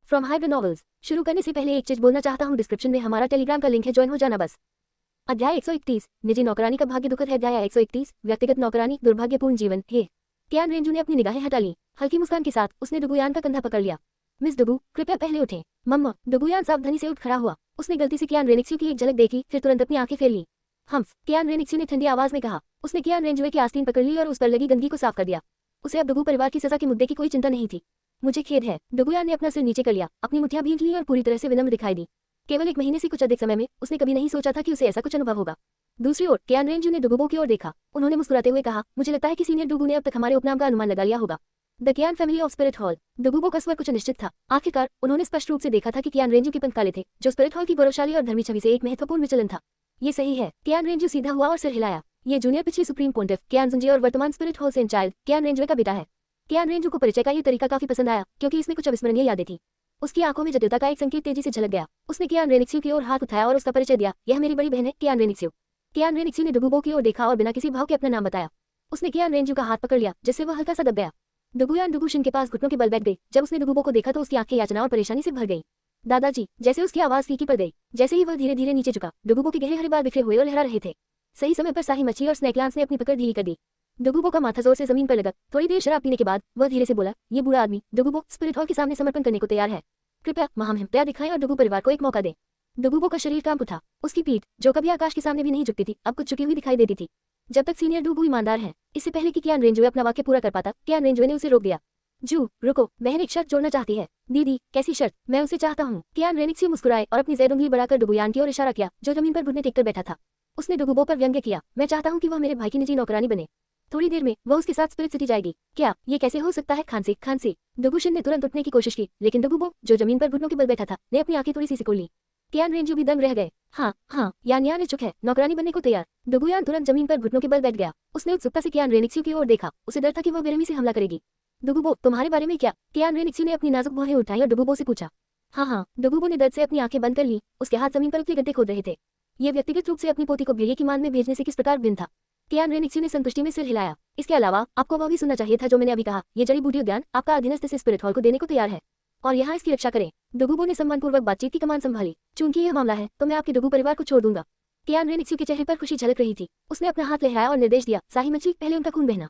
From hybrid novels. शुरू करने से पहले एक चीज बोलना चाहता हूँ, डिस्क्रिप्शन में हमारा टेलीग्राम का लिंक है, ज्वाइन हो जाना बस। अध्याय 131, निजी नौकरानी का भाग्य दुखद है। अध्याय 131, व्यक्तिगत नौकरानी, दुर्भाग्यपूर्ण जीवन। हे कियान रेंजू ने अपनी निगाहें हटा ली। हल्की मुस्कान के साथ उसने डुगुयान का कंधा पकड़ लिया। मिस डुगु, कृपया पहले उठें। मम्मा। डुगुयान सावधानी से उठ खड़ा हुआ। उसने गलती से कियान रेनिक्स्यू की एक झलक देखी, फिर तुरंत अपनी आंखें फेर ली। हम्फ, कियान रेनिक्स्यू ने ठंडी आवाज में कहा। उसने कियान रेंजुए की आस्तीन पकड़ ली और उस पर लगी गंदगी को साफ कर दिया। उसे अब डुगु परिवार की सजा के मुद्दे की कोई चिंता नहीं थी। मुझे खेद है। डुगुयान ने अपना सिर नीचे कर लिया, अपनी मुठ्ठियां भींच ली और पूरी तरह से विनम्र दिखाई दी। केवल 1 महीने से कुछ अधिक समय में उसने कभी नहीं सोचा था कि उसे ऐसा कुछ अनुभव होगा। दूसरी ओर कियान रेंजू ने डुगुबो की ओर देखा। उन्होंने मुस्कुराते हुए कहा, मुझे लगता है कि सीनियर डुगु ने अब तक हमारे उपनाम का अनुमान लगा लिया होगा, the Qian family of spirit hall. Dugu Bo का स्वर कुछ अनिश्चित था। आखिरकार उन्होंने स्पष्ट रूप से देखा था कि कियान रेंजू के पंख काले थे, जो स्पिरिट हॉल की गौरवशाली और धर्मी छवि से एक महत्वपूर्ण विचलन था। ये सही है। कियान रेंजू सीधा हुआ और सिर हिलाया। ये जूनियर पिछली सुप्रीम पोंटिफ कियान जुंजी और वर्तमान स्पिरिट हॉल सेंट चाइल्ड कियान रेंजुए का बेटा है। कियान रेंजू को परिचय का ये तरीका काफी पसंद आया, क्योंकि इसमें कुछ अविस्मरणीय यादें थी। उसकी आंखों में जटिलता का एक संकेत तेजी से झलक गया। उसने कियान रेनिक्स्यू की ओर हाथ उठाया और उसका परिचय दिया। यह मेरी बड़ी बहन है, कियान रेनिक्स्यू। कियान रेनिक्स्यू ने डुगुबो की ओर देखा और बिना किसी भाव के अपना नाम बताया। उसने कियान रेंजू का हाथ पकड़ लिया, जिससे वह हल्का सा दब गया। डुगुयान डुगुशिन के पास घुटनों के बल बैठ गई। जब उसने डुगुबो को देखा तो उसकी आंखें याचना और परेशानी से भर गई। दादाजी। जैसे उसकी आवाज फीकी पड़ गई। जैसे ही वह धीरे धीरे नीचे झुका, डुगुबो के गहरे हरे बाल बिखरे हुए और लहरा रहे थे। सही समय पर साही मच्छी और स्नैकलांस ने अपनी पकड़ धीरी कर दी। डुगुबो का माथा जोर से जमीन पर लगा। थोड़ी देर शराब पीने के बाद वह धीरे से बोला, ये बूढ़ा आदमी डुगुबो स्पिरिट हॉल के सामने समर्पण करने को तैयार है। कृपया महामहिमता दिखाएं और डुगु परिवार को एक मौका दें। डुगुबो का शरीर कांप उठा। उसकी पीठ, जो कभी आकाश के सामने भी नहीं झुकती थी, अब कुछ झुकी हुई दिखाई देती थी। जब तक सीनियर डुगु ईमानदार है। इससे पहले कि कियान रेंजुए अपना वाक्य पूरा कर पाता, कियान रेंजुए ने उसे रोक दिया। जू, रुको, बहन एक शर्त जोड़ना चाहती है। दीदी, कैसी शर्त? मैं उसे चाहता हूँ। कियान रेनिक्स्यू मुस्कुराए और अपनी ज़ैद उंगली बढ़ाकर डुगुयान की ओर इशारा किया, जो जमीन पर घुटने टेककर बैठा था। उसने डुगुबो पर व्यंग्य किया, मैं चाहता हूँ कि वह मेरे भाई की निजी नौकरानी बने। थोड़ी देर में वह उसके साथ स्पिरिट सिटी जाएगी। क्या ये कैसे हो सकता है? खांसी। डुगुशिन ने तुरंत उठने की कोशिश की, लेकिन डुगुबो, जो जमीन पर घुटनों के बल बैठा था, ने अपनी आंखें थोड़ी सी सिकोड़ ली। कियान रेंजू भी दंग रह गए। हाँ, यान इच्छुक है, नौकरानी बनने को तैयार। डुगुयान तुरंत जमीन पर घुटनों के बल बैठ गया। उसने उत्सुकता से कियान रेनिक्स्यू की ओर देखा। उसे डर था कि वह बेरहमी से हमला करेगी। डुगुबो, तुम्हारे बारे में क्या? कियान रेनिक्स्यू ने अपनी नाजुक भौहें उठाई और डुगुबो से पूछा। हाँ। डुगुबो ने दर्द से अपनी आंखें बंद कर ली। उसके हाथ जमीन पर उतले गड्ढे खोद रहे थे। ये व्यक्तिगत रूप से अपनी पोती को भेड़िए की मान में भेजने से किस प्रकार भिन्न था? कियान रेनिक्स्यू ने संतुष्टि में सिर हिलाया। इसके अलावा आपको वह भी सुनना चाहिए था जो मैंने अभी कहा। ये जड़ी बूटी उद्यान आपका अधीनस्थ इस स्पिरिट हॉल को देने को तैयार है, और यहाँ इसकी रक्षा करें। डुगुबो ने सम्मानपूर्वक बातचीत की कमान संभाली। चूंकि यह मामला है तो मैं आपके डुगु परिवार को छोड़ दूंगा। कियान रेनिक्स्यू के चेहरे पर खुशी झलक रही थी। उसने अपना हाथ लहराया और निर्देश दिया, साही मछली, पहले उनका खून बहना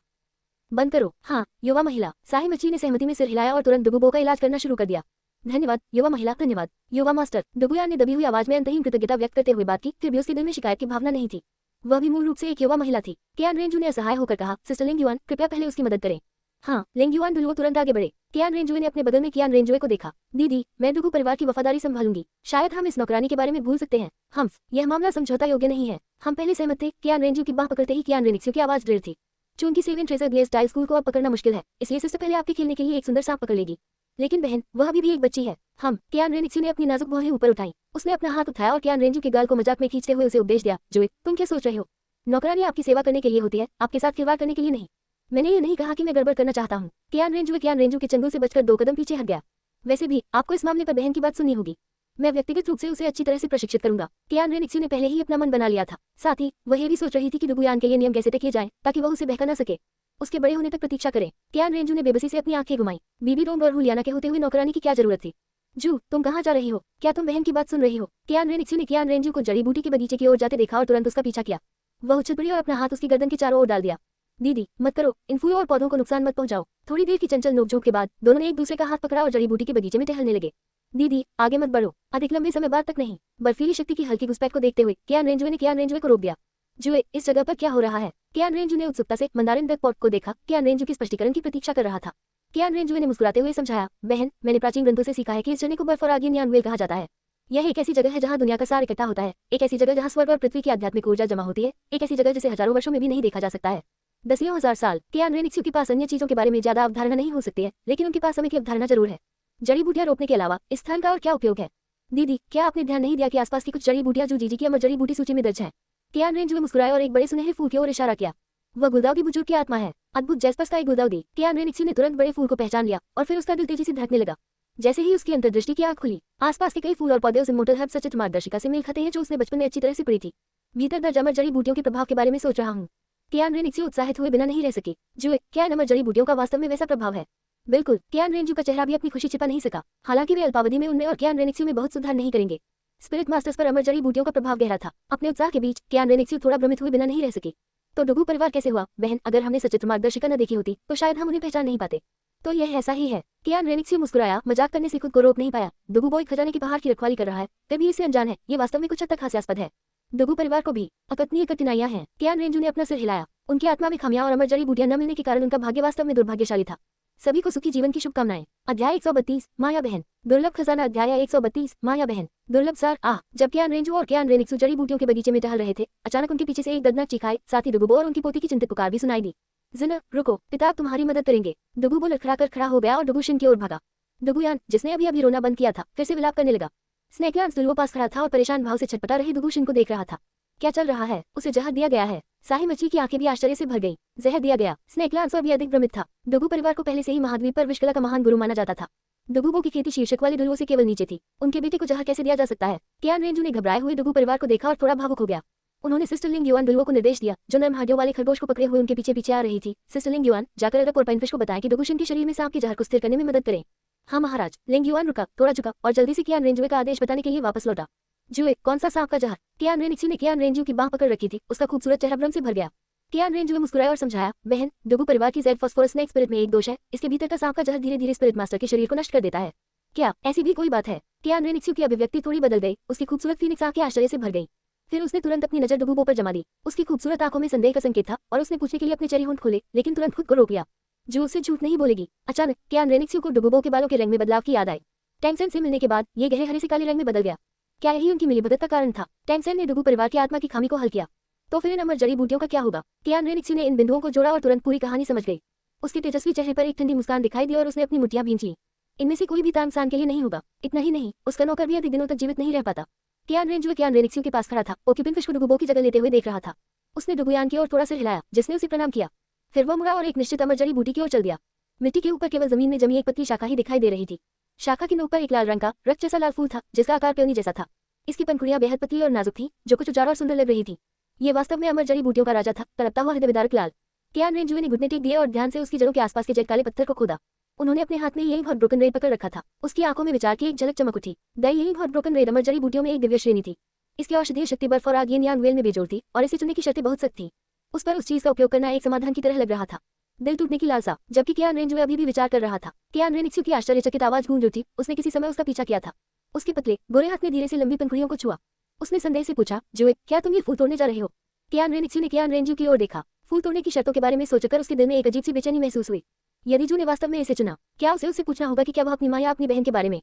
बंद करो। हाँ, युवा महिला। साही मछली ने सहमति में सिर हिलाया और तुरंत डुगुबो का इलाज करना शुरू कर दिया। धन्यवाद युवा महिला, धन्यवाद युवा मास्टर। डुगुयान ने दबी हुई आवाज में अंतहीन कृतज्ञता व्यक्त करते हुए बात की, फिर भी उसके दिल में शिकायत की भावना नहीं थी। वह भी मूल रूप से एक युवा महिला थी। कियान रेंजू ने असहाय होकर कहा, सिस्टर लिंगयुआन, कृपया पहले उसकी मदद करें। हाँ, लिंगयुआन डुलुओ तुरंत आगे बढ़े। कियान रेंजुए ने अपने बगल में कियान रेंजुए को देखा। दीदी, मैं डुगु परिवार की वफादारी संभालूंगी। शायद हम इस नौकरानी के बारे में भूल सकते हैं। यह मामला समझौता योग्य नहीं है। हम पहले सहमत थे। कियान रेंजू की बाह पकड़ते ही कियान रेनिक्स्यू की आवाज दृढ़ थी। चूंकि सेवियन ट्रेजर ग्लेज टाइल स्कूल को अब पकड़ना मुश्किल है, इसलिए सिस्टर पहले आपके खेलने के लिए एक सुंदर सांप पकड़ लेगी। लेकिन बहन, वह अभी भी एक बच्ची है। कियान रेनिक्स्यू ने अपनी नाजुक भौहें ऊपर उठाई। उसने अपना हाथ उठाया और कियान रेंजू के गाल को मजाक में खींचते हुए उसे उपदेश दिया, जोए, तुम क्या सोच रहे हो? नौकरानी आपकी सेवा करने के लिए होती है, आपके साथ खिलवाड़ करने के लिए नहीं। मैंने ये नहीं कहा कि मैं गड़बड़ करना चाहता हूँ। कियान रेंजू के चंगुल से बचकर 2 कदम पीछे हट गया। वैसे भी आपको इस मामले पर बहन की बात सुननी होगी। मैं व्यक्तिगत रूप से उसे अच्छी तरह से प्रशिक्षित करूंगा। कियान रेनिक्स्यू ने पहले ही अपना मन बना लिया था। साथ ही वह ये भी सोच रही थी कि डुगुयान के लिए नियम कैसे तय किए जाएं, ताकि वह उसे बहका न सके। उसके बड़े होने तक प्रतीक्षा करें। कियान रेंजू ने बेबसी से अपनी आंखें घुमाई। बीबी रोंग और हुलियाना के होते हुए नौकरानी की क्या जरूरत थी? जू, तुम कहाँ जा रही हो? क्या तुम बहन की बात सुन रही हो? कियान रेनिक्स्यू ने कियान रेंजू को जड़ी बूटी के बगीचे की ओर जाते देखा और तुरंत उसका पीछा किया। वह उछल पड़ी और अपना हाथ उसकी गर्दन के चारों ओर डाल दिया। दीदी, मत करो, इन फूलों और पौधों को नुकसान मत पहुंचाओ। थोड़ी देर की चंचल नोकझोंक के बाद दोनों ने एक दूसरे का हाथ पकड़ा और जड़ी बूटी के बगीचे में टहलने लगे। दीदी, आगे मत बढ़ो, अधिक लंबे समय बाद तक नहीं। बर्फीली शक्ति की हल्की घुसपैठ को देखते हुए कियान रेंजुए को रोक दिया। जुए, इस जगह पर क्या हो रहा है? कियान रेंजू ने उत्सुकता से मंदारिन डक पॉट को देखा। कियान रेंजू की स्पष्टीकरण की प्रतीक्षा कर रहा था। कियान रेंजुए ने मुस्कुराते हुए समझाया, बहन, मैंने प्राचीन ग्रंथों से सीखा है कि इस झरने को बर्फ और आगिन यानवेल कहा जाता है। यह एक ऐसी जगह है जहाँ दुनिया का सार इकट्ठा होता है, एक ऐसी जगह जहाँ स्वर्ग और पृथ्वी की आध्यात्मिक ऊर्जा जमा होती है, एक ऐसी जगह जिसे हजारों वर्षों में भी नहीं देखा जा सकता है। दसियों हजार साल। कियान रेनिक्स्यू के पास अन्य चीजों के बारे में ज्यादा अवधारणा नहीं हो सकती है, लेकिन उनके पास समय की अवधारणा जरूर है। जड़ी बूटियां रोपने के अलावा इस स्थान का और क्या उपयोग है? दीदी, क्या आपने ध्यान नहीं दिया कि आसपास की कुछ जड़ी बूटियां जो जीजी की अमर जड़ी बूटी सूची में दर्ज है? कियान रेंजुए मुस्कुराए और एक बड़े सुनहरे फूल की ओर इशारा किया। वह गुलदाउदी बुजुर्ग की आत्मा है, अद्भुत जैस्पर्स का एक गुलदाउदी। कियान रेनिक्स्यू ने तुरंत बड़े फूल को पहचान लिया और फिर उसका दिल तेजी से धड़कने लगा। जैसे ही उसकी अंतर्दृष्टि की आंख खुली, आसपास के कई फूल और पौधे उस इमोर्टल हर्ब सचित मार्गदर्शिका से मेल खाते हैं जो उसने बचपन में अच्छी तरह से पढ़ी थी। भीतर दर्ज अमर जड़ी बूटियों के प्रभाव के बारे में सोच रहा हूँ। कियान रेनिक्स्यू उत्साहित हुए बिना नहीं रह सकी। जुए, क्या इन अमर जड़ी बूटियों का वास्तव में वैसा प्रभाव है बिल्कुल, कियान रेंजू का चेहरा भी अपनी खुशी छिपा नहीं सका। हालांकि वे अल्पावधि में उनमें और कियान रेनिक्सियो में बहुत सुधार नहीं करेंगे। स्पिरिट मास्टर्स पर अमर जड़ी बूटियों का प्रभाव गहरा था। अपने उत्साह के बीच कियान रेनिक्सियो थोड़ा भ्रमित हुए बिना नहीं रह सके। तो डुगू परिवार कैसे हुआ? बहन, अगर हमने सचित्र मार्गदर्शिका न देखी होती तो शायद हम उन्हें पहचान नहीं पाते। तो यह ऐसा ही है। कियान रेनिक्सियो मुस्कुराया, मजाक करने से खुद को रोक नहीं पाया। डुगू बॉय खजाने की पहाड़ की रखवाली कर रहा है, तभी इससे अनजान है। ये वास्तव में कुछ हद तक हास्यास्पद है। डुगू परिवार को भी अकथनीय कठिनाइयां हैं। कियान रेंजू ने अपना सिर हिलाया। उनकी आत्मा में खामियां और अमर जड़ी बूटियां न मिलने के कारण उनका भाग्य वास्तव में दुर्भाग्यशाली था। सभी को सुखी जीवन की शुभकामनाएं। अध्याय 132 माया बहन। दुर्लभ खजाना। अध्याय 132 माया बहन। दुर्लभ सार। जब कियान रेंजू और कियान रेनिक्सू जड़ी बूटियों के बगीचे में टहल रहे थे, अचानक उनके पीछे से एक दर्दनाक चीख आई। साथ ही डुगुबो और उनकी पोती की चिंतित पुकार भी सुनाई दी। जिन, रुको, पिता तुम्हारी मदद करेंगे। डुगुबो लड़खड़ाकर खड़ा हो गया और डुगुशिन की ओर भागा। डुगुयान, जिसने अभी अभी रोना बंद किया था, फिर से विलाप करने लगा। स्नेकलांस दुलुओ पास खड़ा था और परेशान भाव से छटपटा रहे डुगुशिन को देख रहा था। क्या चल रहा है? उसे जहर दिया गया है। साही मछली की आंखें भी आश्चर्य से भर गईं। जहर दिया गया? स्नेकलांस और भी अधिक भ्रमित था। डुगू परिवार को पहले से ही महाद्वीप पर विषकला का महान गुरु माना जाता था। डुगुबो की खेती शीर्षक वाली दुलुओं से केवल नीचे थी। उनके बेटे को जहर कैसे दिया जा सकता है? कियान रेंजू ने घबराए हुए डुगू परिवार को देखा और थोड़ा भावुक हो गया। उन्होंने सिस्टर लिंग युआन दुलुओं को निर्देश दिया, जो नर्म हड्डियों वाले खरगोश को पकड़े हुए उनके पीछे पीछे आ रही थी। सिस्टर लिंग युआन, जाकर अरब और पाइनफिश को बताएं कि डुगुशिन के शरीर में सांप के जहर को स्थिर करने में मदद करें। हाँ महाराज। लिंग युआन रुका, थोड़ा झुका और जल्दी से कियान रेंजुए का आदेश बताने के लिए वापस लौटा। जुए, कौन सा सांप का जहर? कियान रेनिक्सी ने कियान रेंजू की बांह पकड़ रखी थी। उसका खूबसूरत चेहरा भ्रम से भर गया। कियान रेंजू मुस्कुराया और समझाया, बहन, डुगू परिवार की जेड फॉस्फोरस स्नेक स्पिरिट में एक दोष है। इसके भीतर का सांप का जहर धीरे धीरे स्पिरिट मास्टर के शरीर को नष्ट कर देता है। क्या ऐसी भी कोई बात है? कियान रेनिक्सी की अभिव्यक्ति थोड़ी बदल गई। उसकी खूबसूरत फीनिक्स आंखें आश्चर्य से भर गई। फिर उसने तुरंत अपनी नजर डुगुबो पर जमा दी। उसकी खूबसूरत आंखों में संदेह का संकेत था और उसने पूछने के लिए अपने चेहरे होंठ खोले, लेकिन तुरंत खुद को रोक लिया। जो उससे झूठ नहीं बोलेगी। अचानक कियान रेनिक्सी को डुगुबो के बालों के रंग में बदलाव की याद आई। टैंगसेन से मिलने के बाद ये गहरे हरे से काले रंग में बदल गया। क्या यही उनकी मिलीभगत का कारण था? टैंगसेन ने डुगू परिवार की आत्मा की खामी को हल किया। तो फिर इन अमर जड़ी बूटियों का क्या होगा? कियान रेनिक्सी ने इन बिंदुओं को जोड़ा और तुरंत पूरी कहानी समझ गई। उसके तेजस्वी चेहरे पर एक ठंडी मुस्कान दिखाई दी और उसने अपनी मुठ्ठियां भींच लीं। इनमें से कोई भी तानसान के लिए नहीं होगा। इतना ही नहीं, उसका नौकर भी अधिक दिनों तक जीवित नहीं रह पाता। कियान रेंजू कियान रेनिक्सी के पास खड़ा था। ओक्यूपिन फिश को डुगुबो की जगह लेते हुए देख रहा था। उसने डुगुयान की ओर थोड़ा सिर हिलाया, जिसने उसे प्रणाम किया। फिर वह मुड़ा और एक निश्चित अमर जड़ी बूटी की ओर चल दिया। मिट्टी के ऊपर केवल जमीन में जमी एक पतली शाखा ही दिखाई दे रही थी। शाखा की नोक पर एक लाल रंग का रक्त जैसा लाल फूल था, जिसका आकार पेवनी जैसा था। इसकी पंखुड़ियां बेहद पतली और नाजुक थी, जो कुछ उजाड़ और सुंदर लग रही थी। ये वास्तव में अमर जड़ी बूटियों का राजा था, तड़पता हुआ हृदय विदारक लाल। कियान रेंजू ने घुटने टेक दिए और ध्यान से उसकी जड़ों के आसपास के जेड काले पत्थर को खोदा। उन्होंने अपने हाथ में यंग हॉट ब्रोकन रेड पकड़ रखा था। उसकी आंखों में विचार की एक झलक चमक उठी। The young hot broken red अमर जड़ी बूटियों में एक दिव्य श्रेणी थी। इसकी औषधीय शक्ति बर्फ और आग यिन यांग वेल में बेजोड़ थी और इसे चुनने की शर्तें बहुत सख्त थी। उस पर उस चीज का उपयोग करना एक समाधान की तरह लग रहा था। दिल टूटने की लालसा। जबकि कियान रेंजू अभी भी विचार कर रहा था। कियान रेनिक्सी की आश्चर्यचकित आवाज गूंज उठी। उसने किसी समय उसका पीछा किया था। उसके पतले गोरे हाथ ने धीरे से लंबी पंखुड़ियों को छुआ। उसने संदेह से पूछा, जुए, क्या तुम ये फूल तोड़ने जा रहे हो? कियान रेनिक्सी ने कियान रेंजू की ओर देखा। फूल तोड़ने की शर्तों के बारे में सोचकर उसके दिल में एक अजीब सी बेचैनी महसूस हुई। यदि जू ने वास्तव में इसे चुना, क्या उसे उससे पूछना होगा कि क्या वह अपनी माँ या अपनी बहन के बारे में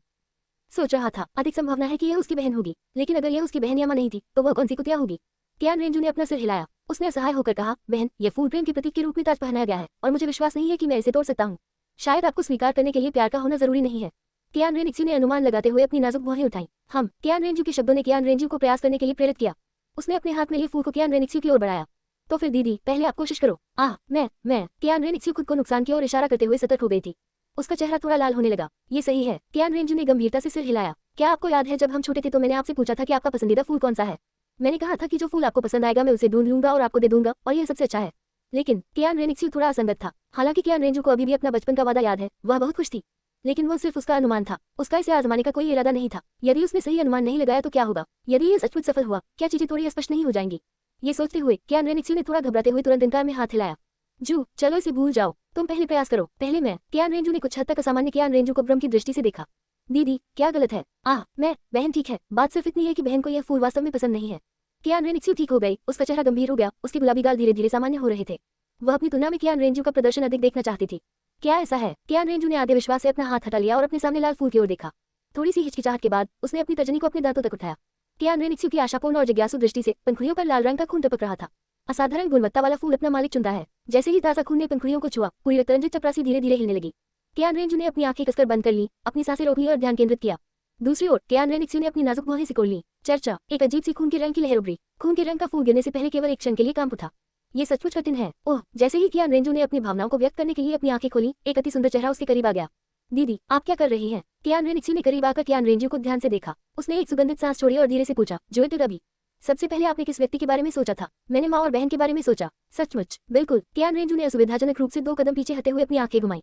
सोच रहा था? अधिक संभावना है कि यह उसकी बहन होगी, लेकिन अगर यह उसकी बहन या माँ नहीं थी, तो वह कौन सी कुतिया होगी? कियान रेंजू ने अपना सिर हिलाया। उसने असहाय होकर कहा, बहन, यह फूल प्रेम के प्रतीक के रूप में ताज पहनाया गया है और मुझे विश्वास नहीं है कि मैं इसे तोड़ सकता हूँ। शायद आपको स्वीकार करने के लिए प्यार का होना जरूरी नहीं है। कियान रेनिक्सी ने अनुमान लगाते हुए अपनी नाजुक भौहें उठाई। कियान रेंजू के शब्दों ने कियान रेंजू को प्रयास करने के लिए प्रेरित किया। उसने अपने हाथ में लिए फूल को कियान रेनिक्सी की ओर बढ़ाया। तो फिर दीदी, पहले आप कोशिश करो। मैं कियान रेनिक्सी खुद को नुकसान की ओर इशारा करते हुए सतर्क हो गई थी। उसका चेहरा थोड़ा लाल होने लगा। ये सही है। कियान रेंजू ने गंभीरता से सिर हिलाया। क्या आपको याद है, जब हम छोटे थे तो मैंने आपसे पूछा था कि आपका पसंदीदा फूल कौन सा है? मैंने कहा था कि जो फूल आपको पसंद आएगा मैं उसे ढूंढ लूंगा और आपको दे दूंगा, और यह सबसे अच्छा है। लेकिन कियान रेनिक्सी थोड़ा असंगत था। हालांकि कियान रेंजू को अभी भी अपना बचपन का वादा याद है। वह बहुत खुश थी, लेकिन वो सिर्फ उसका अनुमान था। उसका इसे आजमाने का कोई इरादा नहीं था। यदि उसने सही अनुमान नहीं लगाया तो क्या होगा? यदि ये सचमुच सफल हुआ, क्या चीजें थोड़ी स्पष्ट नहीं हो जाएंगी? ये सोचते हुए कियान रेनिक्सी ने थोड़ा घबराते हुए तुरंत इनकार में हाथ हिलाया। जू, चलो इसे भूल जाओ। तुम पहले प्रयास करो। पहले मैं। कियान रेंजू ने कुछ हद तक असामान्य कियान रेंजू को भ्रम की दृष्टि से देखा। दीदी, क्या गलत है? मैं। बहन, ठीक है। बात सिर्फ इतनी है कि बहन को यह फूल वास्तव में पसंद नहीं है। कियान रेनिक्सी ठीक हो गई। उसका चेहरा गंभीर हो गया। उसके गुलाबी गाल धीरे धीरे सामान्य हो रहे थे। वह अपनी तुलना में कियान रेंजू का प्रदर्शन अधिक देखना चाहती थी। क्या ऐसा है? कियान रेंजू ने आधे विश्वास से अपना हाथ हटा लिया और अपने सामने लाल फूल की ओर देखा। थोड़ी सी हिचकिचाहट के बाद उसने अपनी तर्जनी को अपने दांतों तक उठाया। कियान रेनिक्सी की आशापूर्ण और जिज्ञासु दृष्टि से पंखुड़ियों पर लाल रंग का खून टपक रहा था। असाधारण गुणवत्ता वाला फूल अपना मालिक चुनता है। जैसे ही ताजा खून ने पंखुड़ियों को छुआ, पूरी रक्तरंजित चपरासी धीरे धीरे हिलने लगी। कियान रेंजू ने अपनी आंखें कसकर बंद कर ली, अपनी सांसें रोक ली और ध्यान केंद्रित किया। दूसरी ओर कियान रेनिक्सी ने अपनी नाजुक भौहें सिकोड़ ली। चर्चा। एक अजीब सी खून के रंग की लहर उभरी। खून के रंग का फूल गिरने से पहले केवल एक क्षण के लिए कांप उठा। ये सचमुच कठिन है। ओह! जैसे ही कियान रेंजू ने अपनी भावनाओं को व्यक्त करने के लिए अपनी आंखें खोली, एक अति सुंदर चेहरा उसके करीब आ गया। दीदी, आप क्या कर रही हैं? कियान रेनिक्सी ने करीब आकर कियान रेंजू को ध्यान से देखा। उसने एक सुगंधित सांस छोड़ी और धीरे से पूछा, जो अभी सबसे पहले आपने किस व्यक्ति के बारे में सोचा था? मैंने माँ और बहन के बारे में सोचा। सचमुच? बिल्कुल। कियान रेंजू ने असुविधाजनक रूप से 2 कदम पीछे हटे हुए अपनी आंखें घुमाई।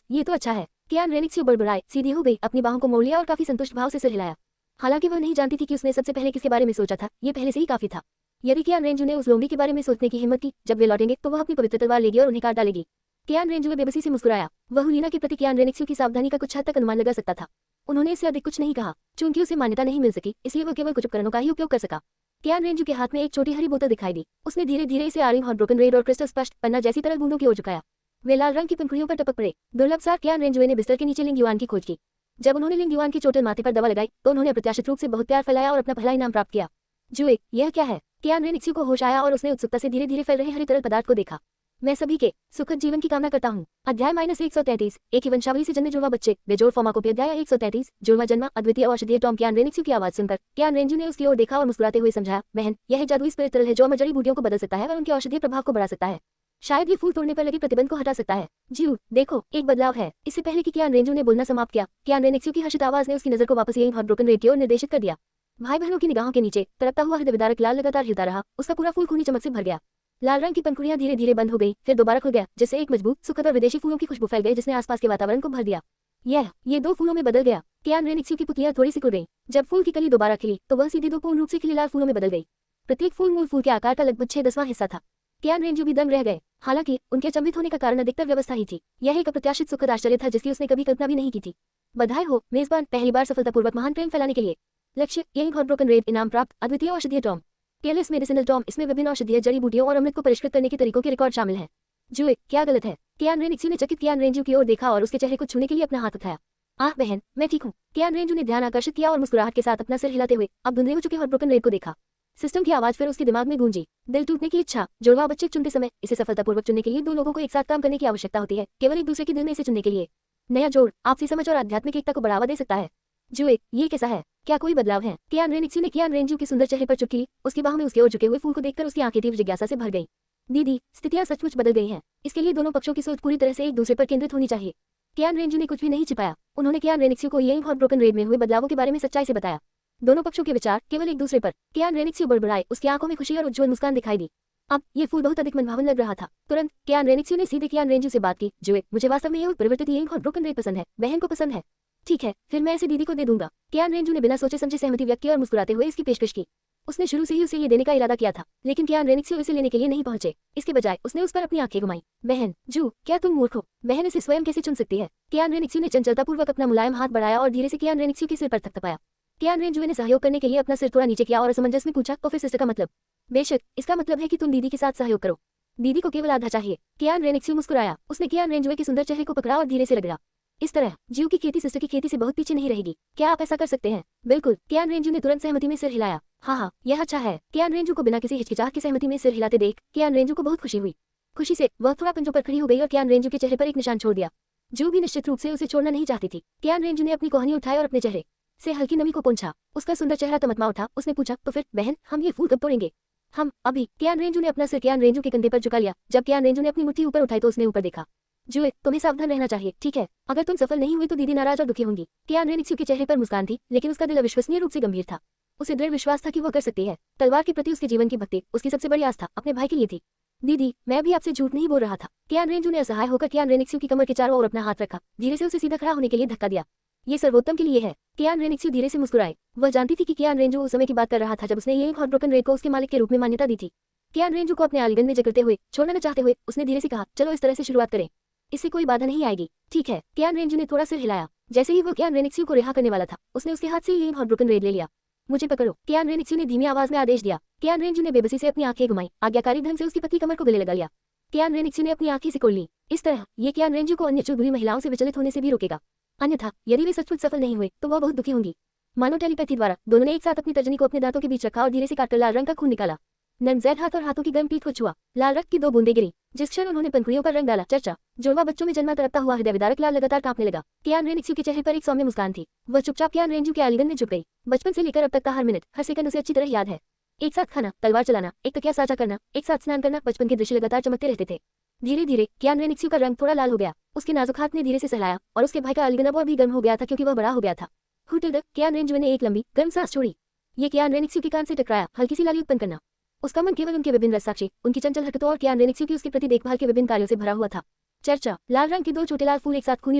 ये तो अच्छा है। कियान रेनिक्सियो बड़बड़ाए, सीधी हो गई, अपनी बाहों को मोड़ लिया और काफी संतुष्ट भाव से सिर हिलाया। हालांकि वह नहीं जानती थी कि उसने सबसे पहले किसके बारे में सोचा था, ये पहले से ही काफी था। यदि कियान रेंजू ने उस लोमड़ी के बारे में सोचने की हिम्मत की, जब वे लौटेंगे तो वह अपनी पवित्र तलवार लेगी और उन्हें काट डालेगी। कियान रेंजू बेबसी से मुस्कुराया। वह हुलीना के प्रति कियान रेनिक्सियो की सावधानी का कुछ हद तक अनुमान लगा सकता था। उन्होंने इससे अधिक कुछ नहीं कहा। चूंकि उसे मान्यता नहीं मिल सकी, इसलिए वह केवल कुछ उपकरणों का ही उपयोग कर सका। कियान रेंजू के हाथ में एक छोटी हरी बोतल दिखाई दी। उसने धीरे धीरे इसे आरिंग हॉट ब्रोकन रेड और क्रिस्टल स्पष्ट पन्ना जैसी तरल बूंदों की ओर झुकाया। वे लाल रंग की पंखुड़ियों पर टपक पड़े। दुर्लभ सार कियान रेंजुए ने बिस्तर के नीचे लिंग युआन की खोज की। जब उन्होंने लिंग युआन की चोटिल माथे पर दवा लगाई तो उन्होंने अप्रत्याशित रूप से बहुत प्यार फैलाया और अपना पहला इनाम प्राप्त किया। जुए, यह क्या है? कियान रेनिक्सियो को होश आया और उसने उत्सुकता से धीरे धीरे फैल रहे हरे तरल पदार्थ को देखा। मैं सभी के सुखद जीवन की कामना करता हूँ। अध्याय -133, एक ही वंशावली से जन्मे जुड़वा बच्चे, बेजोड़ फॉर्माकोपी। अध्याय 133, जुड़वा जन्मा, अद्वितीय औषधीय टॉम। कियान रेनिक्सियो की आवाज सुनकर कियान रेंजू ने उसकी ओर देखा और मुस्कुराते हुए समझाया, बहन, यह जादुई स्पिरिट तरल है जो अमर जड़ी बूटियों को बदल सकता है और उनके औषधीय प्रभाव को बढ़ा सकता है। शायद ये फूल तोड़ने पर लगे प्रतिबंध को हटा सकता है। जी देखो, एक बदलाव है। इससे पहले कि कियान रेंजू ने बोलना समाप्त किया, कियान रेनिक्सियो की हर्षित आवाज ने उसकी नजर को वापस यही हॉट ब्रोकन रेड की ओर निर्देशित कर दिया। भाई बहनों की निगाहों के नीचे तड़पता हुआ हृदय विदारक लाल लगातार हिलता रहा। उसका पूरा फूल खूनी चमक से भर गया। लाल रंग की पंखुड़ियां धीरे धीरे बंद हो गई, फिर दोबारा खुल गया, जिससे एक मजबूत, सुखद और विदेशी फूलों की खुशबू फैल गई जिसने आसपास के वातावरण को भर दिया। ये 2 फूलों में बदल गया। कियान रेनिक्सियो की पुतलियां थोड़ी सी खुल गईं। जब फूल की कली दोबारा खिली तो वह सीधी 2 पूर्ण रूप से खिली लाल फूलों में बदल गई। प्रत्येक फूल मूल फूल के आकार का लगभग 6/10वां हिस्सा था। कियान रेंजू भी दंग रह गए। हालांकि उनके अचंभित होने का कारण अधिकतर व्यवस्था ही थी। यह एक अप्रत्याशित सुखद आश्चर्य था जिसकी उसने कभी कल्पना भी नहीं की थी। बधाई हो मेजबान, पहली बार सफलतापूर्वक महान प्रेम फैलाने के लिए। लक्ष्य, यही हॉट ब्रोकन रेड, इनाम प्राप्त, अद्वितीय औषधीय टॉम, केयरलेस मेडिसिनल टॉम। इसमें विभिन्न औषधीय जड़ी बूटियों और अमृत को परिष्कृत करने के तरीकों के रिकॉर्ड शामिल हैं। जुए, क्या गलत है? कियान रेनिक्सियो ने चकित कियान रेंजू की ओर देखा और उसके चेहरे को छूने के लिए अपना हाथ उठाया। आह बहन, मैं ठीक हूँ। कियान रेंजू ने ध्यान आकर्षित किया और मुस्कुराहट के साथ अपना सिर हिलाते हुए अब धुंधले हो चुके हॉट ब्रोकन रेड को देखा। सिस्टम की आवाज फिर उसके दिमाग में गूंजी। दिल टूटने की इच्छा। जुड़वा बच्चे चुनते समय इसे सफलतापूर्वक चुनने के लिए 2 लोगों को एक साथ काम करने की आवश्यकता होती है, केवल एक दूसरे के दिल में इसे चुनने के लिए। नया जोड़ आपसी समझ और आध्यात्मिक एकता को बढ़ावा दे सकता है। जुए, ये कैसा है? क्या कोई बदलाव है? कियान रेनिक्सियो ने कियान रेंजू के सुंदर चेहरे पर चुपकी ली। उसकी बाहों में उसके ओर झुके हुए फूल को देखकर उसकी आंखें तीव्र जिज्ञासा से भर गईं। दीदी, स्थितियां सचमुच बदल गई हैं। इसके लिए दोनों पक्षों की सोच पूरी तरह से एक दूसरे पर केंद्रित होनी चाहिए। कियान रेंजू ने कुछ भी नहीं छिपाया। उन्होंने कियान रेनिक्सियो को यही हॉट ब्रोकन रेड में हुए बदलावों के बारे में सच्चाई से बताया। दोनों पक्षों के विचार केवल एक दूसरे पर। कियान रेनिक्सियो बड़बड़ाए, उसकी आंखों में खुशी और उज्ज्वल मुस्कान दिखाई दी। अब ये फूल बहुत अधिक मनभावन लग रहा था। तुरंत कियान रेनिक्सियो ने सीधे कियान रेंजू से बात की, जुए, मुझे वास्तव में यह परिवर्तित यही हॉट ब्रोकन रेड पसंद है। बहन को पसंद है। ठीक है, फिर मैं इसे दीदी को दे दूंगा। कियान रेंजू ने बिना सोचे समझे सहमति व्यक्त की और मुस्कुराते हुए इसकी पेशकश की। उसने शुरू से ही उसे ये देने का इरादा किया था, लेकिन कियान रेनिक्सियो इसे लेने के लिए नहीं पहुंचे। इसके बजाय उसने उस पर अपनी आंखें घुमाई। बहन, जू, क्या तुम मूर्ख हो? बहन इसे स्वयं कैसे चुन सकती है? कियान रेनिक्सियो ने चंचलतापूर्वक अपना मुलायम हाथ बढ़ाया और धीरे से कियान रेनिक्सियो के सिर पर थपथपाया। कियान रेंजू ने सहयोग करने के लिए अपना सिर थोड़ा नीचे किया और असमंजस में पूछा, तो फिर सिस्टर का मतलब? बेशक, इसका मतलब है कि तुम दीदी के साथ सहयोग करो। दीदी को केवल आधा चाहिए। कियान रेनिक्सियो मुस्कुराया। उसने कियान रेंजुए के सुंदर चेहरे को पकड़ा और धीरे से रगड़ा। इस तरह जीव की खेती सिस्टर की खेती से बहुत पीछे नहीं रहेगी। क्या आप ऐसा कर सकते हैं? बिल्कुल। कियान रेंजू ने तुरंत सहमति में सिर हिलाया। हाँ, यह अच्छा है। कियान रेंजू को बिना किसी हिचकिचाहट की सहमति में सिर हिलाते देख कियान रेंजू को बहुत खुशी हुई। खुशी से वह थोड़ा पंजों पर खड़ी हो गई और कियान रेंजू के चेहरे पर एक निशान छोड़ दिया। जो भी निश्चित रूप से उसे छोड़ना नहीं चाहती थी। कियान रेंजू ने अपनी कोहनी उठाई और अपने चेहरे से हल्की नमी को पोंछा। उसका सुंदर चेहरा तमतमा उठा। उसने पूछा, तो फिर बहन, हम ये फूल कब तोड़ेंगे? हम अभी। कियान रेंजू ने अपना सिर कियान रेंजू के कंधे पर झुका लिया। जब कियान रेंजू ने अपनी मुट्ठी ऊपर उठाई तो उसने ऊपर देखा। जुए, तुम्हें सावधान रहना चाहिए, ठीक है? अगर तुम सफल नहीं हुए तो दीदी नाराज और दुखी होंगी। कियान रेनिक्सियो के चेहरे पर मुस्कान थी, लेकिन उसका दिल अविश्वसनीय रूप से गंभीर था। उसे दृढ़ विश्वास था कि वह कर सकती है। तलवार के प्रति उसके जीवन की भक्ति उसकी सबसे बड़ी आस्था अपने भाई के लिए थी। दीदी, मैं भी आपसे झूठ नहीं बोल रहा था। कियान रेंजू ने असहाय होकर कियान रेनिक्सियो की कमर के चारों ओर अपना हाथ रखा, धीरे से उसे सीधा खड़ा होने के लिए धक्का दिया। ये सर्वोत्तम के लिए है। कियान रेनिक्सियो धीरे से मुस्कुराए। वह जानती थी कि कियान रेंजू उस समय की बात कर रहा था जब उसने ये हॉट ब्रोकन रेड को उसके मालिक के रूप में मान्यता दी थी। कियान रेंजू को अपने आलिंगन में जकड़ते हुए छोड़ना न चाहते हुए उसने धीरे से कहा, चलो इस तरह से शुरुआत करें। इससे कोई बाधा नहीं आएगी, ठीक है? कियान रेंजू ने थोड़ा सिर हिलाया। जैसे ही वो कियान रेनिक्सियो को रिहा करने वाला था, उसने उसके हाथ से ये हॉट ब्रोकन रेड ले लिया। मुझे पकड़ो, कियान रेनिक्सियो ने धीमी आवाज में आदेश दिया। कियान रेंजू ने बेबसी से अपनी आंखें घुमाई, आज्ञाकारी ढंग से उसकी पतली कमर को गले लगा लिया। कियान रेनिक्सियो ने अपनी आंखें सिकोड़ ली। इस तरह ये कियान रेंजू को अन्य बुरी महिलाओं से विचलित होने से भी रोकेगा। अन्यथा यदि वे सचमुच सफल नहीं हुए तो वह बहुत दुखी होंगी। मानो टेलीपैथी द्वारा दोनों ने एक साथ अपनी तर्जनी को अपने दांतों के बीच रखा और धीरे से काटकर लाल रंग का खून निकाला। नमजैद हाथ और हाथों की गर्म पीठ को छुआ। लाल रक्त की 2 बूंदें गिरी। जिस क्षण उन्होंने पंखुड़ियों पर रंग डाला, चर्चा जुड़वा बच्चों में जन्मा तड़पता हुआ हृदय विदारक लाल लगातार कांपने लगा। कियान रेनिक्सियो के चेहरे पर एक सौम्य मुस्कान थी। वह चुपचाप कियान रेंजू के आलिंगन में झुक गई। बचपन से लेकर अब तक का हर मिनट, हर सेकंड उसे अच्छी तरह याद है। एक साथ खाना, तलवार चलाना, एक तकिया साझा करना, एक साथ स्नान करना, बचपन के दृश्य लगातार चमकते रहते थे। धीरे धीरे कियान रेनिक्सियो का रंग थोड़ा लाल हो गया। उसके नाजुक हाथ ने धीरे से सहलाया और उसके भाई का आलिंगन अब और भी गर्म हो गया था क्योंकि वह बड़ा हो गया था। हुटिल्ड, कियान रेंजू ने एक लंबी गर्म सांस छोड़ी। ये कियान रेनिक्सियो के कान से टकराया, हल्की सी लाली उत्पन्न करना। उसका मन केवल उनके विभिन्न रस साक्षी, उनकी चंचल हरकतों और कियान रेनिक्सियो की उसके प्रति देखभाल के विभिन्न कार्यों से भरा हुआ था। चर्चा। लाल रंग के दो छोटे लाल फूल एक साथ खूनी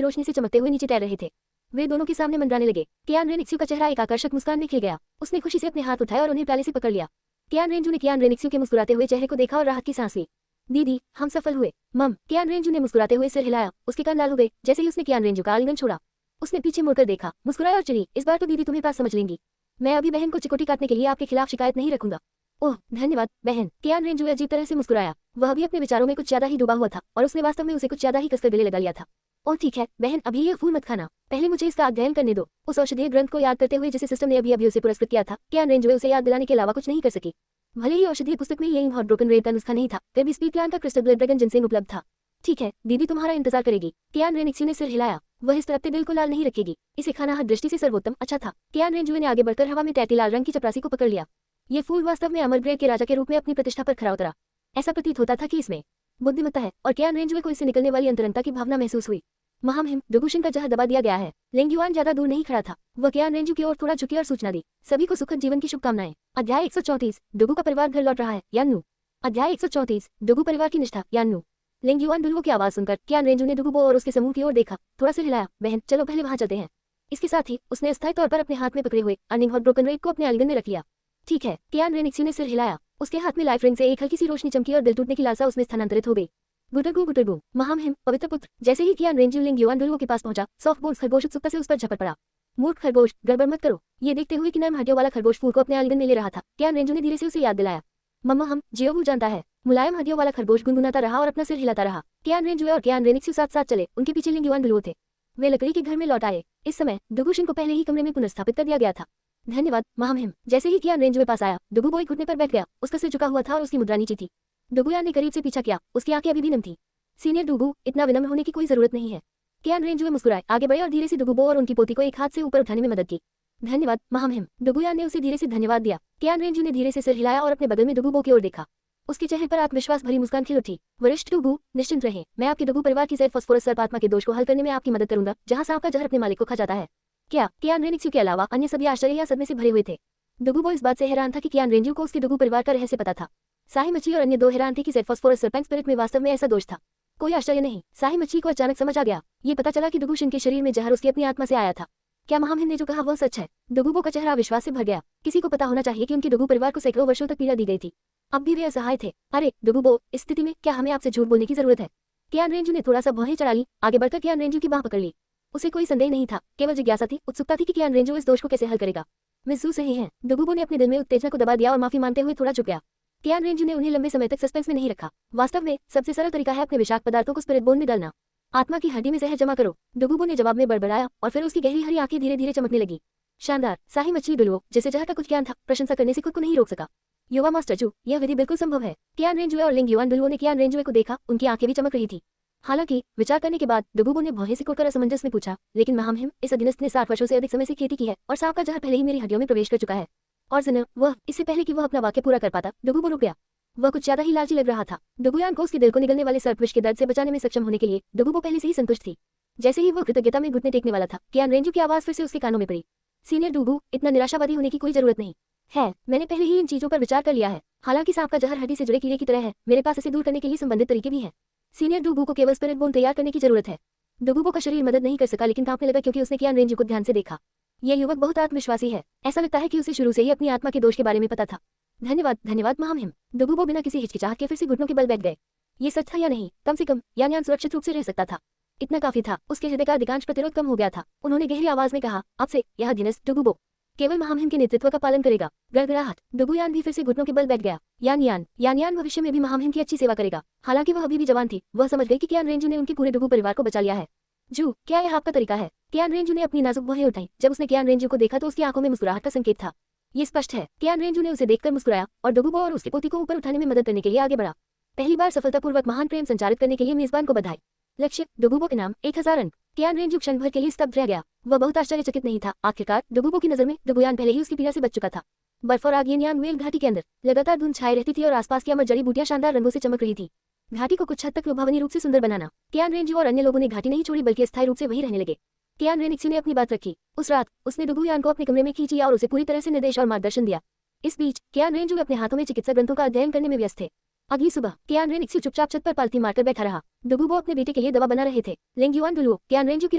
रोशनी से चमकते हुए नीचे तैर रहे थे। वे दोनों के सामने मंडराने लगे। कियान रेनिक्सियो का चेहरा एक आकर्षक मुस्कान में खिल गया। उसने खुशी से अपने हाथ उठाए और उन्हें प्याले से पकड़ लिया। कियान रेंजू ने कियान रेनिक्सियो के मुस्कुराते हुए चेहरे को देखा और राहत की सांस ली। दीदी, हम सफल हुए। मम, कियान रेंजू ने मुस्कुराते हुए सिर हिलाया। उसके कान लाल हो गए जैसे ही उसने कियान रेंजू का आलिंगन छोड़ा। उसने पीछे मुड़कर देखा, मुस्कुराया और चली। इस बार तो दीदी तुम्हें पास समझ लेंगी। मैं अभी बहन को चिकोटी काटने के लिए आपके खिलाफ शिकायत नहीं रखूंगा। ओह धन्यवाद बहन। कियान रेंजू अजीब तरह से मुस्कुराया। वह भी अपने विचारों में कुछ ज्यादा ही डूबा हुआ था और उसने वास्तव में उसे कुछ ज्यादा ही कसकर गले लगा लिया था। ओह ठीक है बहन, अभी ये फूल मत खाना, पहले मुझे इसका अध्ययन करने दो। उस औषधीय ग्रंथ को याद करते हुए जिसे सिस्टम ने अभी उसे पुरस्कृत किया था, कियान रेंजू उसे याद दिलाने के अलावा कुछ नहीं कर सकी। भले ही औषधीय पुस्तक में ये हॉट ब्रोकन रेड का नुस्खा नहीं था, फिर भी स्पीड प्लान का क्रिस्टल ब्लड ड्रैगन जिनसेंग उपलब्ध था। ठीक है दीदी, तुम्हारा इंतजार करेगी। कियान रेनिक्सियो ने सिर हिलाया। वह इस तड़पते दिल को लाल नहीं रखेगी। इसे खाना हर दृष्टि से सर्वोत्तम अच्छा था। कियान रेंजू ने आगे बढ़कर हवा में तैरती लाल रंग की चपरासी को पकड़ लिया। ये फूल वास्तव में अमर ग्रेड के राजा के रूप में अपनी प्रतिष्ठा पर खरा उतरा। ऐसा प्रतीत होता था कि इसमें बुद्धिमत्ता है और कियान रेंजू को इससे निकलने वाली अंतरंगता की भावना महसूस हुई। महामहिम, डुगुशिन का जहर दबा दिया गया है। लेंग युआन ज्यादा दूर नहीं खड़ा था। वह कियान रेंजू की ओर थोड़ा झुकी और सूचना दी। सभी को सुखद जीवन की शुभकामनाएं। अध्याय 134, डुगु का परिवार घर लौट रहा है, यान्नु। अध्याय 134, डुगु परिवार की निष्ठा, यान्नु। लेंग युआन दुलुओं की आवाज सुनकर कियान रेंजू ने डुगुबो और उसके समूह की ओर देखा, थोड़ा सिर हिलाया। बहन चलो पहले वहां चलते हैं। इसके साथ ही उसने अस्थायी तौर पर अपने हाथ में पकड़े हुए अर्निंग हॉट ब्रोकन रेड को अपने आलिंगन में रख लिया। ठीक है, कियान रेनिक्सियो ने सिर हिलाया। उसके हाथ में लाइफ रिंग से एक हल्की सी रोशनी चमकी और दिल टूटने की लालसा उसमें स्थानांतरित हो गई। गुटरगु महामहिम, पवित्र पुत्र। जैसे ही कियान रेंजू लिंग युआन दुलुओं के पास पहुंचा, सॉफ्ट बोन्स खरगोश उत्सुकता से उस पर झपट पड़ा। मूर्ख खरगोश, गड़बड़ मत करो। ये देखते हुए कि नर्म हड्डियों वाला खरगोश फूल को अपने आलिंगन में ले रहा था, कियान रेंजू ने धीरे से उसे याद दिलाया। मम्मा, हम जियोवू जानता है। मुलायम हड्डियों वाला खरगोश गुनगुनाता रहा और अपना सिर हिलाता रहा। कियान रेंजू और कियान रेनिक्सियो साथ साथ चले। उनके पीछे लिंग युआन दुलुओ थे। वे लकड़ी के घर में लौट आए। इस समय डुगुशिन को पहले ही कमरे में पुनर्स्थापित कर दिया गया था। धन्यवाद महामहिम। जैसे ही कियान रेंजू के पास आया, डुगुबो एक घुटने पर बैठ गया। उसका सिर झुका हुआ था और उसकी मुद्रा नीची थी। डुगुयान ने करीब से पीछा किया। उसकी आंखें अभी भी नम थी। सीनियर डुगु, इतना विनम्र होने की कोई जरूरत नहीं है। कियान रेंजू मुस्कुराए, आगे बढ़े और धीरे से डुगुबो और उनकी पोती को एक हाथ से ऊपर उठाने में मदद की। धन्यवाद महामहिम। डुगुयान ने उसे धीरे से धन्यवाद दिया। कियान रेंजू ने धीरे से सिर हिलाया और अपने बगल में डुगुबो की ओर देखा। उसके चेहरे पर आत्मविश्वास भरी मुस्कान खिल उठी। वरिष्ठ डुगु, निश्चिंत रहे, मैं आपके डुगु परिवार की ज़ेड फॉस्फोरस सर्प आत्मा के दोष को हल करने में आपकी मदद करूंगा, जहां सांप का जहर अपने मालिक को खा जाता है। क्या कियान रेनिक्सियो के अलावा अन्य सभी आश्चर्य या सदमे से भरे हुए थे। डुगुबो इस बात से हैरान था कि कियान रेंजू को उसके डुगु परिवार का रहस्य पता था। साही मछली और अन्य दो हैरान थे कि ज़ेड फॉस्फोरस सर्पेंट स्पिरिट में वास्तव में ऐसा दोष था। कोई आश्चर्य नहीं, साही मछली को अचानक समझ आ गया। ये पता चला कि डुगुशिन के शरीर में जहर उसकी अपनी आत्मा से आया था। क्या महामहिम ने जो कहा वह सच है? डुगुबो का चेहरा विश्वास से भर गया। किसी को पता होना चाहिए कि उनके डुगु परिवार को सैकड़ों वर्षों तक पीड़ा दी गई थी। अब भी वे असहाय थे। अरे डुगुबो, इस स्थिति में क्या हमें आपसे झूठ बोलने की जरूरत है? कियान रेंजू ने थोड़ा सा भौहें चढ़ा ली। आगे बढ़कर कियान रेंजू की बाह पकड़ ली। उसे कोई संदेह नहीं था, केवल जिज्ञासा थी, उत्सुकता थी कि कियान रेंजू इस दोष को कैसे हल करेगा। मिज़ू सही हैं। डुगुबो ने अपने दिल में उत्तेजना को दबा दिया और माफी मांगते हुए थोड़ा झुक गया। कियान रेंजू ने उन्हें लंबे समय तक सस्पेंस में नहीं रखा। वास्तव में सबसे सरल तरीका है अपने विषाक्त पदार्थों को स्पिरिट बोन में डालना। आत्मा की हड्डी में जहर जमा करो। डुगुबो ने जवाब में बड़बड़ाया और फिर उसकी गहरी हरी आंखें धीरे धीरे चमकने लगी। शानदार। साही मछली डुलुओ, जिसे जहर का कुछ ज्ञान था, प्रशंसा करने से खुद को नहीं रोक सका। युवा मास्टर जू, यह विधि बिल्कुल संभव है। कियान रेंजू और लिंग युआन दुलुओ ने कियान रेंजू को देखा, उनकी आंखें भी चमक रही थी। हालांकि विचार करने के बाद डुगुबो ने भौहें सिकोड़कर असमंजस में पूछा, लेकिन महामहिम, इस अधीनस्थ ने 60 वर्षों से अधिक समय से खेती की है और सांप का जहर पहले ही मेरी हड्डियों में प्रवेश कर चुका है। और जन वह, इससे पहले कि वह अपना वाक्य पूरा कर पाता, डुगुबो रुक गया। वह कुछ ज्यादा ही लालची लग रहा था। डुगुयान को उसके दिल को निगलने वाले सर्प विष के दर्द से बचाने में सक्षम होने के लिए डुगुबो पहले से ही संतुष्ट थी। जैसे ही वह कृतज्ञता में घुटने टेकने वाला था, कियान रेंजू की आवाज फिर से उसके कानों में पड़ी। सीनियर डुगु, इतना निराशावादी होने की कोई जरूरत नहीं है। मैंने पहले ही इन चीजों पर विचार कर लिया है। हालांकि सांप का जहर हड्डी से जुड़े कीड़े की तरह है, मेरे पास इसे दूर करने के लिए संबंधित तरीके भी हैं। सीनियर डुगु को केवल स्पिरिट बोन तैयार करने की जरूरत है। डुगुबो का शरीर मदद नहीं कर सका, लेकिन कांपने लगा क्योंकि उसने कियान रेंजू को ध्यान से देखा। यह युवक बहुत आत्मविश्वासी है। ऐसा लगता है कि उसे शुरू से ही अपनी आत्मा के दोष के बारे में पता था। धन्यवाद महामहिम। डुगुबो बिना किसी हिचकिचाहट के फिर से घुटनों के बल बैठ गए। ये सच था या नहीं? कम से कम यान सुरक्षित रूप से रह सकता था। इतना काफी था। उसके हृदय का अधिकांश प्रतिरोध कम हो गया था। उन्होंने गहरी आवाज में कहा, अब से यह अधीनस्थ डुगुबो केवल महामहिम के नेतृत्व का पालन करेगा। गड़गड़ाहट। डुगुयान भी फिर से घुटनों के बल बैठ गया। यान भविष्य में भी महामहिम की अच्छी सेवा करेगा। हालांकि वह अभी भी जवान थी। वह समझ गई कि कियान रेंजू ने उनके पूरे डुगु परिवार को बचा लिया है। जू, क्या यह आपका तरीका है? कियान रेंजू ने अपनी नाजुक भौहें उठाई। जब उसने कियान रेंजू को देखा तो उसकी आंखों में मुस्कुराहट का संकेत था। ये स्पष्ट है। कियान रेंजू ने उसे देखकर मुस्कुराया और डुगुबो और उसकी पोती को ऊपर उठाने में मदद करने के लिए आगे बढ़ा। पहली बार सफलतापूर्वक महान प्रेम संचारित करने के लिए मेजबान को बधाई। लक्ष्य, डुगुबो के नाम 1000 अंक। कियान रेंजू क्षण भर के लिए स्तब्ध रह गया। वह बहुत आश्चर्यचकित नहीं था। आखिरकार डुगुबो की नजर में डुगुयान पहले ही उसकी पीड़ा से बच चुका था। बर्फ और आग यान वेल घाटी के अंदर लगातार धुंध छाई रहती थी और आसपास की अमर जड़ी बूटियां शानदार रंगों से चमक रही थी। घाटी को कुछ हद तक लुभावनी रूप से सुंदर बनाना। कियान रेंजू और अन्य लोगों ने घाटी नहीं छोड़ी, बल्कि अस्थायी रूप से वहीं रहने लगे। कियान रेनिक्सियो ने अपनी बात रखी। उस रात उसने डुगुयान को अपने कमरे में खींच लिया और उसे पूरी तरह से निर्देश और मार्गदर्शन दिया। इस बीच कियान रेंजू अपने हाथों में चिकित्सा ग्रंथों का अध्ययन करने में व्यस्त थे। अगली सुबह कियान रेनिक्सू चुपचाप छत पर पालथी मारकर बैठा रहा। डुगुबो अपने बेटे के लिए दवा बना रहे थे। लेंगयुआन डुलुओ कियान रेंजू की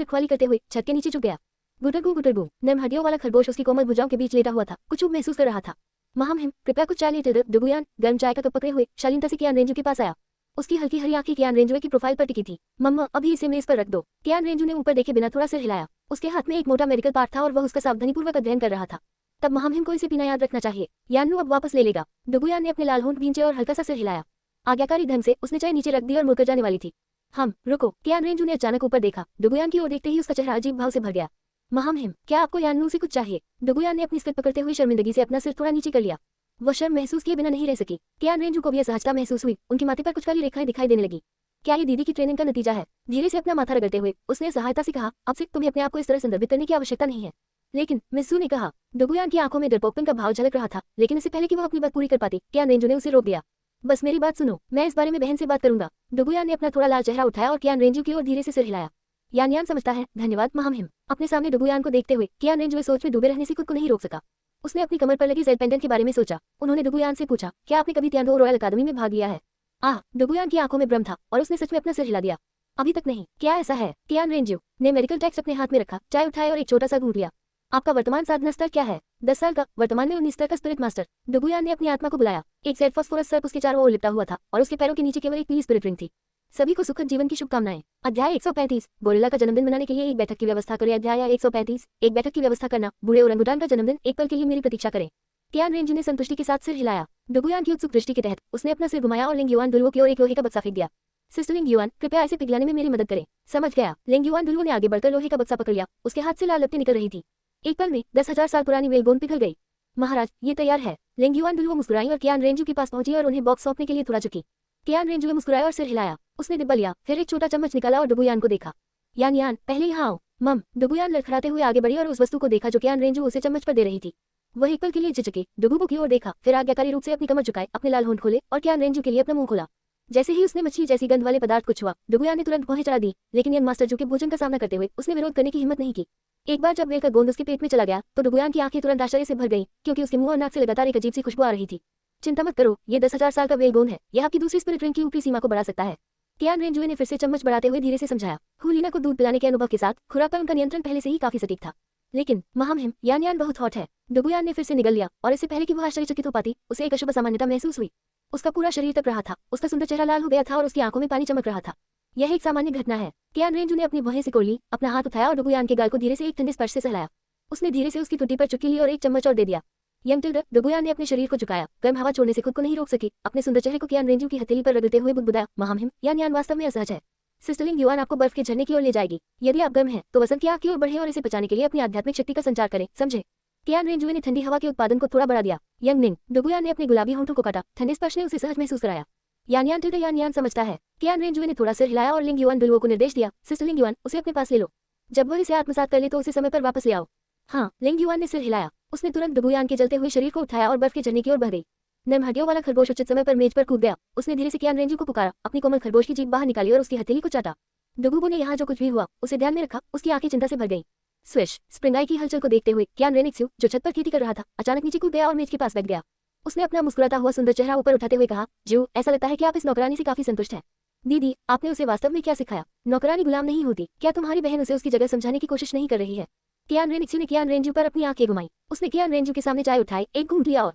रखवाली करते हुए छत के नीचे झुक गया। गुटरगू नम हड्डियों वाला खरगोश उसकी कोमल भुजाओं के बीच लेटा हुआ था, कुछ ऊब महसूस कर रहा था। महामहिम कृपया कुछ चाय लेते। डुगुयान गर्म चाय का कप पकड़े हुए शालीनता से कियान रेंजू के पास आया। उसकी हल्की हरी आंखें कियान रेंजू की प्रोफाइल पर टिकी थी। मम्मा अभी इसे मेज पर रख दो। कियान रेंजू ने ऊपर देखे बिना थोड़ा सिर हिलाया। उसके हाथ में एक मोटा मेडिकल पार्ट था और वह उसका सावधानीपूर्वक अध्ययन कर रहा था। तब महामहिम को इसे पीना याद रखना चाहिए, यान्नू अब वापस ले लेगा। डुगुयान ने अपने लाल होंठ भींचे और हल्का सा सिर हिलाया। आज्ञाकारी ढंग से उसने चाय नीचे रख दी और मुड़कर जाने वाली थी। हम रुको। कियान रेंजू ने अचानक ऊपर देखा। डुगुयान की ओर देखते ही उसका चेहरा अजीब भाव से भर गया। महामहिम क्या आपको यान्नू से कुछ चाहिए? डुगुयान ने अपनी स्कर्ट पकड़ते हुए शर्मिंदगी से अपना सिर थोड़ा नीचे कर लिया। वह शर्म महसूस किए बिना नहीं रह सकी। कियान रेंजू को भी असहजता महसूस हुई। उनकी माथे पर कुछ काली रेखाएं दिखाई देने लगी। क्या ये दीदी की ट्रेनिंग का नतीजा है? धीरे से अपना माथा रगड़ते हुए उसने सहायता से कहा, अब से तुम्हें अपने आप को इस तरह संदर्भित करने की आवश्यकता नहीं है। लेकिन मिस्सू ने कहा। डुगुयान की आंखों में डरपोकपन का भाव झलक रहा था, लेकिन इससे पहले कि वह अपनी बात पूरी कर पाती कियान रेंजू ने उसे रोक दिया। बस मेरी बात सुनो, मैं इस बारे में बहन से बात करूंगा। डुगुयान ने अपना थोड़ा लाल चेहरा उठाया और कियान रेंजू की ओर धीरे से सिर हिलाया। यान समझता है, धन्यवाद महामहिम। अपने सामने डुगुयान को देखते हुए कियान रेंजू सोच में डूबे रहने से खुद को नहीं रोक सका। उसने अपनी कमर पर लगी जेड पेंडेंट के बारे में सोचा। उन्होंने डुगुयान से पूछा, क्या आपने कभी तियानडो रॉयल अकादमी में भाग लिया है? डुगुयान की आंखों में भ्रम था और उसने सच में अपना सिर हिला दिया। अभी तक नहीं। क्या ऐसा है? कियान रेंजू ने मेडिकल टेक्स्ट अपने हाथ में रखा, चाय उठाया और एक छोटा सा घूंट लिया। आपका वर्तमान साधना स्तर क्या है? 10 साल का। वर्तमान में 19 स्तर का स्पिरिट मास्टर। डुगुयान ने अपनी आत्मा को बुलाया। एक सेट फास्फोरस सर्प उसके चारों ओर लिपटा हुआ था और उसके पैरों के नीचे केवल एक पीली स्पिरिट रिंग थी। सभी को सुखद जीवन की शुभकामनाएं। अध्याय 135 गोरिल्ला का जन्मदिन मनाने के लिए एक बैठक की व्यवस्था करें। अध्याय 135 एक बैठक की व्यवस्था करना। बूढ़े ओरंगुटान का जन्मदिन, एक पल के लिए मेरी प्रतीक्षा करें। कियान रेंजू ने संतुष्टि के साथ सिर हिलाया। डुगुयान की उत्सुक दृष्टि के तहत उसने अपना सिर घुमाया और लिंगयुआन डुलुओ की ओर एक लोहे का बक्सा फेंक दिया। सिस्टर लिंगयुआन कृपया इसे पिघलाने में मेरी मदद करें। समझ गया। लिंगयुआन डुलुओ ने आगे बढ़कर लोहे का बक्सा पकड़ लिया। उसके हाथ से लाल लपटें निकल रही थी। एक पल में 10,000 साल पुरानी वेलगोन पिघल गई। महाराज ये तैयार है। लिंगयुआन डुलुओ मुस्कुराई और कियान रेंजू के पास पहुंची और उन्हें बॉक्स सौंपने के लिए थोड़ा झुकी। कियान रेंजू ने मुस्कुराया और सिर हिलाया। उसने डिब्बा लिया, फिर एक छोटा चम्मच निकाला और डुगुयान को देखा। यान पहले यहाँ आओ। मम। डुगुयान लड़खड़ाते हुए आगे बढ़ी और उस वस्तु को देखा जो कियान रेंजू उसे चम्मच पर दे रही थी। वह एक पल के लिए झिझके, डुगुबो की ओर देखा, फिर आज्ञाकारी रूप से अपनी कमर झुकाए, अपने लाल होंठ खोले और कियान रेंजू के लिए अपना मुंह खोला। जैसे ही उसने मछली जैसी गंध वाले पदार्थ को छुआ, डुगुयान ने तुरंत भौहें चढ़ा दी, लेकिन यन मास्टर जू के भोजन का सामना करते हुए उसने विरोध करने की हिम्मत नहीं की। एक बार जब वेल का गोंद उसके पेट में चला गया तो डुगुयान की आंखें तुरंत आश्चर्य से भर गईं, क्योंकि उसके मुंह और नाक से लगातार एक अजीब सी खुशबू आ रही थी। चिंता मत करो, ये 10,000 साल का वेल गोंद है। यह आपकी दूसरी स्पिरिट रिंग की ऊपरी सीमा को बढ़ा सकता है। कियान रेंजू ने फिर से चम्मच बढ़ाते हुए धीरे से समझाया। हुलीना को दूध पिलाने के अनुभव के साथ खुराक पर उनका नियंत्रण पहले से ही काफी सटीक था। लेकिन महामहिम यान बहुत हॉट है। डुगुयान ने फिर से निगल लिया और इससे पहले कि वह आश्चर्यचकित हो पाती, उसे एक अशुभ असामान्यता महसूस हुई। उसका पूरा शरीर तप रहा था, उसका सुंदर चेहरा लाल हो गया था और उसकी आंखों में पानी चमक रहा था। यह एक सामान्य घटना है। कियान रेंजू ने अपनी भौहें सिकोड़ ली, अपना हाथ उठाया और डुगुयान के गाल को धीरे से एक ठंडे स्पर्श से सहलाया। उसने धीरे से उसकी टुटी पर चुटकी ली और एक चम्मच और दे दिया। डुगुयान ने अपने शरीर को झुकाया, गर्म हवा छोड़ने से खुद को नहीं रोक सकी। अपने सुंदर चेहरे को कियान रेंजू की हथेली पर रगड़ते हुए बुदबुदाया, महामहिम यान वास्तव में असहज है। सिस्टर लिंगयुआन आपको बर्फ के झरने की ओर ले जाएगी। यदि आप गर्म हैं तो वसंत की आग की ओर बढ़े और इसे बचाने के लिए अपनी आध्यात्मिक शक्ति का संचार करें, समझे? कियान रेंजू ने ठंडी हवा के उत्पादन को थोड़ा बढ़ा दिया। डुगुयान ने अपने गुलाबी होंठों को काटा, ठंडे स्पर्श ने उसे सहज महसूस कराया। यान समझता है। कियान रेंजू ने थोड़ा सिर हिलाया और लिंगयुआन डुलुओ को निर्देश दिया, सिस्टर लिंगयुआन उसे अपने पास ले लो। जब वह इसे आत्मसात कर ले तो उसे समय पर वापस ले आओ। हाँ। लिंगयुआन ने सिर हिलाया। उसने तुरंत डुगुयान के जलते हुए शरीर को उठाया और बर्फ के झरने की ओर बह गई। नम हड्डियों वाला खरगोश उचित समय पर मेज पर कूद गया। उसने धीरे से कियान रेंजू को पुकारा, अपनी कोमल खरगोश की जीभ बाहर निकाली और उसकी हथेली को चाटा। डुगुबो ने यहाँ जो कुछ भी हुआ उसे ध्यान में रखा, उसकी आंखें चिंता से भर गईं। स्विश। स्प्रिंगाई की हलचल को देखते हुए कियान रेनिक्सू, जो छत पर खेती कर रहा था, अचानक नीचे कूद गया और मेज के पास बैठ गया। उसने अपना मुस्कुराता हुआ सुंदर चेहरा ऊपर उठाते हुए कहा, जू ऐसा लगता है कि आप इस नौकरानी से काफी संतुष्ट हैं। दीदी आपने उसे वास्तव में क्या सिखाया? नौकरानी गुलाम नहीं होती। क्या तुम्हारी बहन उसे उसकी जगह समझाने की कोशिश नहीं कर रही है? कियान रेनिक्सू ने कियान रेंजू पर अपनी आंखें घुमाई। उसने कियान रेंजू के सामने चाय उठाई, एक घूंट लिया और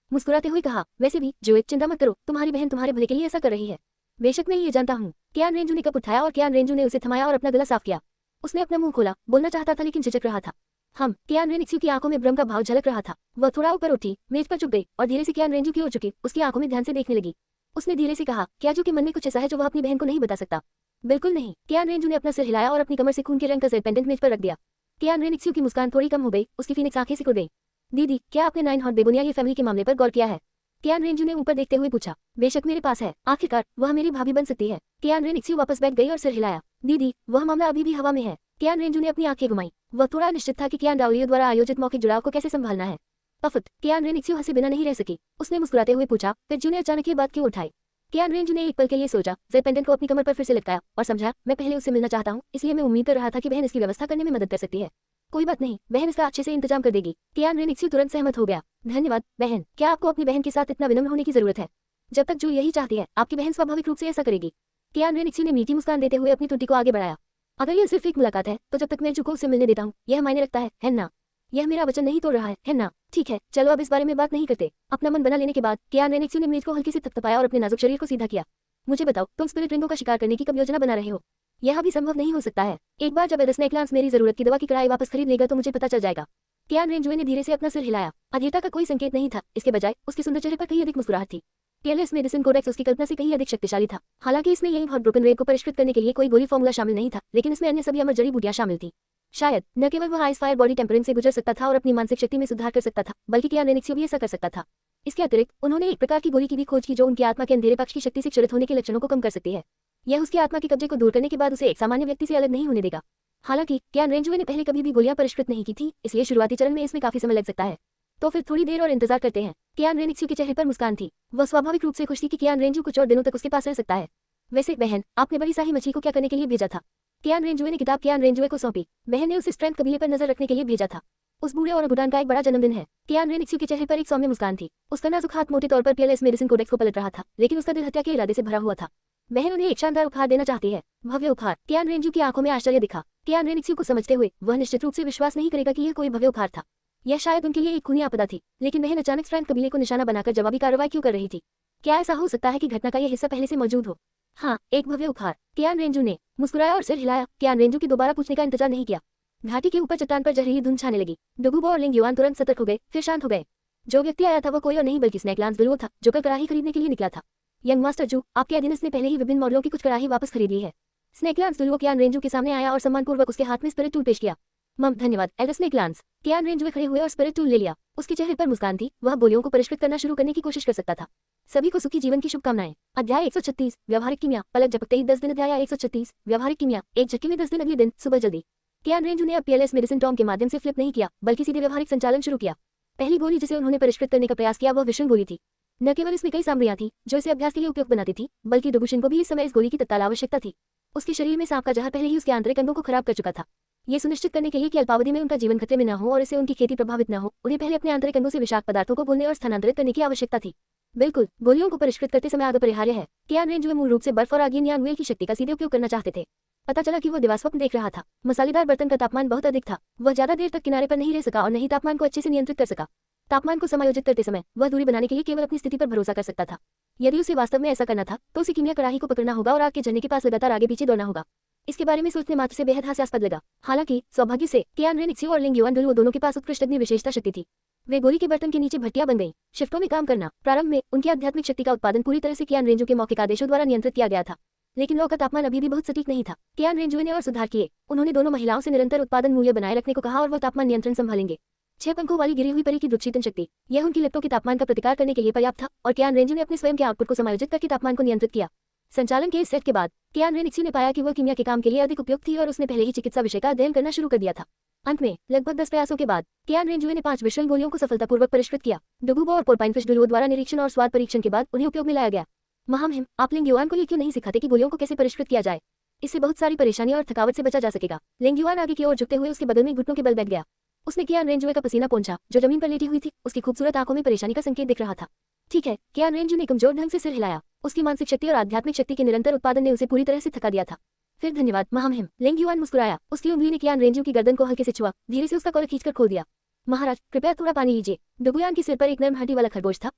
मुस्कुराते हुए कहा, वैसे भी जो चिंता मत करो, तुम्हारी बहन तुम्हारे भले के लिए ऐसा कर रही है। बेशक मैं ये जानता हूँ। कियान रेंजू ने कप उठाया और कियान रेंजू ने उसे थमाया और अपना गला साफ किया। उसने अपना मुंह खोला, बोलना चाहता था लेकिन झिझक रहा था। कियान रेनिक्सू की आंखों में भ्रम का भाव झलक रहा था। वह थोड़ा ऊपर उठी, मेज पर झुक गई और धीरे से कियान रेंजू की ओर झुकी, उसकी आंखों में ध्यान से देखने लगी। उसने धीरे से कहा, क्या जो के मन में कुछ ऐसा है जो वह अपनी बहन को नहीं बता सकता? बिल्कुल नहीं। कियान रेंजू ने अपना सिर हिलाया और अपनी कमर से खून के रंग का जेड पेंडेंट मेज पर रख दिया। कियान रेनिक्सू की मुस्कान थोड़ी कम हो गई, उसकी फीनिक्स आंखें सिकुड़ गई। दीदी क्या आपने 9 हॉट बेगोनिया ये फैमिली के मामले पर गौर किया है? कियान रेंजू ने ऊपर देखते हुए पूछा। बेशक मेरे पास है, आखिरकार वह मेरी भाभी बन सकती है। कियान रेनिक्सू वापस बैठ गई और सिर हिलाया। दीदी वह मामला अभी भी हवा में है। कियान रेंजू ने अपनी आंखें घुमाई। वह थोड़ा निश्चित था कि कियान डाउलियो द्वारा आयोजित मौखिक जुड़ाव को कैसे संभालना है। पफुत। कियान रेनिक्सू हंसे बिना नहीं रह सकी। उसने मुस्कुराते हुए पूछा, फिर जू ने अचानक ये बात क्यों उठाई? कियान रेंजू ने एक पल के लिए सोचा, जेड पेंडेंट को अपनी कमर पर फिर से लटकाया और समझा, मैं पहले उससे मिलना चाहता हूँ, इसलिए मैं उम्मीद कर रहा था कि बहन इसकी व्यवस्था करने में मदद कर सकती है। कोई बात नहीं, बहन इसका अच्छे से इंतजाम कर देगी। कियान रेनिक्सू तुरंत सहमत हो गया। धन्यवाद बहन। क्या आपको अपनी बहन के साथ इतना विनम्र होने की जरूरत है? जब तक जू यही चाहती है, आपकी बहन स्वाभाविक रूप से ऐसा करेगी। कियान रेनिक्सी ने मीठी मुस्कान देते हुए अपनी टूटी को आगे बढ़ाया। अगर यह सिर्फ एक मुलाकात है, तो जब तक मैं जू को उससे मिलने देता हूँ, यह मायने रखता है ना? यह मेरा वचन नहीं तोड़ रहा है ना? ठीक है, चलो अब इस बारे में बात नहीं करते। अपना मन बना लेने के बाद कियान रेनिक्सी ने मेज को हल्की से थपथपाया और अपने नाजुक शरीर को सीधा किया। मुझे बताओ, तुम स्पिरिट रिंगों का शिकार करने की कब योजना बना रहे हो? यह अभी संभव नहीं हो सकता है। एक बार जब स्नेकलांस मेरी जरूरत की दवा की कड़ाई वापस खरीद लेगा तो मुझे पता चल जाएगा। कियान रेंजुए ने धीरे से अपना सिर हिलाया। अधीरता का कोई संकेत नहीं था, इसके बजाय उसके सुंदर चेहरे पर कहीं अधिक मुस्कुराहट थी। पीएलएस मेडिसिन कोडेक्स उसकी कल्पना से कहीं अधिक शक्तिशाली था। हालांकि इसमें यही बहुत ब्रोकन रेड को परिष्कृत करने के लिए कोई गोली फॉर्मूला शामिल नहीं था, लेकिन इसमें अन्य सभी अमर जड़ी बूटियां शामिल थी। शायद न केवल वह आइस फायर बॉडी टेम्परिंग से गुजर सकता था और अपनी मानसिक शक्ति में सुधार कर सकता था, बल्कि कियान रेनिक्सी भी ऐसा कर सकता था। इसके अतिरिक्त उन्होंने एक प्रकार की गोली की भी खोज की जो उनकी आत्मा के अंधेरे पक्ष की शक्ति से क्षुरित होने के लक्षणों को कम कर सकती है। यह उसकी आत्मा के कब्जे को दूर करने के बाद उसे एक सामान्य व्यक्ति से अलग नहीं होने देगा। हालांकि कियान रेंजुए ने पहले कभी भी गोलियां परिष्कृत नहीं की थी, इसलिए शुरुआती चरण में इसमें काफी समय लग सकता है। तो फिर थोड़ी देर और इंतजार करते हैं। कियान रेनिक्सी के चेहरे पर मुस्कान थी। वह स्वाभाविक रूप से खुश थी कि कियान रेंजू कुछ और दिनों तक उसके पास रह सकता है। वैसे बहन, आपने बड़ी शाही मछली को क्या करने के लिए भेजा था? कियान रेंजुए ने किताब कियान रेंजुए को सौंपी। बहन ने उसे स्ट्रेंथ कबीले पर नजर रखने के लिए भेजा था। उस बूढ़े और गुडान का एक बड़ा जन्मदिन है। कियान रेनिक्सी के चेहरे पर एक सौम्य मुस्कान थी। उसका नाजुक हाथ मोटे तौर पर पीएलएस मेडिसिन कोडेक्स को पलट रहा था, लेकिन उसका दिल हत्या के इरादे से भरा हुआ था। बहन उन्हें एक शानदार उपहार देना चाहती है। भव्य उपहार। कियान रेंजू की आंखों में आश्चर्य दिखा। कियान रेनिक्सी को समझते हुए वह निश्चित रूप से विश्वास नहीं करेगा कि यह कोई भव्य उपहार था। यह शायद उनके लिए एक खूनी आपदा थी, लेकिन बहन अचानक स्ट्रेंथ कबीले को निशाना बनाकर जवाबी कार्रवाई क्यों कर रही थी? क्या ऐसा हो सकता है कि घटना का यह हिस्सा पहले से मौजूद हो? हाँ, एक भव्य उपहार। कियान रेंजू ने मुस्कुराया और सिर हिलाया। कियान रेंजू की दोबारा पूछने का इंतजार नहीं किया। घाटी के ऊपर चट्टान पर जहरीली धुंध छाने लगी। डुगुबो और लिंग युआन तुरंत सतर्क हो गए, फिर शांत हो गए। जो व्यक्ति आया था वो कोई और नहीं बल्कि स्नेकलांस दुलुओ था, जो कल कड़ाही खरीदने के लिए निकला था। यंग मास्टर जू, आपके अधीनस्थ ने पहले ही विभिन्न मॉडलों की कुछ कड़ाही वापस खरीद ली है। स्नेकलांस दुलुओ कियान रेंजू के सामने आया और सम्मानपूर्वक उसके हाथ में स्पिरिट टूल पेश किया। मम, धन्यवाद एल्डर स्नेकलांस। कियान रेंजुए खड़े हुए और स्पिरिट टूल ले लिया। उसके चेहरे पर मुस्कान थी। वह बोलियों को परिष्कृत करना शुरू करने की कोशिश कर सकता था। सभी को सुखी जीवन की शुभकामनाएं। अध्याय 136 व्यावहारिक कीमिया। पलक झपकते ही 10 दिन। अध्याय 136 व्यावहारिक कीमिया। एक झटके में 10 दिन। अगले दिन सुबह जल्दी। कियान रेंजू ने अब पीएलएस मेडिसिन टॉम के माध्यम से फ्लिप नहीं किया, बल्कि सीधे व्यावहारिक संचालन शुरू किया। पहली गोली जिसे उन्होंने परिष्कृत करने का प्रयास किया वह विषण गोली थी। न केवल इसमें कई सामग्रियां थी जो इसे अभ्यास के लिए उपयुक्त बनाती थी, बल्कि डुगुशिन को भी इस समय इस गोली की तत्काल आवश्यकता थी। उसके शरीर में सांप का जहर पहले ही उसके आंतरिक अंगों को खराब कर चुका था। ये सुनिश्चित करने के लिए कि अल्पावधि में उनका जीवन खतरे में न हो और इससे उनकी खेती प्रभावित न हो, उन्हें पहले अपने आंतरिक अंगों से विषाक्त पदार्थों को बोलने और स्थानांतरित करने की आवश्यकता थी। बिल्कुल, गोलियों को परिष्कृत करते समय आग अपरिहार्य है। कियान रेंजुए मूल रूप से बर्फ और आगिन यान वेल की शक्ति का सीधे उपयोग करना चाहते थे। पता चला कि वो दिवास्वप्न देख रहा था। मसालेदार बर्तन का तापमान बहुत अधिक था। वह ज्यादा देर तक किनारे पर नहीं रह सका और नहीं तापमान को अच्छे से नियंत्रित कर सका। तापमान को समायोजित करते समय वह दूरी बनाने के लिए केवल अपनी स्थिति पर भरोसा कर सकता था। यदि उसे वास्तव में ऐसा करना था तो उसे कीमिया कड़ाही को पकड़ना होगा और आग के झरने के पास लगातार आगे पीछे दौड़ना होगा। इसके बारे में सोचने मात्र से बेहद हास्यास्पद लगा। हालांकि सौभाग्य से कियान रेनिक्सी और लिंग युआन दुलुओ दोनों के पास उत्कृष्ट अग्नि विशेषता शक्ति थी। वे गोली के बर्तन के नीचे भट्टियां बन गईं। शिफ्टों में काम करना। प्रारंभ में उनकी आध्यात्मिक शक्ति का उत्पादन पूरी तरह से कियान रेंजू के मौखिक आदेशों द्वारा नियंत्रित किया गया था, लेकिन लौ का तापमान अभी भी बहुत सटीक नहीं था। कियान रेंजुए ने और सुधार किए। उन्होंने दोनों महिलाओं से निरंतर उत्पादन मूल्य बनाए रखने को कहा और वह तापमान नियंत्रण संभालेंगे। 6 पंखों वाली गिरी हुई परी की दुष्शीतन शक्ति, यह उनकी लपटों के तापमान का प्रतिकार करने के लिए पर्याप्त था और कियान रेंजू ने अपने स्वयं के आउटपुट को समायोजित करके तापमान को नियंत्रित किया। संचालन के इस सेट के बाद कियान रेनिक्सी ने पाया कि वह कीमिया के काम के लिए अधिक उपयुक्त थी और उसने पहले ही चिकित्सा विषय का अध्ययन करना शुरू कर दिया था। अंत में लगभग 10 प्रयासों के बाद कियान रेंजुए ने 5 विषण गोलियों को सफलतापूर्वक परिष्कृत किया। डुगुबो और पोर्पाइन फिश दुलुओ द्वारा निरीक्षण और स्वाद परीक्षण के बाद उन्हें उपयोग में लाया गया। महामहिम, आप लिंग युआन को ये क्यों नहीं सिखाते कि गोलियों को कैसे परिष्कृत किया जाए? इससे बहुत सारी परेशानी और थकावट से बचा जा सकेगा। लिंग युआन आगे की ओर झुकते हुए उसके बगल में घुटनों के बल बैठ गया। उसने कियान रेंजुए का पसीना पोंछा जो जमीन पर लेटी हुई थी। उसकी खूबसूरत आंखों में परेशानी का संकेत दिख रहा था। ठीक है, कियान रेंजू ने कमजोर ढंग से सिर हिलाया। उसकी मानसिक शक्ति और आध्यात्मिक शक्ति के निरंतर उत्पादन ने उसे पूरी तरह से थका दिया था। फिर धन्यवाद महामहिम। लिंग युआन मुस्कुराया। उसकी उंगली ने कियान रेंजू की गर्दन को हल्के से छुआ, धीरे से उसका कॉलर खींचकर खोल दिया। महाराज, कृपया थोड़ा पानी लीजिए। डुगुयान के सिर पर एक नर्म हड्डी वाला खरगोश था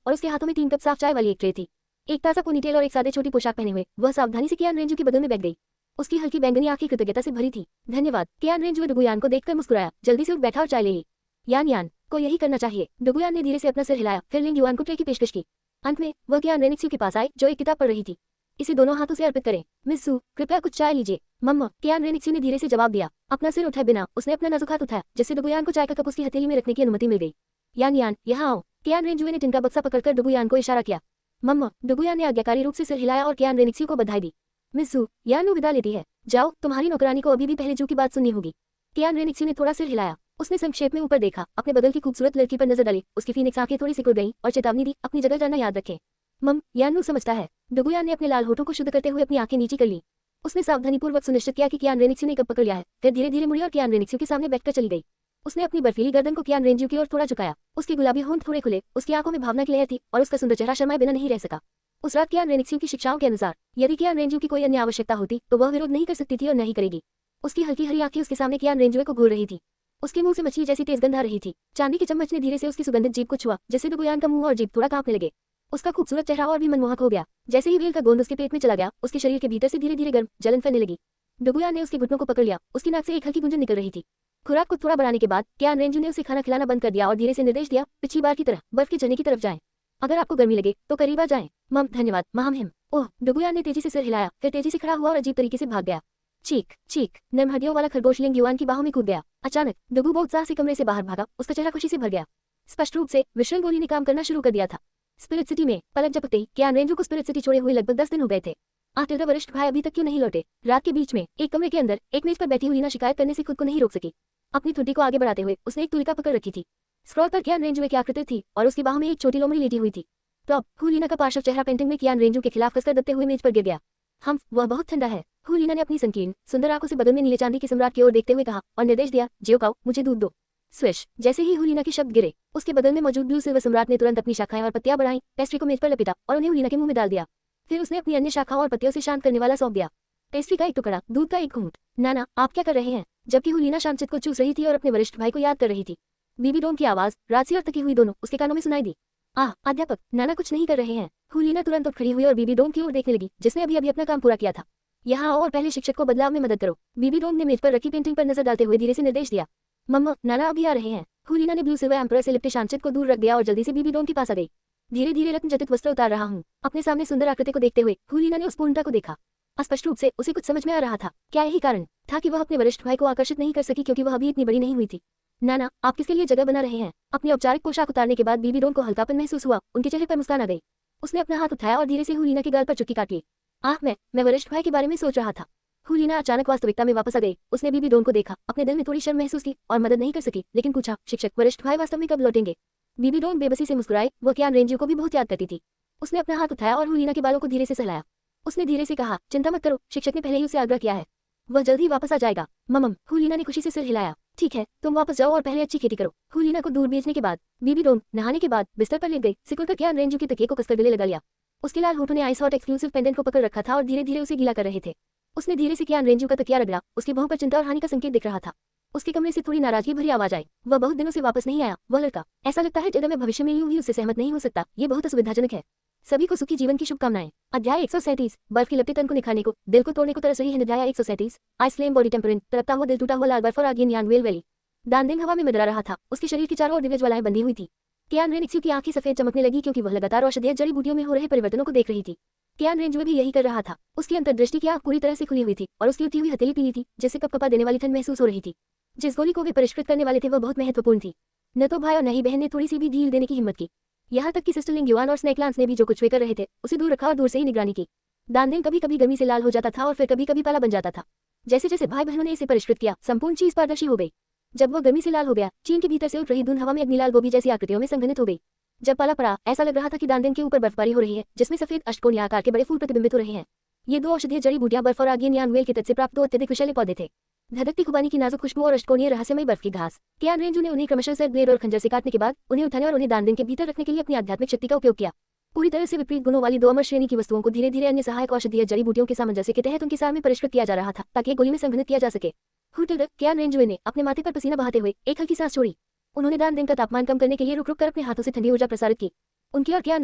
और उसके हाथों में 3 कप साफ चाय वाली एक ट्रे थी। एक ताजा पोनीटेल और एक सादे छोटी पोशाक पहने हुए वह सावधानी से कियान रेंजू के बगल में बैठ गई। उसकी हल्की बैंगनी आंखें कृतज्ञता से भरी थी। धन्यवाद। कियान रेंजू डुगुयान को देखकर मुस्कुराया, जल्दी से उठ बैठा और चाय ले ली। यान को यही करना चाहिए। डुगुयान ने धीरे से अपना सिर हिलाया, फिर लिंग युआन को ट्रे की पेशकश की। अंत में वह कियान रेनिक्सी के पास आई जो एक किताब पढ़ रही थी। इसे दोनों हाथों से अर्पित करें। मिस सू, कृपया कुछ चाय लीजिए। मम्मा, कियान रेनिक्सी ने धीरे से जवाब दिया। अपना सिर उठाए बिना उसने अपना नाजुक हाथ उठाया, जिससे डुगुयान को चाय का कप उसकी हथेली में रखने की अनुमति मिल गई। यान, यहाँ आओ। कियान रेंजुए ने टिन का बक्सा पकड़कर डुगुयान को इशारा किया। मम्मा, डुगुयान ने आज्ञाकारी रूप से सिर हिलाया और कियान रेनिक्सी को बधाई दी। मिस सू, यान विदा लेती है। जाओ, तुम्हारी नौकरानी को अभी भी पहले जू की बात सुननी होगी। कियान रेनिक्सी ने थोड़ा सिर हिलाया। उसने संक्षेप में ऊपर देखा, अपने बगल की खूबसूरत लड़की पर नजर डाली। उसकी फीनिक्स आंखें थोड़ी सिकुड़ गईं और चेतावनी दी, अपनी जगह जाना याद रखें। मम, यान समझता है। डुगुयान ने अपने लाल होठों को शुद्ध करते हुए अपनी आंखें नीची कर ली। उसने सावधानीपूर्वक सुनिश्चित किया कि कियान रेनिक्सी ने कब पकड़ लिया है, फिर धीरे धीरे मुड़ी और कियान रेनिक्सी के सामने बैठकर चली गई। उसने अपनी बर्फीली गर्दन को कियान रेंजू की ओर थोड़ा झुकाया। उसके गुलाबी होंठ थोड़े खुले, उसकी आंखों में भावना की लहर थी और उसका सुंदर चेहरा शर्माए बिना नहीं रह सका। उस रात कियान रेनिक्सियो की शिक्षाओं के अनुसार यदि कियान रेंजू की कोई अन्य आवश्यकता होती तो वह विरोध नहीं कर सकती थी और न ही करेगी। उसकी हल्की हरी आंखें उसके सामने कियान रेंजुए को घूर रही थी। उसके मुंह से मछली जैसी तेज गंध आ रही थी। चांदी के चम्मच ने धीरे से उसकी सुगंधित जीभ को छुआ, जिससे डुगुयान का मुंह और जीभ थोड़ा कांपने लगे। उसका खूबसूरत चेहरा और भी मनमोहक हो गया। जैसे ही बेल का गोंद उसके पेट में चला गया, उसके शरीर के भीतर से धीरे धीरे गर्म जलन फैलने लगी। डुगुयान ने उसके घुटनों को पकड़ लिया। उसकी नाक से एक हल्की गुंजन निकल रही थी। खुराक को थोड़ा बढ़ाने के बाद कियान रेंजू ने उसे खाना खिलाना बंद कर दिया और धीरे से निर्देश दिया, पिछली बार की तरह बर्फ के झरने की तरफ जाएं। अगर आपको गर्मी लगे तो करीब आ जाएं। मम धन्यवाद महामहिम। ओह, डुगुयान ने तेजी से सिर हिलाया, फिर तेजी से खड़ा हुआ और अजीब तरीके से भाग गया। चीख चीख, नर्म हड्डियों वाला खरगोश लिंग युआन की बाहों में कूद गया। अचानक डुगु बहुत उत्साह से कमरे से बाहर भागा। उसका चेहरा खुशी से भर गया। स्पष्ट रूप से विशरल गोली ने काम करना शुरू कर दिया था। स्पिरिट सिटी में पलक झपकते ही कियान रेंजू को स्पिरिट सिटी छोड़े हुए लगभग 10 दिन हो गए थे। आतिल्दा वरिष्ठ भाई अभी तक क्यों नहीं लौटे? रात के बीच में एक कमरे के अंदर एक मेज पर बैठी हुई लीना शिकायत करने से खुद को नहीं रोक सकी। अपनी ठुड्डी को आगे बढ़ाते हुए उसने एक तुलिका पकड़ रखी थी। स्क्रॉल पर कियान रेंजू की आकृति थी और उसकी बाहों में एक छोटी लोमड़ी लेटी हुई थी। टॉप हुलीना का पार्श्व चेहरा पेंटिंग में कियान रेंजू के खिलाफ कसकर दबते हुए मेज पर गिर गया। वह बहुत ठंडा है। हुलीना ने अपनी संकीर्ण सुंदर आंखों से बगल में नीले चांदी के सम्राट की ओर देखते हुए कहा और निर्देश दिया, जियोकाओ मुझे दूध दो। स्विश, जैसे ही हुलीना के शब्द गिरे, उसके बगल में मौजूद ब्लू सिल्वर सम्राट ने तुरंत अपनी शाखाएं और पत्तियां बढ़ाई, पेस्ट्री को मेज पर लपेटा और उन्हें हुलीना के मुंह में डाल दिया। फिर उसने अपनी अन्य शाखाओं और पत्तियों से शांत करने वाला सौंप दिया। पेस्ट्री का एक टुकड़ा, दूध का एक घूंट। नाना, आप क्या कर रहे हैं? जबकि हुलीना शामचित को चूस रही थी और अपने वरिष्ठ भाई को याद कर रही थी, बीबी डोम की आवाज राजी और थकी हुई दोनों उसके कानों में सुनाई दी। आह अध्यापक, नाना कुछ नहीं कर रहे हैं। हुलीना तुरंत उठ खड़ी हुई और बीबी डोम की ओर देखने लगी, जिसने अभी अभी अपना काम पूरा किया था। यहाँ आओ और पहले शिक्षक को बदलाव में मदद करो। बीबी डोम ने मेज पर रखी पेंटिंग पर नजर डालते हुए धीरे से निर्देश दिया। मम्मा, नाना अभी आ रहे हैं। हुलीना ने ब्लू सिल्वर एम्परर से लिपटे शामचित को दूर रख दिया और जल्दी से बीबी डोम के पास आ गई। धीरे धीरे रत्न जटित वस्त्र उतार रहा हूँ। अपने सामने सुंदर आकृति को देखते हुए हुलीना ने उस पूर्णता को देखा। स्पष्ट रूप से उसे कुछ समझ में आ रहा था। क्या यही कारण था कि वह अपने वरिष्ठ भाई को आकर्षित नहीं कर सकी क्योंकि वह अभी इतनी बड़ी नहीं हुई थी? नाना, आप किसके लिए जगह बना रहे हैं? अपनी औपचारिक पोशाक उतारने के बाद बीबी डोम को हल्कापन महसूस हुआ। उनके चेहरे पर मुस्कान आ गई। उसने अपना हाथ उठाया और धीरे से हुलीना के गाल पर चुटकी काट ली। आह, मैं वरिष्ठ भाई के बारे में सोच रहा था। हुलीना अचानक वास्तविकता में वापस आ गई। उसने बीबी डोम को देखा, अपने दिल में थोड़ी शर्म महसूस की और मदद नहीं कर सकी, लेकिन पूछा, शिक्षक, वरिष्ठ भाई वास्तव में कब लौटेंगे? बीबी डोम बेबसी से मुस्कुराई। वह कियान रेंजू को भी बहुत याद करती थी। उसने अपना हाथ उठाया और हुलीना के बालों को धीरे से सहलाया। उसने धीरे से कहा, चिंता मत करो, शिक्षक ने पहले ही उसे आग्रह किया है, वह जल्द ही वापस आ जाएगा। ममम, हुलीना ने खुशी से सिर हिलाया। ठीक है, तुम वापस जाओ और पहले अच्छी खेती करो। हुलीना को दूर भेजने के बाद बीबी डोम नहाने के बाद बिस्तर पर लेट गई। सिकुड़कर कियान रेंजू की तकिए को कसकर गले लगा लिया। उसके लाल होठों ने आइस हॉट एक्सक्लूसिव पेंडेंट को पकड़ रखा था और धीरे धीरे उसे गीला कर रहे थे। उसने धीरे से कियान रेंजू का तकिया रगड़ा। उसकी भौं पर चिंता और हानि का संकेत दिख रहा था। उसके कमरे से थोड़ी नाराजगी भरी आवाज आई। वह बहुत दिनों से वापस नहीं आया। वह लड़का, ऐसा लगता है जब मैं भविष्य में यूं ही उससे सहमत नहीं हो सकता। ये बहुत असुविधाजनक है। सभी को सुखी जीवन की शुभकामनाएं। अध्याय 137, बर्फ की लपटी तन को निखारने को, दिल को तोड़ने को तरस रही है। अध्याय 137, आइस फ्लेम बॉडी टेम्परेंट, तड़पता हुआ दिल, टूटा हुआ लाल बर्फ और आगिन यान वेल वैली। दानदिंग हवा में मंडरा रहा था। उसके शरीर की चारों ओर दिव्य ज्वालाएं बंधी हुई थी। कियान रेनिक्सियो की आंखें सफेद चमकने लगी क्योंकि वह लगातार औषधीय जड़ी बूटियों में हो रहे परिवर्तनों को देख रही थी। कियान रेंजुए भी यही कर रहा था। उसकी अंतर्दृष्टि की आंख पूरी तरह से खुली हुई थी और उसकी उठी हुई हथेली पीली थी, जिससे कपकपा देने वाली ठंड महसूस हो रही थी। जिस गोली को वे परिष्कृत करने वाले थे वह बहुत महत्वपूर्ण थी। न तो भाई और न ही बहन ने थोड़ी सी भी ढील देने की हिम्मत की। यहाँ तक कि सिस्टर लिंग युआन और स्नेकलांस ने भी जो कुछ वे कर रहे थे उसे दूर रखा और दूर से ही निगरानी की। दानदिंग कभी कभी गर्मी से लाल हो जाता था और फिर कभी कभी काला बन जाता था। जैसे जैसे भाई बहनों ने इसे परिष्कृत किया, संपूर्ण चीज पारदर्शी हो गई। जब वह गर्मी से लाल हो गया, चीन के भीतर से उठ रही धुंध हवा में अग्निलाल गोभी जैसी आकृतियों में संघनित हो गई। जब पाला पड़ा, ऐसा लग रहा था कि दानदिंग के ऊपर बर्फबारी हो रही है, जिसमें सफेद अष्टकोणीय आकार के बड़े फूल प्रतिबिंबित हो रहे हैं। ये दो औषधीय जड़ी बूटियां बर्फ और आगियन यान वेल के तट से प्राप्त दो अत्यधिक विषैले पौधे थे। धधकती खुबानी की नाजुक खुशबू और अष्टकोणीय रहस्यमय बर्फ की घास। कियान रेंजू ने उन्हें क्रमशः सेट ब्लेड और खंजर से काटने के बाद उन्हें उठाने और उन्हें दानदिंग के भीतर रखने के लिए अपनी आध्यात्मिक शक्ति का उपयोग किया। पूरी तरह से विपरीत गुणों वाली दो अमर श्रेणी की वस्तुओं को धीरे धीरे अन्य सहायक औषधीय जड़ी बूटियों के सामंजस्य के तहत उनके सार में परिष्कृत किया जा रहा था ताकि गोली में संघनित किया जा सके। हुटिल्ड, कियान रेंजुए ने अपने माथे पर पसीना बहाते हुए एक हल्की सांस छोड़ी। उन्होंने दानदिंग का तापमान कम करने के लिए रुक रुक कर अपने हाथों से ठंडी ऊर्जा प्रसारित की। उनकी और कियान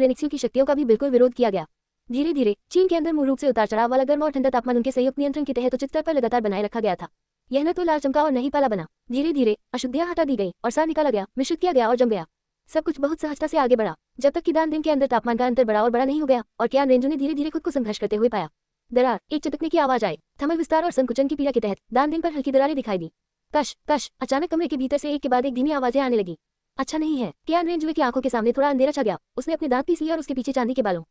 रेनिक्सियो की शक्तियों का भी बिल्कुल विरोध किया गया। धीरे धीरे चीन के अंदर मूल रूप से उतार चढ़ाव वाला गर्म और ठंडा तापमान उनके संयुक्त नियंत्रण के तहत उचित स्तर पर लगातार बनाए रखा गया था। यह न तो लाल चमका और न ही पाला बना। धीरे धीरे अशुद्धियां हटा दी गई और सार निकाला गया, मिश्रित किया गया और जम गया। सब कुछ बहुत सहजता से आगे बढ़ा, जब तक कि दानदिंग के अंदर तापमान का अंतर बड़ा और बड़ा नहीं हो गया और कियान रेंजू ने धीरे धीरे खुद को संघर्ष करते हुए पाया। दरार, एक चटकने की आवाज आई। थर्मल विस्तार और संकुचन की पीड़ा के तहत दानदिंग पर हल्की दरारें दिखाई दी। कश कश, अचानक कमरे के भीतर से एक के बाद एक धीमी आवाजें आने लगी। अच्छा नहीं है। कियान रेंजुए की आंखों के सामने थोड़ा अंधेरा छा गया। उसने अपने दांत पीस लिए और उसके पीछे चांदी के बालों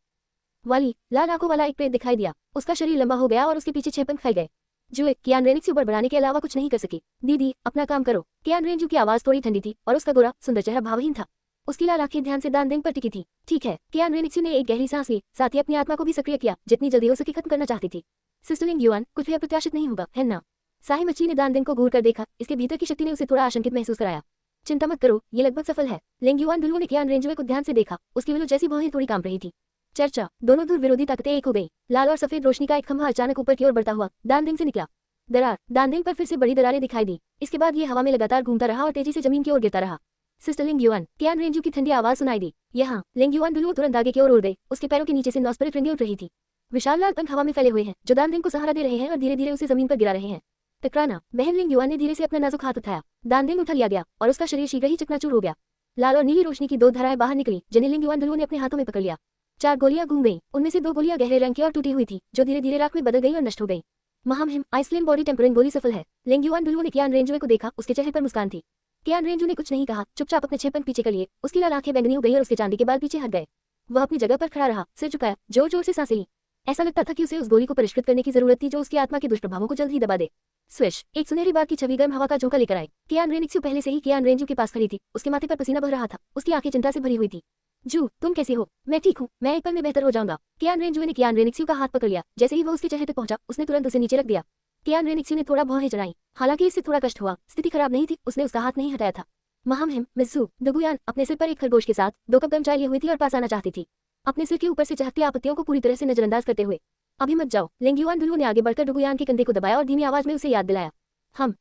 वाली लाल आंखों वाला एक प्रेत दिखाई दिया। उसका शरीर लंबा हो गया और उसके पीछे 6 पंख फैल गए। जुए कियान रेनिक्सियो बढ़ाने के अलावा कुछ नहीं कर सकी। दीदी, अपना काम करो। कियान रेंजू की आवाज थोड़ी ठंडी थी और उसका गोरा सुंदर चेहरा भावहीन था। उसकी लाल आंखें ध्यान से दानदिंग पर टिकी थी। ठीक है। कियान रेनिक्सियो ने एक गहरी सांस ली, साथ ही अपनी आत्मा को भी सक्रिय किया, जितनी जल्दी हो सके खत्म करना चाहती थी। सिस्टर लिंग युआन, कुछ भी अप्रत्याशित नहीं होगा, है ना? साही मच्छी ने दानदिंग को घूर कर देखा। इसके भीतर की शक्ति ने उसे थोड़ा आशंकित महसूस कराया। चिंता मत करो, ये लगभग सफल है। लिंग युआन दुल्हू ने कियान रेंजुए को ध्यान से देखा। उसकी विलु जैसी भौहें थोड़ी कांप रही थी। चर्चा, दोनों दूर विरोधी ताकतें एक हो गई। लाल और सफेद रोशनी का एक खंभा अचानक ऊपर की ओर बढ़ता हुआ दानदिंग से निकला। दरार, दानदिंग पर फिर से बड़ी दरारें दिखाई दी। इसके बाद ये हवा में लगातार घूमता रहा और तेजी से जमीन की ओर गिरता रहा। सिस्टर लिंग युआन, कियान रेंजू की ठंडी आवाज सुनाई दी। यहाँ लिंग युआन दुलुओ तुरंत आगे की ओर उड़ गई। उसके पैरों के नीचे से नौस्परित रिंगें उठ रही थी। विशाल लाल पंख हवा में फैले हुए हैं जो दानदिंग को सहारा दे रहे हैं और धीरे धीरे उसे जमीन पर गिरा रहे हैं। टकराना, बहन लिंग युआन ने धीरे से अपना नाजुक हाथ उठाया। दानदिंग उठा लिया गया और उसका शरीर शीघ्र ही चकनाचूर हो गया। लाल और नीली रोशनी की दो धाराएं बाहर निकली जिन्हें लिंग युआन दुलुओ ने अपने हाथों में पकड़ लिया। 4 गोलियां घूम गईं। उनमें से 2 गोलियां गहरे रंग की और टूटी हुई थी जो धीरे धीरे राख में बदल गई और नष्ट हो गई। महामहिम आइसफ्लेम बॉडी टेम्परिंग गोली सफल है। लिंग युआन दुलुओ ने कियान रेंजुए को देखा। उसके चेहरे पर मुस्कान थी। कियान रेंजू ने कुछ नहीं कहा, चुपचाप अपने 6 पंख पीछे कर लिए। उसकी लाल आंखें बैंगनी हो गई और उसके चांदी के बाल पीछे हट गए। वह अपनी जगह पर खड़ा रहा, सिर झुकाया, जोर जोर से सांसें ली। ऐसा लगता था कि उसे उस गोली को परिष्कृत करने की जरूरत थी जो उसकी आत्मा के दुष्प्रभावों को जल्द ही दबा दे। स्विश, एक सुनहरी बात की छवि गर्म हवा का झोंका लेकर आई। कियान रेनिक्सू पहले से ही कियान रेंजू के पास खड़ी थी। उसके माथे पर पसीना बह रहा था। उसकी आंखें चिंता से भरी हुई थी। जू, तुम कैसे हो? मैं ठीक हूँ, मैं एक पल में बेहतर हो जाऊंगा। कियान रेंजू ने कियान रेनिक्सू का हाथ पकड़ लिया। जैसे ही वो उसके चेहरे तक पहुंचा, उसने तुरंत उसे नीचे रख दिया। कियान रेनिक्सू ने थोड़ा भौहें चढ़ाई। हालांकि इससे थोड़ा कष्ट हुआ। स्थिति खराब नहीं थी, उसने उसका हाथ नहीं हटाया था। महामहिम मिज़ू, डुगुयान अपने सिर पर एक खरगोश के साथ 2 कप गर्म चाय लिए हुई थी और पास आना चाहती थी, अपने सिर के ऊपर से चहकती आपत्तियों को पूरी तरह से नजरअंदाज करते हुए। अभी मत जाओ। लिंग युआन दुलुओ ने आगे बढ़कर डुगुयान के कंधे को दबाया और धीमी आवाज में उसे याद दिलाया।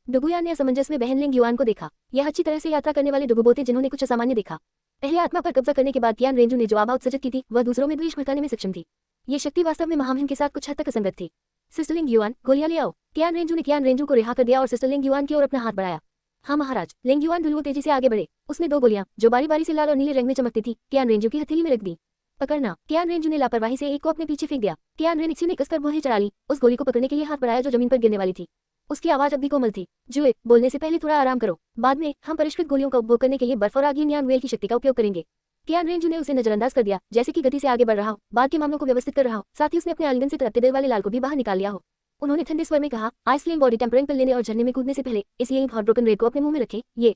डुगुयान ने असमंजस में बहन लिंग युआन को देखा। यह अच्छी तरह से यात्रा करने वाले डुगुबो थे जिन्होंने कुछ असामान्य देखा। पहले आत्मा पर कब्जा करने के बाद कियान रेंजू ने जो आभा उत्सर्जित की थी वह दूसरों में द्वेष भड़काने में सक्षम थी। ये शक्ति वास्तव में महामहिम के साथ कुछ हद तक असंगत थी। सिस्टर लिंग युआन, गोलियां ले आओ। कियान रेंजू ने कियान रेंजू को रिहा कर दिया और सिस्टर लिंग युआन की ओर अपना हाथ बढ़ाया। हाँ महाराज। लिंग युआन दुलुओ तेजी से आगे बढ़े। उसने 2 गोलियां जो बारी बारी से लाल और नीले रंग में चमकती थी कियान रेंजू की हथेली में रख दी। पकड़ना। कियान रेंजू ने लापरवाही से एक को अपने पीछे फेंक दिया। कियान रेनिक्सू ने कसकर भौहें चढ़ा ली। उस गोली को पकड़ने के लिए हाथ बढ़ाया जो जमीन पर गिरने वाली थी। उसकी आवाज अब भी कोमल थी। जुए, बोलने से पहले थोड़ा आराम करो। बाद में हम परिष्कृत गोलियों का उपभोग करने के लिए बर्फ और आग यान वेल की शक्ति का उपयोग करेंगे। कियान रेंजू ने उसे नजरअंदाज कर दिया, जैसे कि गति से आगे बढ़ रहा हो, बाद के मामलों को व्यवस्थित कर रहा हो। साथ ही उसने अपने आलिंगन से तड़पते दिल वाले लाल को भी बाहर निकाल लिया हो। उन्होंने ठंडे स्वर में कहा, आइसफ्लेम बॉडी टेम्परिंग पिल लेने और झरने में कूदने से पहले इस ये हॉट ब्रोकन रेड को अपने मुंह में रखें। ये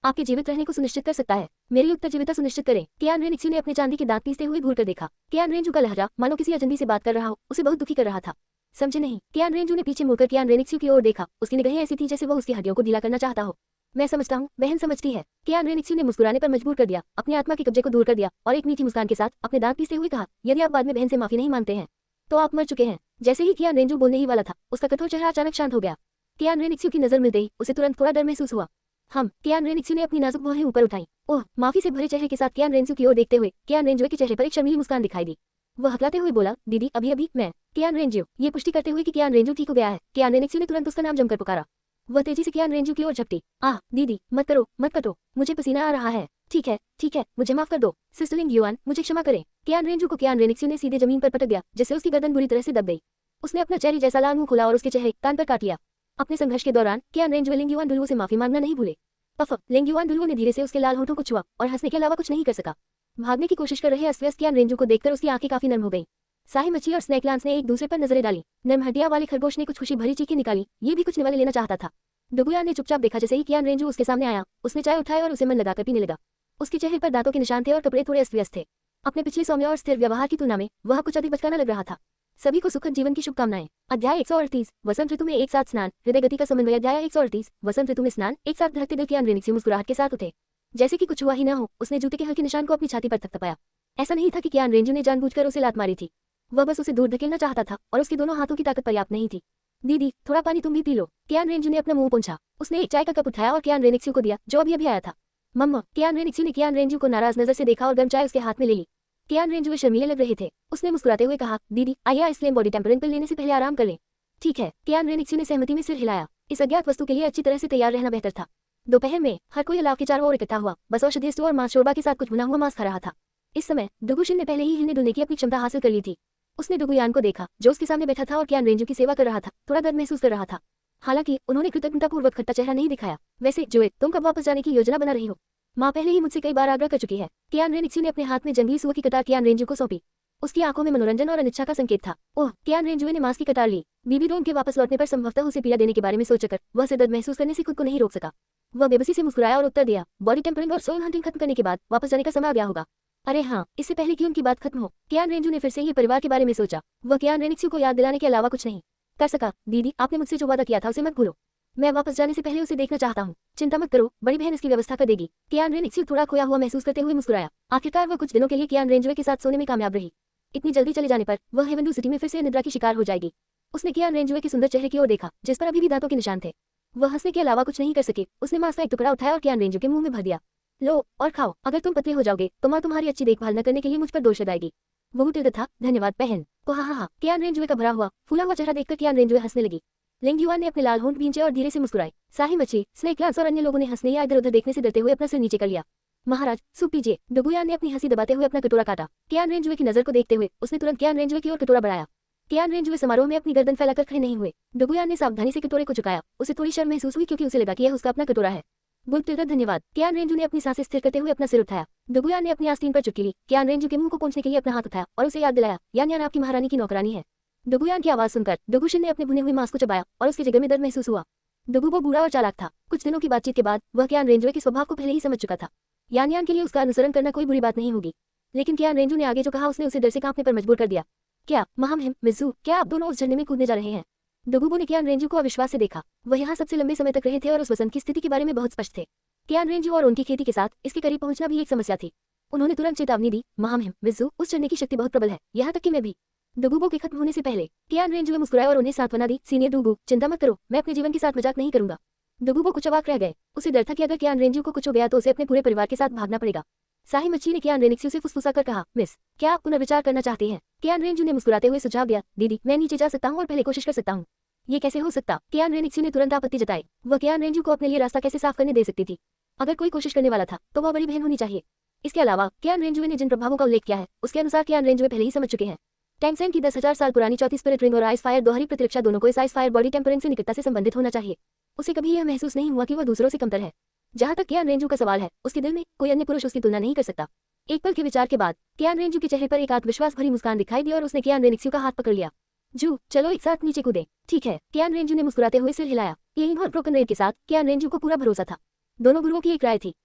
आपके जीवित रहने को सुनिश्चित कर सकता है। मेरी उत्तरजीविता सुनिश्चित करें। कियान रेनिक्सू ने अपने चांदी के दांत पीसते हुए घूर कर देखा। कियान रेंजू का लहजा मानो किसी अजनबी से बात कर रहा हो, उसे बहुत दुखी कर रहा था। समझे नहीं? कियान रेंजू ने पीछे मुड़कर कियान रेनिक्सू की ओर देखा। उसकी निगाहें ऐसी थी जैसे वह उसकी हड्डियों को ढीला करना चाहता हो। मैं समझता हूँ, बहन समझती है। कियान रेनिक्सू ने मुस्कुराने पर मजबूर कर दिया, अपनी आत्मा के कब्जे को दूर कर दिया और एक मीठी मुस्कान के साथ अपने दांत पीसते हुए कहा, यदि आप बाद में बहन से माफी नहीं मांगते हैं तो आप मर चुके हैं। जैसे ही कियान रेंजू बोलने ही वाला था, उसका कठोर चेहरा अचानक शांत हो गया। कियान रेनिक्सू की नजर मिलते ही उसे तुरंत थोड़ा डर महसूस हुआ। कियान रेनिक्सू ने अपनी नाजुक भौहें ऊपर उठाई। ओह, माफी से भरे चेहरे के साथ कियान रेंजू की ओर देखते हुए कियान रेंजू के चेहरे पर एक शर्मीली मुस्कान दिखाई दी। वह हकलाते हुए बोला, दीदी अभी अभी मैं। कियान रेंजू, ये पुष्टि करते हुए कि कियान रेंजू ठीक हो गया है, कियान रेनिक्सू ने तुरंत उसका नाम जमकर पुकारा। वह तेजी से कियान रेंजू की ओर झपटी। आह दीदी, मत करो, मत कटो, मुझे पसीना आ रहा है। ठीक है, मुझे माफ कर दो। सिस्टर लिंग युआन, मुझे क्षमा करें। कियान रेंजू को कियान रेनिक्सू ने सीधे जमीन पर पटक दिया, जिससे उसकी गर्दन बुरी तरह से दब गई। उसने अपना चेहरे जैसा लाल मुंह खोला और उसके चेहरे कान पर काट लिया। अपने संघर्ष के दौरान कियान रेंजू लिंग युआन दुलुओ से माफी मांगना नहीं भूले। पफ, लिंग युआन दुलुओ ने धीरे से उसके लाल होठों को छुआ और हंसने के अलावा कुछ नहीं कर सका। भागने की कोशिश कर रहे अस्त-व्यस्त कियान रेंजू को देखकर उसकी आंखें काफी नर्म हो गईं। साही मच्छी और स्नैकलांस ने एक दूसरे पर नजरें डाली। नर्म हड्डियां वाले खरगोश ने कुछ खुशी भरी चीखें निकाली। ये भी कुछ निवाले लेना चाहता था। डुगुयान ने चुपचाप देखा। जैसे ही कियान रेंजू उसके सामने आया, उसने चाय उठाई और उसे मन लगाकर पीने लगा। उसके चेहरे पर दांतों के निशान थे और कपड़े थोड़े अस्त-व्यस्त थे। अपने पिछले सौम्य और स्थिर व्यवहार की तुलना में वह कुछ अधिक बचकाना लग रहा था। सभी को सुखद जीवन की शुभकामनाएं। अध्याय 138, वसंत ऋतु में एक साथ स्नान, हृदय गति का समन्वय। अध्याय 138, वसंत ऋतु में स्नान, एक साथ धड़कते दिल। कियान रेनिक्सू मुस्कुराहट के साथ उठे, जैसे कि कुछ हुआ ही न हो। उसने जूते के हल्के निशान को अपनी छाती पर थपथपाया। ऐसा नहीं था कि कियान रेंजू ने जानबूझकर उसे लात मारी थी। वह बस उसे दूर धकेलना चाहता था और उसके दोनों हाथों की ताकत पर्याप्त नहीं थी। दीदी, थोड़ा पानी तुम भी पी लो। कियान रेंजू ने अपना मुंह पोंछा। उसने एक चाय का कप उठाया और कियान रेनिक्सू को दिया, जो अभी अभी आया था। मम्मा, कियान रेनिक्सू ने कियान रेंजू को नाराज नजर से देखा और गर्म चाय उसके हाथ में ले ली। कियान रेंजू वे शर्मीले लग रहे थे। उसने मुस्कुराते हुए कहा, दीदी आइए आइसफ्लेम बॉडी टेम्परिंग पिल लेने से पहले आराम कर लें। ठीक है। कियान रेनिक्सू ने सहमति में सिर हिलाया। इस अज्ञात वस्तु के लिए अच्छी तरह से तैयार रहना बेहतर था। दोपहर में हर कोई अलाव के चारों ओर इकट्ठा हुआ। बस औषधीय स्टोर और मांस शोरबा के साथ कुछ भुना हुआ मांस खा रहा था। इस समय डुगुशिन ने पहले ही हिलने डुलने की अपनी क्षमता हासिल कर ली थी। उसने डुगुयान को देखा, जो उसके सामने बैठा था और कियान रेंजू की सेवा कर रहा था। थोड़ा दर्द महसूस कर रहा था। हालांकि उन्होंने कृतज्ञतापूर्वक खट्टा चेहरा नहीं दिखाया। वैसे जोए, तुम कब वापस जाने की योजना बना रही हो? माँ पहले ही मुझसे कई बार आग्रह कर चुकी है। कियान रेनिक्सू ने अपने हाथ में जंगली सुअर की कटार कियान रेंजू को सौंपी। उसकी आंखों में मनोरंजन और अनिच्छा का संकेत था। ओह, कियान रेंजू ने मांस की कटार ली। बीबी डोन के वापस लौटने पर संभवतः उसे पीड़ा देने के बारे में सोचकर वह सिर दर्द महसूस करने से खुद को नहीं रोक सका। वह बेबसी से मुस्कुराया और उत्तर दिया, बॉडी टेम्परिंग और सोल हंटिंग खत्म करने के बाद वापस जाने का समय आ गया होगा। अरे हाँ, इससे पहले कि उनकी बात खत्म हो, कियान रेंजू ने फिर से ये परिवार के बारे में सोचा। वह कियान रेनिक्सू को याद दिलाने के अलावा कुछ नहीं कर सका। दीदी, आपने मुझसे जो वादा किया था उसे मत भूलो। मैं वापस जाने से पहले उसे देखना चाहता हूँ। चिंता मत करो, बड़ी बहन इसकी व्यवस्था कर देगी। कियान रेनिक्सू थोड़ा खोया हुआ महसूस करते हुए मुस्कुराया। आखिरकार वह कुछ दिनों के लिए कियान रेंजू के साथ सोने में कामयाब रही। इतनी जल्दी चले जाने पर वह हेवनडू सिटी में फिर से निद्रा की शिकार हो जाएगी। उसने कियान रेंजुए के सुंदर चेहरे की ओर देखा, जिस पर अभी भी दांतों के निशान थे। वह हंसने के अलावा कुछ नहीं कर सके। उसने मांस का एक टुकड़ा उठाया और कियान रेंजू के मुंह में भर दिया। लो और खाओ, अगर तुम पतले हो जाओगे तो माँ तुम्हारी अच्छी देखभाल न करने के लिए मुझ पर दोष लगाएगी। वो टिल्ड था, धन्यवाद बहन। को हा। कियान रेंजुए का भरा हुआ फूला हुआ चेहरा देखकर कियान रेंजुए हंसने लगी। लिंग युआन ने अपने लाल होंठ भींचे और धीरे से मुस्कुराए। साही मच्छी, स्नेक प्लांट्स और अन्य लोगों ने हंसने या इधर उधर देखने से डरते हुए अपना सिर नीचे कर लिया। महाराज, सूप पीजिए। डुगुयान ने अपनी हंसी दबाते हुए अपना कटोरा काटा। कियान रेंजुए की नजर को देखते हुए उसने तुरंत कियान रेंजुए की ओर कटोरा बढ़ाया। कियान रेंजुए समारोह में अपनी गर्दन फैलाकर खड़े नहीं हुए। डुगुयान ने सावधानी से कटोरे को झुकाया। उसे थोड़ी शर्म महसूस हुई क्योंकि उसे लगा कि यह उसका अपना कटोरा है। धन्यवाद। कियान रेंजू ने अपनी सांसें स्थिर करते हुए अपना सिर उठाया। डुगुयान ने अपनी आस्तीन पर चुटकी ली। कियान रेंजू के मुंह को पोंछने के लिए अपना हाथ उठाया और उसे याद दिलाया, यान आपकी महारानी की नौकरानी है। डुगुयान की आवाज सुनकर डुगुशिन ने अपने भुने हुए मांस को चबाया और उसके जिगर में दर्द महसूस हुआ। डुगु वो बूढ़ा और चालाक था। कुछ दिनों की बातचीत के बाद वह कियान रेंजुए के स्वभाव को पहले ही समझ चुका था। यान के लिए उसका अनुसरण करना कोई बुरी बात नहीं होगी। लेकिन कियान रेंजू ने आगे जो कहा उसने उसे डर से कांपने पर मजबूर कर दिया। क्या महामहिम मिज़ू, क्या आप दोनों उस झरने में कूदने जा रहे हैं? डुगुबो ने कियान रेंजू को अविश्वास से देखा। वह यहाँ सबसे लंबे समय तक रहे थे और उस वसंत की स्थिति के बारे में बहुत स्पष्ट थे। कियान रेंजू और उनकी खेती के साथ इसके करीब पहुंचना भी एक समस्या थी। उन्होंने तुरंत चेतावनी दी, महामहिम मिज़ू, उस झरने की शक्ति बहुत प्रबल है, यहाँ तक कि मैं भी। डुगुबो के खत्म होने से पहले कियान रेंजू मुस्कुराए और उन्हें सांत्वना दी। सीनियर डुगु, चिंता मत करो, मैं अपने जीवन के साथ मजाक नहीं करूंगा। डुगुबो कुछ अवाक रह गए। उसे डर था कि अगर कियान रेंजू को कुछ हो गया तो उसे अपने पूरे परिवार के साथ भागना पड़ेगा। साही मच्छी ने कियान रेनिक्सियो से फुसफुसाकर कहा, मिस, क्या आप पुनर्विचार करना चाहते हैं? कियान रेंजू ने मुस्कुराते हुए सुझाव दिया, दीदी, मैं नीचे जा सकता हूँ और पहले कोशिश कर सकता हूँ। ये कैसे हो सकता? कियान रेनिक्सियो ने तुरंत आपत्ति जताई। वह कियान रेंजू को अपने लिए रास्ता कैसे साफ करने दे सकती थी? अगर कोई कोशिश करने वाला था तो वह बड़ी बहन होनी चाहिए। इसके अलावा कियान रेंजुए ने जिन प्रभावों का उल्लेख किया है उसके अनुसार कियान रेंजुए पहले ही समझ चुके हैं। टैंगसेन की 10,000 साल पुरानी चौथी स्पिरिट रिंग और आइस फायर दोहरी प्रतिरक्षा दोनों को इस आइस फायर बॉडी टेम्परिंग से निकटता से संबंधित होना चाहिए। उसे कभी यह महसूस नहीं हुआ कि वह दूसरों से कमतर है। जहां तक कियान रेंजू का सवाल है, उसके दिल में कोई अन्य पुरुष उसकी तुलना नहीं कर सकता। एक पल के विचार के बाद कियान रेंजू के चेहरे पर एक आत्मविश्वास भरी मुस्कान दिखाई दी और उसने कियान रेनिक्सियो का हाथ पकड़ लिया। जू, चलो एक साथ नीचे कूदे। ठीक है, कियान रेंजू ने मुस्कुराते हुए सिर हिलाया। यही और ब्रोकन रेड के साथ कियान रेंजू को पूरा भरोसा था। दोनों गुरुओं की एक राय थी।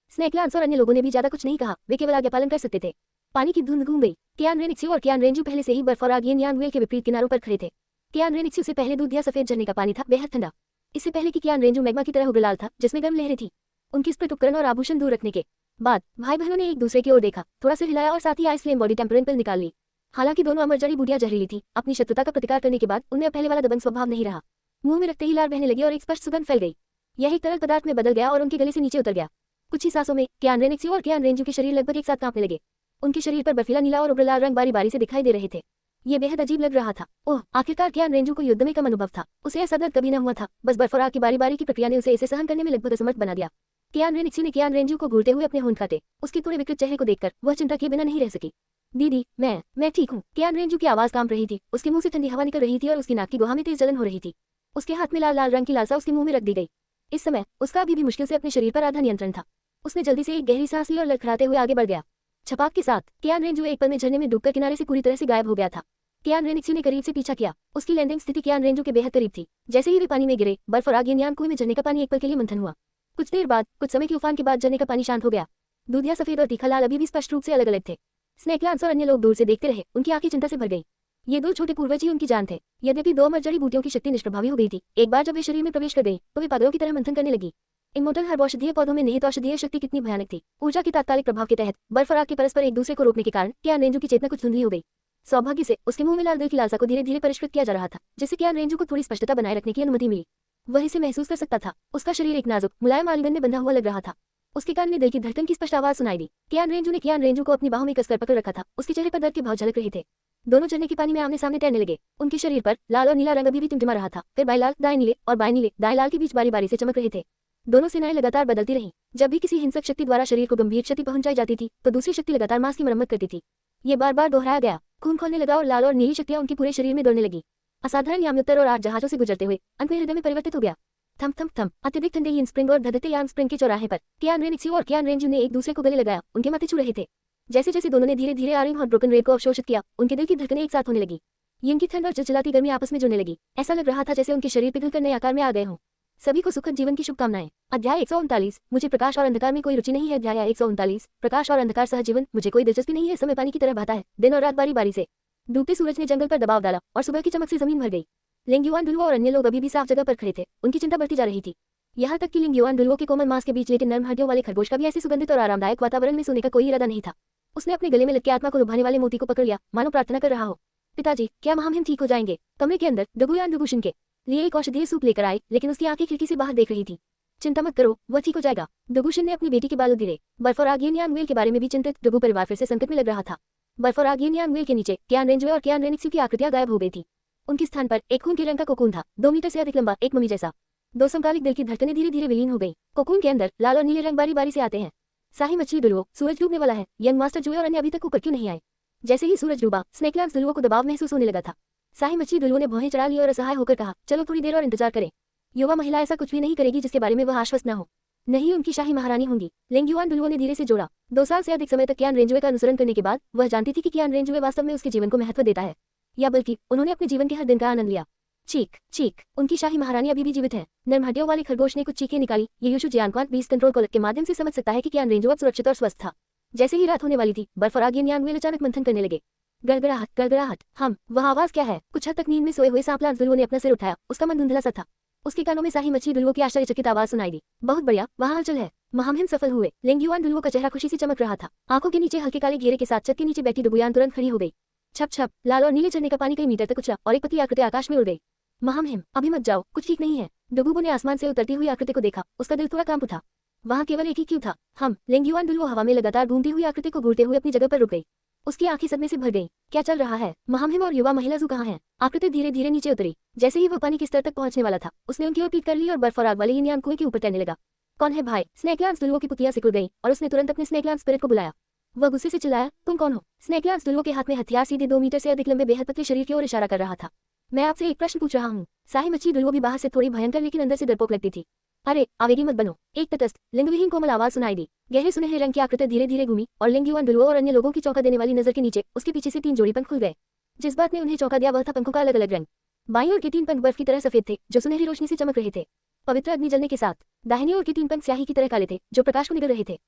स्नेक प्लांट्स और अन्य लोगों ने भी ज्यादा कुछ नहीं कहा, वे केवल आज्ञा पालन कर सकते थे। पानी की धुंध घूम गई। कियान रेनिक्सियो और कियान रेंजू पहले से ही बर्फ और आग यानवेल के विपरीत किनारों पर खड़े थे। कियान रेनिक्सियो से पहले दूध या सफेद झरने का पानी था, बेहद ठंडा। इससे पहले कि कियान रेंजू मैग्मा की तरह उगलाल था जिसमें गर्म लहरें थी। उनकी स्प्रिट उपकरण और आभूषण दूर रखने के बाद भाई बहनों ने एक दूसरे की ओर देखा, थोड़ा सिर हिलाया और साथ ही आइस फ्लेम बॉडी टेम्परेंट पिल निकाल ली। हालांकि दोनों अमर जड़ी बूटियां जहरीली थी, अपनी शत्रुता का प्रतिकार करने के बाद उनमें पहले वाला दबंग स्वभाव नहीं रहा। मुंह में रखते ही लार बहने लगी और एक स्पष्ट सुगंध फैल गई। यह एक तरल पदार्थ में बदल गया और उनके गले से नीचे उतर गया। कुछ ही सांसों में कियान रेनिक्सियो और कियान रेंजू के शरीर लगभग एक साथ कांपने लगे। उनके शरीर पर बर्फीला नीला और उग्र लाल रंग बारी बारी से दिखाई दे रहे थे। ये बेहद अजीब लग रहा था। ओह, आखिरकार कियान रेंजू को युद्ध में कम अनुभव था। उसे ऐसा दर्द कभी न हुआ था, बस बर्फ और आग की बारी बारी की प्रक्रिया ने उसे इसे सहन करने में लगभग असमर्थ बना दिया। कियान रेनिक्सियो ने कियान रेंजू को घूरते हुए अपने होंठ काटे। उसके पूरे विकृत चेहरे को देखकर वह चिंता किए बिना नहीं रह सकी। दीदी, मैं ठीक हूँ। कियान रेंजू की आवाज कांप रही थी। उसके मुंह से ठंडी हवा निकल रही थी और उसकी नाक की गुहा में तेज जलन हो रही थी। उसके हाथ में लाल लाल रंग की लालसा उसके मुंह में रख दी गई। इस समय उसका अभी भी मुश्किल से अपने शरीर पर आधा नियंत्रण था। उसने जल्दी से एक गहरी सांस ली और लड़खड़ाते हुए आगे बढ़ गया। छपाक के साथ कियान रेंजू एक पल में झरने में डूबकर किनारे से पूरी तरह से गायब हो गया था। कियान रेनिक्सियो ने करीब से पीछा किया। उसकी लैंडिंग स्थिति कियान रेंजू के बेहद करीब थी। जैसे ही वे पानी में गिरे, बर्फ और आग यान कुएं में झरने का पानी एक पल के लिए मंथन हुआ। कुछ देर बाद, कुछ समय के उफान के बाद झरने का पानी शांत हो गया। दूधिया सफेद और तीखा लाल अभी भी स्पष्ट रूप से अलग अलग थे। स्नेक प्लांट्स और अन्य लोग दूर से देखते रहे, उनकी आंखें चिंता से भर गई। ये दो छोटे पूर्वज ही उनकी जान थे। यद्यपि दो अमर जड़ी बूटियों की शक्ति निष्प्रभावी हो गई थी, एक बार जब वे शरीर में प्रवेश कर गई तो वे पागलों की तरह मंथन करने लगी। इमोर्टल हर्ब औषधीय पौधों में निहित औषधीय शक्ति कितनी भयानक थी। ऊर्जा के तात्कालिक प्रभाव के तहत बर्फ और आग के परस्पर एक दूसरे को रोकने के कारण कियान रेंजू की चेतना कुछ धुंधली हो गई। सौभाग्य से उसके मुंह में लाल दिल की लालसा को धीरे धीरे परिष्कृत किया जा रहा था, जिससे कियान रेंजू को थोड़ी स्पष्टता बनाए रखने की अनुमति मिली। वह इसे महसूस कर सकता था। उसका शरीर एक नाजुक मुलायम आलिंगन में बंधा हुआ लग रहा था। उसके कान में दिल की धड़कन की स्पष्ट आवाज सुनाई दी। कियान रेंजू ने कियान रेंजू को अपनी बाहों में कसकर पकड़ रखा था। उसके चेहरे पर दर्द के भाव झलक रहे थे। दोनों झरने के पानी में आमने सामने तैरने लगे। उनके शरीर पर लाल और नीला रंग अभी भी टिमटिमा रहा था। फिर बाएं लाल, दाएं नीले और बाएं नीले, दाएं लाल के बीच बारी बारी से चमक रहे थे। दोनों सेनाएं लगातार बदलती रहीं। जब भी किसी हिंसक शक्ति द्वारा शरीर को गंभीर क्षति पहुंचाई जाती थी तो दूसरी शक्ति लगातार मांस की मरम्मत करती थी। ये बार बार दोहराया गया। खून खोलने लगा और लाल और नीली शक्तियां उनके पूरे शरीर में दौड़ने लगी। असाधारण याम्योत्तर और 8 जहाजों से गुजरते हुए अंत में हृदय में परिवर्तित हो गया। थम थम थम, अत्यधिक ठंडे यान स्प्रिंग और धधते यान स्प्रिंग के चौराहे पर कियान रेनिक्सियो और कियान रेंजू ने एक दूसरे को गले लगाया। उनके माथे छू रहे थे। जैसे जैसे दोनों ने धीरे धीरे आरिंग और ब्रोकन रेड को अवशोषित किया, उनके दिल की धड़कनें एक साथ होने लगी। यिन की ठंड और चिलचिलाती गर्मी आपस में जुड़ने लगी। ऐसा लग रहा था जैसे उनके शरीर पिघलकर नए आकार में आ गए हों। सभी को सुखद जीवन की शुभकामनाएं। अध्याय 139, मुझे प्रकाश और अंधकार में कोई रुचि नहीं है। अध्याय 139, प्रकाश और अंधकार सहजीवन, मुझे कोई दिलचस्पी नहीं है। समय पानी की तरह बहता है, दिन और रात बारी बारी से। डूबते सूरज ने जंगल पर दबाव डाला और सुबह की चमक से जमीन भर गई। लिंग युआन दुलुओ और अन्य लोग अभी भी साफ जगह पर खड़े थे। उनकी चिंता बढ़ती जा रही थी। यहाँ तक कि लिंग युआन दुलुओ के कोमल मांस के बीच लेटे नर्म हड्डियों वाले खरगोश का भी ऐसे सुगंधित और आरामदायक वातावरण में सोने का कोई इरादा नहीं था। उसने अपने गले में लटके आत्मा को लुभाने वाले मोती को पकड़ लिया, मानो प्रार्थना कर रहा हो। पिताजी, क्या महामहिम ठीक हो जाएंगे? कमरे के अंदर डगुयान डुगुशिन के लिए एक औषधीय सूप लेकर आए, लेकिन उसकी आंखें खिड़की से बाहर देख रही थी। चिंता मत करो, वह ठीक हो जाएगा। डगुशिन ने अपनी बेटी के बाल उधेड़े। बर्फ और आग यानवेल के बारे में भी चिंतित डगु परिवार फिर से संकट में लग रहा था। बर्फ और आग यानवेल के नीचे कियान रेंजवे और कियान रेनिक्सू की आकृतियां गायब हो गई थी। उनके स्थान पर एक खून के रंग का कोकून था, 2 मीटर से अधिक लंबा, एक मम्मी जैसा। दो समकालिक दिल की धड़कनें धीरे धीरे विलीन हो गई। कोकून के अंदर लाल और नीले रंग बारी बारी से आते हैं। शाही मछली डुलुओ, सूरज डूबने वाला है। यंग मास्टर जुए और अन्य अभी तक ऊपर क्यों नहीं आए? जैसे ही सूरज डूबा, स्नेकलैंस डुलुओ को दबाव महसूस होने लगा था। शाही मछली डुलुओ ने भौहें चढ़ा ली और असहाय होकर कहा, चलो थोड़ी देर और इंतजार करें। युवा महिला ऐसा कुछ भी नहीं करेगी जिसके बारे में वह आश्वस्त न हो। नहीं, उनकी शाही महारानी होंगी। लेंगयुआन डुलुओ ने धीरे से जोड़ा। 2 साल से अधिक समय तक कियान रेंजवे का अनुसरण करने के बाद वह जानती थी कि कियान रेंजवे वास्तव में उसके जीवन को महत्व देता है, या बल्कि उन्होंने अपने जीवन के हर दिन का आनंद लिया। चीख चीख, उनकी शाही महारानी अभी भी जीवित है। नर्म हड्डियों वाले खरगोश ने कुछ चीखें निकाली। ये यूशु जियानक्वान बीस कंट्रोल कॉलर के माध्यम से समझ सकता है कि कियान रेंजवे अब सुरक्षित और स्वस्थ था। जैसे ही रात होने वाली थी, बर्फ और आग यानवेल अचानक मंथन करने लगे। गड़गड़ाहट गड़गड़ाहट। वह आवाज क्या है? कुछ हद तक नींद में सोए हुए सांपलांस डुलुओ ने अपना सिर उठाया। उसका मन धुंधला सा था। उसके कानों में शाही मछली डुलुओ की आश्चर्यचकित आवाज सुनाई दी। बहुत बढ़िया, वहाँ हलचल है। महामहिम सफल हुए। लेंगयुआन डुलुओ का चेहरा खुशी से चमक रहा था। आंखों के नीचे हल्के काले घेरे के साथ छत के नीचे बैठी डुगुयान तुरंत खड़ी हो गई। छप छप, लाल और नीले झरने का पानी कई मीटर तक उछला और एक पतली आकृति आकाश में उड़ गई। महामहिम, अभी मत जाओ, कुछ ठीक नहीं है। डुगुबो ने आसमान से उतरती हुई आकृति को देखा। उसका दिल थोड़ा कांप उठा। वहाँ केवल एक ही क्यों था? लेंगयुआन डुलुओ हवा में लगातार घूमती हुई आकृति को घूरते हुए अपनी जगह पर रुक गई। उसकी आंखें सदमे से भर गईं। क्या चल रहा है? महामहिम और युवा महिला जू कहाँ हैं? आकृति धीरे धीरे नीचे उतरी। जैसे ही वह पानी के स्तर तक पहुंचने वाला था, उसने उनकी ओर पीठ कर ली और बर्फ और आग वाले यिनयान कुएं के ऊपर तैरने लगा। कौन है भाई? स्नेकलैंस डुलुओ की पुतलियां सिकुड़ गईं और उसने तुरंत अपने स्नेकलैंस स्पिरिट को बुलाया। वह गुस्से से चिल्लाया, तुम कौन हो? स्नेकलैंस डुलुओ के हाथ में हथियार सीधे 2 मीटर से अधिक लंबे बेहद पतले शरीर की ओर इशारा कर रहा था। मैं आपसे एक प्रश्न पूछ रहा हूँ। शाही मछली डुलुओ भी बाहर से थोड़ी भयंकर लेकिन अंदर से डरपोक लगती थी। अरे आवेगी मत बनो। एक तटस्थ लिंगविहीन कोमल आवाज सुनाई दी। गहरे सुनहरे रंग की आकृति धीरे धीरे घूमी और लेंगयुआन डुलुओ और अन्य लोगों की चौंका देने वाली नजर के नीचे उसके पीछे से 3 जोड़ी पंख खुल गए। जिस बात ने उन्हें चौंका दिया वह था पंखों का अलग अलग रंग। बाईं ओर के 3 पंख बर्फ की तरह सफेद थे जो सुनहरी रोशनी से चमक रहे थे, पवित्र अग्नि जलने के साथ। दाहिनी ओर के 3 पंख स्याही की तरह काले थे जो प्रकाश को निगल रहे थे।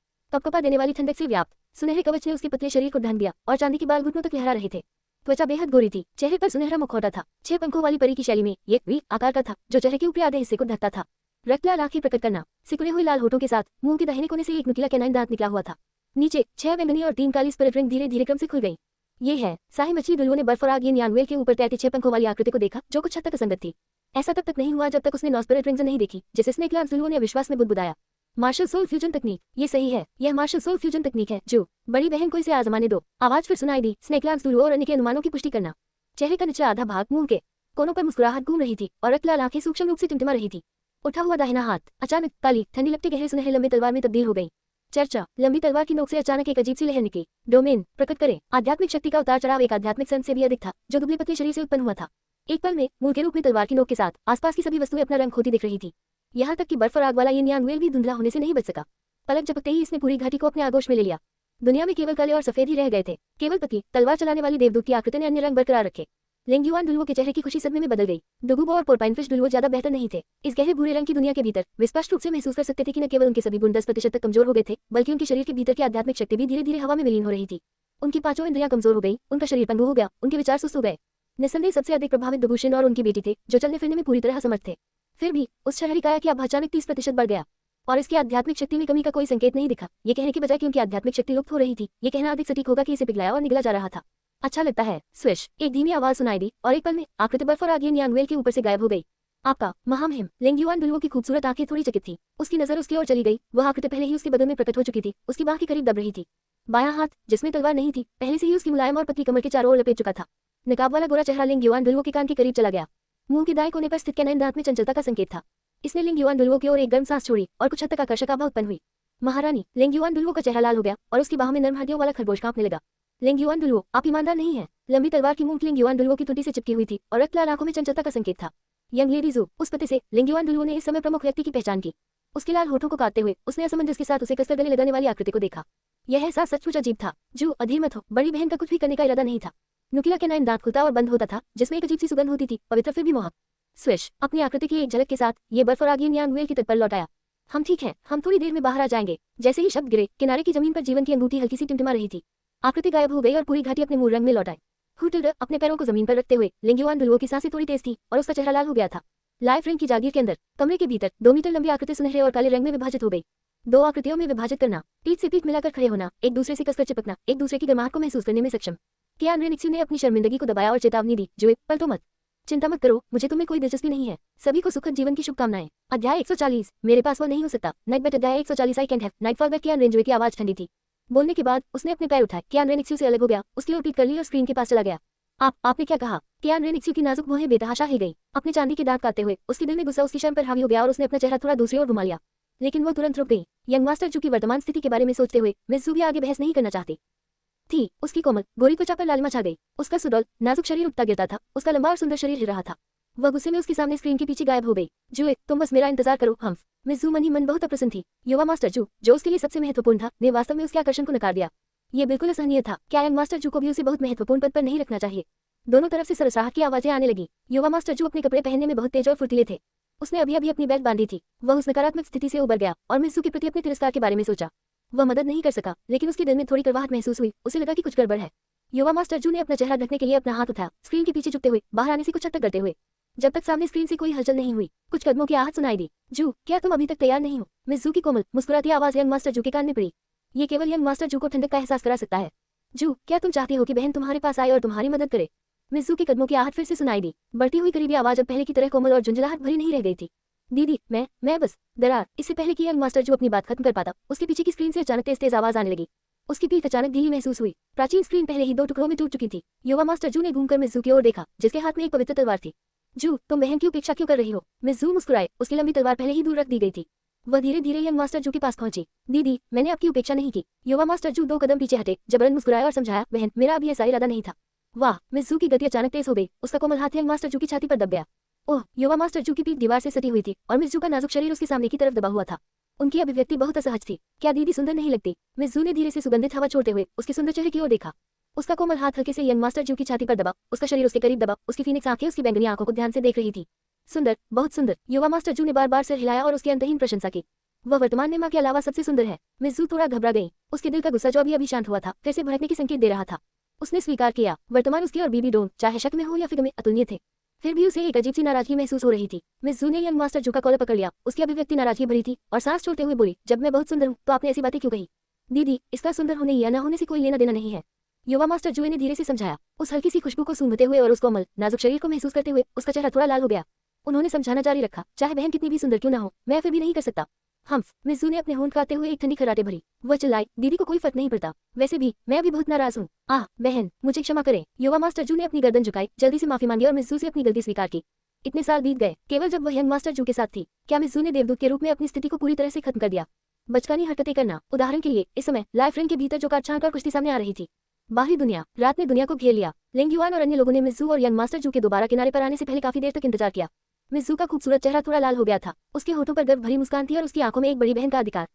कपकपा देने वाली ठंडक से व्याप्त सुनहरे कवच ने उसके पतले शरीर को ढांक दिया और चांदी के बाल घुटनों तक लहरा रहे थे। त्वचा बेहद गोरी थी, चेहरे पर सुनहरा मुखौटा था। 6 पंखों वाली परी की शैली में ये वी आकार का था जो चेहरे के ऊपरी आधे हिस्से को ढकता था। रक्तलाल आंखें प्रकट करना, सिकुड़े हुए लाल होठों के साथ मुंह के दाहिने कोने से एक नुकीला कैनाइन दांत निकला हुआ था। नीचे 6 बैंगनी और 3 काली स्पिरिट रिंग धीरे धीरे क्रम से खुल गई। ये है। शाही मछली डुलुओ ने बर्फ और आग यानवेल के ऊपर तैरती 6 पंखों वाली आकृति को देखा जो कुछ हद तक असंगत थी। ऐसा तब तक नहीं हुआ जब तक उसने 9 स्पिरिट रिंग्स नहीं देखी जिसे स्नेकलैंस डुलुओ ने अविश्वास में बुदबुदाया। मार्शल सोल फ्यूजन तकनीक, ये सही है, यह मार्शल सोल फ्यूजन तकनीक है। जो बड़ी बहन को इसे आजमाने दो। आवाज फिर सुनाई दी। स्नेकलैंस डुलुओ और अन्य के अनुमानों की पुष्टि करना। चेहरे का निचला आधा भाग मुंह के कोनों पर मुस्कुराहट घूम रही थी और रक्तलाल आंखें सूक्ष्म रूप से टिमटिमा रही थी। उठा हुआ दाहिना हाथ अचानक काली ठंडी लगती गहरे सुनहरे लंबी तलवार में तब्दील हो गई। चर्चा, लंबी तलवार की नोक से अचानक एक अजीब सी लहर निकली। डोमेन प्रकट करें। आध्यात्मिक शक्ति का उतार चढ़ाव एक आध्यात्मिक संत से भी अधिक था जो दुबले पतले शरीर से उत्पन्न हुआ था। एक पल में मूल के रूप में तलवार की नोक के साथ आसपास की सभी वस्तुएं अपना रंग खोती दिख रही थी। यहाँ तक कि बर्फ और आग वाला यानवेल भी धुंधला होने से नहीं बच सका। पलक झपकते ही इसने पूरी घाटी को अपने आगोश में ले लिया। दुनिया में केवल काले और सफेद ही रह गए थे। केवल पतली तलवार चलाने वाली देवदूत की आकृति ने अन्य रंग बरकरार रखे। लेंगयुआन डुलुओ के चेहरे की खुशी सदमे में बदल गई। डुगुबो और पोरपाइनफिश डुलुओ ज्यादा बेहतर नहीं थे। इस गहरे भूरे रंग की दुनिया के भीतर वे स्पष्ट रूप से महसूस कर सकते थे कि न केवल उनके सभी गुण 10% तक कमजोर हो गए थे, बल्कि उनके शरीर के भीतर की आध्यात्मिक शक्ति भी धीरे धीरे हवा में विलीन हो रही थी। उनकी 5 इंद्रियां कमजोर हो गई, उनका शरीर पंगु हो गया, उनके विचार सुस्त हो गए। निस्संदेह सबसे अधिक प्रभावित डुगुशिन और उनकी बेटी थे जो चलने फिरने में पूरी तरह असमर्थ थे। फिर भी उस शहरी काया की आभा अचानक 30% बढ़ गया और इसकी आध्यात्मिक शक्ति में कमी का कोई संकेत नहीं दिखा। ये कहने के बजाय कि उनकी आध्यात्मिक शक्ति लुप्त हो रही थी, ये कहना अधिक सटीक होगा कि इसे पिघलाया और निगला जा रहा था। अच्छा लगता है। स्विश, एक धीमी आवाज सुनाई दी और एक पल में आकृति बर्फ और आग यानवेल के ऊपर से गायब हो गई। आपका महामहिम। लेंगयुआन डुलुओ की खूबसूरत आंखें थोड़ी चकित थी। उसकी नजर उसकी ओर चली गई। वह आकृति पहले ही उसके बदन में प्रकट हो चुकी थी, उसकी बाह के करीब दब रही थी। बायां हाथ जिसमें तलवार नहीं थी पहले से ही उसकी मुलायम और पतली कमर के चारों ओर लपेट चुका था। निकाब वाला गोरा चेहरा लेंगयुआन डुलुओ के कान के करीब चला गया। मुंह के दाएं कोने पर स्थित कैनाइन दांत में चंचलता का संकेत था। इसने लेंगयुआन डुलुओ की ओर एक गर्म सांस छोड़ी और कुछ हद तक आकर्षक आभा उत्पन्न हुई। महारानी। लेंगयुआन डुलुओ का चेहरा लाल हो गया और उसकी बाहों में नर्म हड्डियों वाला खरगोश कांपने लगा। लेंगयुआन डुलुओ, आप ईमानदार नहीं हैं। लंबी तलवार की मूंछ लेंगयुआन डुलुओ की टुटी से चिपकी हुई थी और रक्तलाल आंखों में चंचलता का संकेत था। यंग लेडी जू, उस पते से लेंगयुआन डुलुओ ने इस समय प्रमुख व्यक्ति की पहचान की। उसके लाल होठों को काटते हुए उसने असमंजस के साथ उसे कसकर गले लगाने वाली आकृति को देखा। यह एहसास सचमुच अजीब था। जू, अधीर मत हो। बड़ी बहन का कुछ भी करने का इरादा नहीं था। नुकीला कैनाइन दांत खुलता और बंद होता था जिसमें एक अजीब सी सुगंध होती थी, पवित्र फिर भी मोहक। स्विश, अपनी आकृति की एक झलक के साथ ये बर्फ और आग यानवेल की तट पर लौट आया। हम ठीक हैं, हम थोड़ी देर में बाहर आ जाएंगे। जैसे ही शब्द गिरे, किनारे की जमीन पर जीवन की अंगूठी हल्की सी टिमटिमा रही थी। आकृति गायब हो गई और पूरी घाटी अपने मूल रंग में लौट आई। हुटिल्डर अपने पैरों को जमीन पर रखते हुए लेंगयुआन डुलुओ की सांसें थोड़ी तेज थी और उसका चेहरा लाल हो गया था। लाइफ रिंग की जागीर के अंदर कमरे के भीतर 2 मीटर लंबी आकृति सुनहरे और काले रंग में विभाजित हो गई। दो आकृतियों में विभाजित करना, पीठ से पीठ मिलाकर खड़े होना, एक दूसरे से कसकर चिपकना, एक दूसरे की गर्माहट को महसूस करने में सक्षम। कियान रेनिक्सू ने अपनी शर्मिंदगी को दबाया और चेतावनी दी, जोए पलटो मत, चिंता मत करो, मुझे तुम्हें कोई दिलचस्पी नहीं है। सभी को सुखद जीवन की शुभकामनाएं। अध्याय 140, मेरे पास वो नहीं हो सकता। नाइटबेट अध्याय 140, I can't have nightfall back. Qian Renxue की आवाज ठंडी थी। बोलने के बाद उसने अपने पैर उठाए। कियान रेनिक्सू से अलग हो गया, उसकी ओर पीठ कर ली और स्क्रीन के पास चला गया। आपने क्या कहा? कियान रेनिक्सू की नाजुक भौहें बेतहाशा हिल गई। अपने चांदी के दांत काटते हुए उसके दिल में गुस्सा उसकी शर्म पर हावी हो गया और उसने अपना चेहरा थोड़ा दूसरी ओर घुमा लिया। लेकिन वो तुरंत रुक गई। यंग मास्टर जू की वर्तमान स्थिति के बारे में सोचते हुए मिस जू भी आगे बहस नहीं करना चाहती थी। उसकी कोमल गोरी त्वचा पर लालिमा छा गई। उसका सुडौल नाजुक शरीर उठता गिरता था। उसका लंबा और सुंदर शरीर हिल रहा था। वह गुस्से में उसके सामने स्क्रीन के पीछे गायब हो गई। जूए, तुम बस मेरा इंतजार करो। हम मिस जू मन ही मन बहुत अप्रसन्न थी। युवा मास्टर जू, जो उसके लिए सबसे महत्वपूर्ण था, ने वास्तव में उसके आकर्षण को नकार दिया। ये बिल्कुल असहनीय था। क्या यंग मास्टर जू को भी उसे बहुत महत्वपूर्ण पद पर नहीं रखना चाहिए? दोनों तरफ से सरसराहट की आवाजें आने लगी। युवा मास्टर जू अपने कपड़े पहनने में बहुत तेज और फुर्तीले थे। उसने अभी अभी अपनी बेल्ट बांधी थी। वह उस नकारात्मक स्थिति से उबर गया और मिस जू के प्रति अपने तिरस्कार के बारे में सोचा। वह मदद नहीं कर सका, लेकिन उसके दिल में थोड़ी कड़वाहट महसूस हुई। उसे लगा कि कुछ गड़बड़ है। युवा मास्टर जू ने अपना चेहरा ढकने के लिए अपना हाथ उठाया, स्क्रीन के पीछे झुकते हुए बाहर आने से कुछ हद तक डरते हुए। जब तक सामने स्क्रीन से कोई हलचल नहीं हुई, कुछ कदमों की आहट सुनाई दी। जू, क्या तुम अभी तक तैयार नहीं हो? मिस जू की कोमल मुस्कुराती आवाज यंग मास्टर जू के कान में पड़ी। ये केवल यंग मास्टर जू को ठंडक का एहसास करा सकता है। जू, क्या तुम चाहती हो कि बहन तुम्हारे पास आए और तुम्हारी मदद करे? मिस जू के कदमों की आहट फिर से सुनाई दी। बढ़ती हुई करीबी आवाज अब पहले की तरह कोमल और झुंझलाहट भरी नहीं रह गई थी। दीदी, मैं बस दरार। इससे पहले कि यंग मास्टर जू अपनी बात खत्म कर पाता, उसके पीछे की स्क्रीन से अचानक तेज तेज आवाज आने लगी। उसकी पीठ अचानक ढीली महसूस हुई। प्राचीन स्क्रीन पहले ही 2 टुकड़ों में टूट चुकी थी। युवा मास्टर जू ने घूमकर मिस जू की ओर देखा, जिसके हाथ में एक पवित्र तलवार थी। जू, तुम बहन की उपेक्षा क्यों कर रही हो? मिस जू मुस्कुराए। उसकी लंबी तलवार पहले ही दूर रख दी गई थी। वह धीरे धीरे यंग मास्टर जू के पास पहुंची। दीदी, मैंने आपकी उपेक्षा नहीं की। युवा मास्टर जू 2 कदम पीछे हटे, जबरन मुस्कुराया और समझाया, बहन, मेरा अभी ऐसा इरादा नहीं था। वाह! मिस जू की गति अचानक तेज हो गई। उसका कोमल हाथ यंग मास्टर जू की छाती पर दब गया। ओह! युवा मास्टर जू की पीठ दीवार से सटी हुई थी और मिस जू का नाजुक शरीर उसके सामने की तरफ दबा हुआ था। उनकी अभिव्यक्ति बहुत असहज थी। क्या दीदी सुंदर नहीं लगती? मिस जू ने धीरे से सुगंधित हवा छोड़ते हुए उसके सुंदर चेहरे की ओर देखा। उसका कोमल हाथ हल्के से यंग मास्टर जू की छाती पर दबा। उसका शरीर उसके करीब दबा। उसकी फीनिक्स आंखें उसकी बैंगनी आंखों को ध्यान से देख रही थी। सुंदर, बहुत सुंदर। युवा मास्टर जू ने बार बार सिर हिलाया और उसकी अंतहीन प्रशंसा की। वह वर्तमान में मां के अलावा सबसे सुंदर है। मिस जू थोड़ा घबरा गई। उसके दिल का गुस्सा जो अभी शांत हुआ था, फिर से भड़कने की संकेत दे रहा था। उसने स्वीकार किया, वर्तमान उसकी और बीबी डोन, चाहे शक में हो या फिक्र में, अतुलनीय थे। फिर भी उसे एक अजीब सी नाराजगी महसूस हो रही थी। मिस जू ने यंग मास्टर जू का कॉलर पकड़ लिया। उसकी अभिव्यक्ति नाराजगी भरी थी और सांस छोड़ते हुए बोली, जब मैं बहुत सुंदर हूँ तो आपने ऐसी बातें क्यों कही? दीदी, इसका सुंदर होने या न होने से कोई लेना देना नहीं है। युवा मास्टर जू ने धीरे से समझाया। उस हल्की सी खुशबू को सूंघते हुए और उस कोमल नाजुक शरीर को महसूस करते हुए उसका चेहरा थोड़ा लाल हो गया। उन्होंने समझाना जारी रखा, चाहे बहन कितनी भी सुंदर क्यों न हो, मैं फिर भी नहीं कर सकता। मिस जू ने अपने होंठ काटते हुए एक ठंडी खराटे भरी। वह चिल्लाई, दीदी को कोई फर्क नहीं पड़ता। वैसे भी मैं अभी बहुत नाराज हूँ। बहन, मुझे क्षमा करें। युवा मास्टर जू ने अपनी गर्दन झुकाई, जल्दी से माफी मांगी और मिस जू से अपनी गलती स्वीकार की। इतने साल बीत गए, केवल जब वह यंग मास्टर जू के साथ थी। क्या मिस जू ने देवदूत के रूप में अपनी स्थिति को पूरी तरह से खत्म कर दिया? बचकानी हरकतें करना, उदाहरण के लिए इस समय लाइफ रिंग के भीतर जो काट छांट और कुश्ती सामने आ रही थी। बाहरी दुनिया, रात ने दुनिया को घेर लिया। लिंग युआन और अन्य लोगों ने मिस जू और यंग मास्टर जू के दोबारा किनारे पर आने से पहले काफी देर तक इंतजार किया। मिस जू का खूबसूरत चेहरा थोड़ा लाल हो गया था। उसके होठों पर गर्व भरी मुस्कान थी और उसकी आंखों में एक बड़ी बहन का अधिकार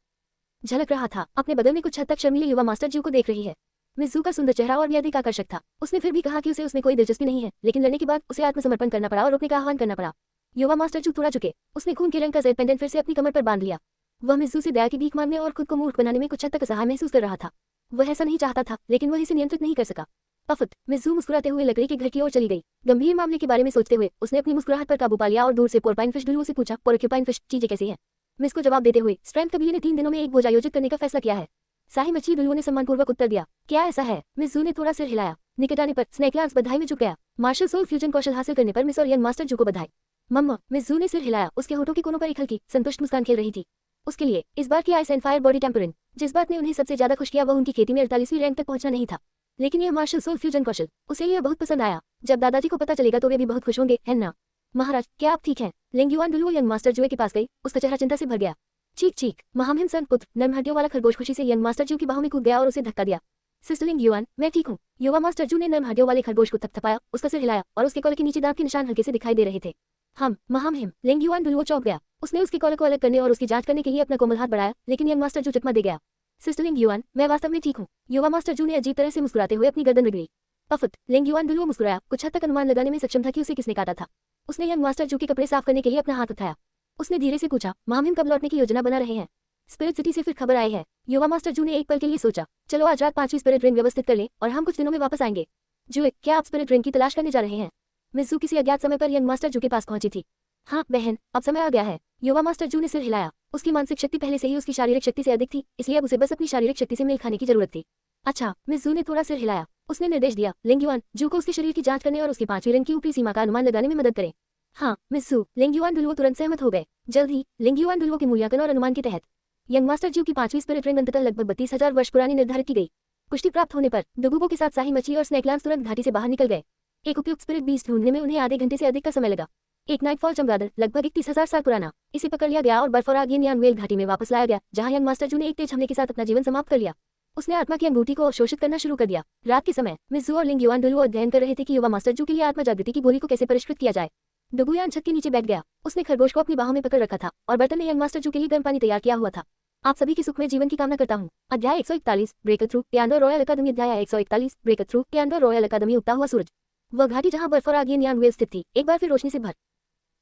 झलक रहा था। अपने बगल में कुछ हद तक शर्मीले युवा मास्टर जू को देख रही है। मिस जू का सुंदर चेहरा और भी अधिक आकर्षक था। उसने फिर भी कहा कि उसे उसमें कोई दिलचस्पी नहीं है, लेकिन लड़ने के बाद उसे आत्मसमर्पण करना पड़ा और रोकने का आह्वान करना पड़ा। युवा मास्टर जू थोड़ा झुके। उसने खून के रंग का ज़ेड पेंडेंट फिर से अपनी कमर पर बांध लिया। वह मिस जू से दया की भीख मांगने और खुद को मूर्ख बनाने में कुछ हद तक असहाय महसूस कर रहा था। वह ऐसा नहीं चाहता था, लेकिन वह इसे नियंत्रित नहीं कर सका। पफत, मिस जू मुस्कुराते हुए लकड़ी के घर की ओर चली गई। गंभीर मामले के बारे में सोचते हुए उसने अपनी मुस्कुराहट पर काबू पा लिया और दूर से पोरपाइन फिश डुलुओ से पूछा, पोरक्यूपाइन फिश, चीजें कैसी हैं? मिस को जवाब देते हुए स्ट्रेंथ कबीले ने 3 दिनों में एक भोज आयोजित करने का फैसला किया है। शाही मछली डुलुओ ने सम्मानपूर्वक उत्तर दिया। क्या ऐसा है? मिस जू ने थोड़ा सिर हिलाया। निकट आने पर स्नेकलार्स बधाई में झुक गया। मार्शल सोल फ्यूजन कौशल हासिल करने पर मिस और यंग मास्टर जू को बधाई। मम्मा, मिस जू ने सिर हिलाया। उसके होठों के कोनों पर एक हल्की संतुष्ट मुस्कान खेल रही थी। उसके लिए इस बार की आइस एंड फायर बॉडी टेम्परिन, जिस बात ने उन्हें सबसे ज्यादा खुश किया वह उनकी खेती में 48वीं रैंक तक पहुंचना नहीं था, लेकिन यह मार्शल सोल फ्यूजन कौशल उसे यह बहुत पसंद आया। जब दादाजी को पता चलेगा तो वे भी बहुत खुश होंगे, है ना? महाराज, क्या आप ठीक हैं? लिंग युआन डुलुओ यंग मास्टर जू के पास गई। उसका चेहरा चिंता से भर गया। चीख चीख, महामहिम सन पुत्र नर्म हड्डियों वाला खरगोश खुशी से यंग मास्टर जू की बाहों में कूद गया और उसे धक्का दिया। सिस्टर लिंग युआन, मैं ठीक हूँ। युवा मास्टर जू ने नर्म हड्डियों वाले खरगोश को थपथपाया, उसका सिर हिलाया और उसके कॉलर के नीचे दांत के निशान हल्के से दिखाई दे रहे थे। महामहिम। लिंग युआन डुलुओ चौंक गया। उसने उसके कॉलर को अलग करने और उसकी जांच करने के लिए अपना कोमल हाथ बढ़ाया, लेकिन यंग मास्टर जू चकमा दे गया। सिस्टर लिंग युआन, मैं वास्तव में ठीक हूँ। युवा मास्टर जू ने अजीब तरह से मुस्कुराते हुए अपनी गर्दन रगड़ी। पफत, लिंग युआन डुलुओ मुस्कुराया। कुछ हद तक अनुमान लगाने में सक्षम था कि उसे किसने काटा था। उसने यंग मास्टर जू के कपड़े साफ करने के लिए अपना हाथ उठाया। उसने धीरे से पूछा, महामहिम कब लौटने की योजना बना रहे हैं? स्पिरिट सिटी से फिर खबर आई है। युवा मास्टर जू ने एक पल के लिए सोचा, चलो आज रात 5वीं स्पिरिट रिंग व्यवस्थित कर लें और हम कुछ दिनों में वापस आएंगे। जू, क्या आप स्पिरिट रिंग की तलाश करने जा रहे हैं? मिस जू किसी अज्ञात समय पर यंग मास्टर जू के पास पहुंची थी। हाँ बहन, अब समय आ गया है। युवा मास्टर जू ने सिर हिलाया। उसकी मानसिक शक्ति पहले से ही उसकी शारीरिक शक्ति से अधिक थी, इसलिए अब उसे बस अपनी शारीरिक शक्ति से मेल खाने की जरूरत थी। अच्छा, मिस जू ने थोड़ा सिर हिलाया। उसने निर्देश दिया, लिंग युआन, जू को उसके शरीर की जांच करने और उसके 5वीं रंग की ऊपरी सीमा का अनुमान लगाने में मदद करें। हाँ मिस जू, लिंग युआन दुलुओ तुरंत सहमत हो गए। जल्द ही लिंग युआन दुलुओ के मूल्यांकन और अनुमान के तहत यंग मास्टर जू की 5वीं स्पिरिट रिंग अंततः लगभग 32,000 वर्ष पुरानी निर्धारित की गई। पुष्टि प्राप्त होने पर दुगुबो के साथ शाही मछली और स्नैकलांस तुरंत घाटी से बाहर निकल गए। एक उपयुक्त स्पिरिट बीज ढूंढने में उन्हें आधे घंटे से अधिक का समय लगा। एक नाइटफॉल चमगादड़ लगभग 31,000 साल पुराना, इसे पकड़ लिया गया और बर्फ और आग यान वेल घाटी में वापस लाया गया, जहां यंग मास्टर जू ने एक तेज हमले के साथ अपना जीवन समाप्त कर लिया। उसने आत्मा की अंगूठी को अवशोषित करना शुरू कर दिया। रात के समय मिस जू और लिंग युआन दुलुओ अध्ययन कर रहे थे कि युवा मास्टर जू के लिए आत्मा जागृति की गोली को कैसे परिष्कृत किया जाए। डुगुयान छत के नीचे बैठ गया। उसने खरगोश को अपनी बाहों में पकड़ रखा था और बर्तन में यंग मास्टर जू के लिए गर्म पानी तैयार किया हुआ था। आप सभी की सुखमय जीवन की कामना करता हूँ। अध्याय 141 ब्रेकर थ्रू कैंडो रॉयल अकादमी। अध्याय 141 ब्रेकर थ्रू कैंडो रॉयल अकादमी। उगता हुआ सूरज। वह घाटी जहां बर्फ और आग यान वेल स्थित थी, एक बार फिर रोशनी से भर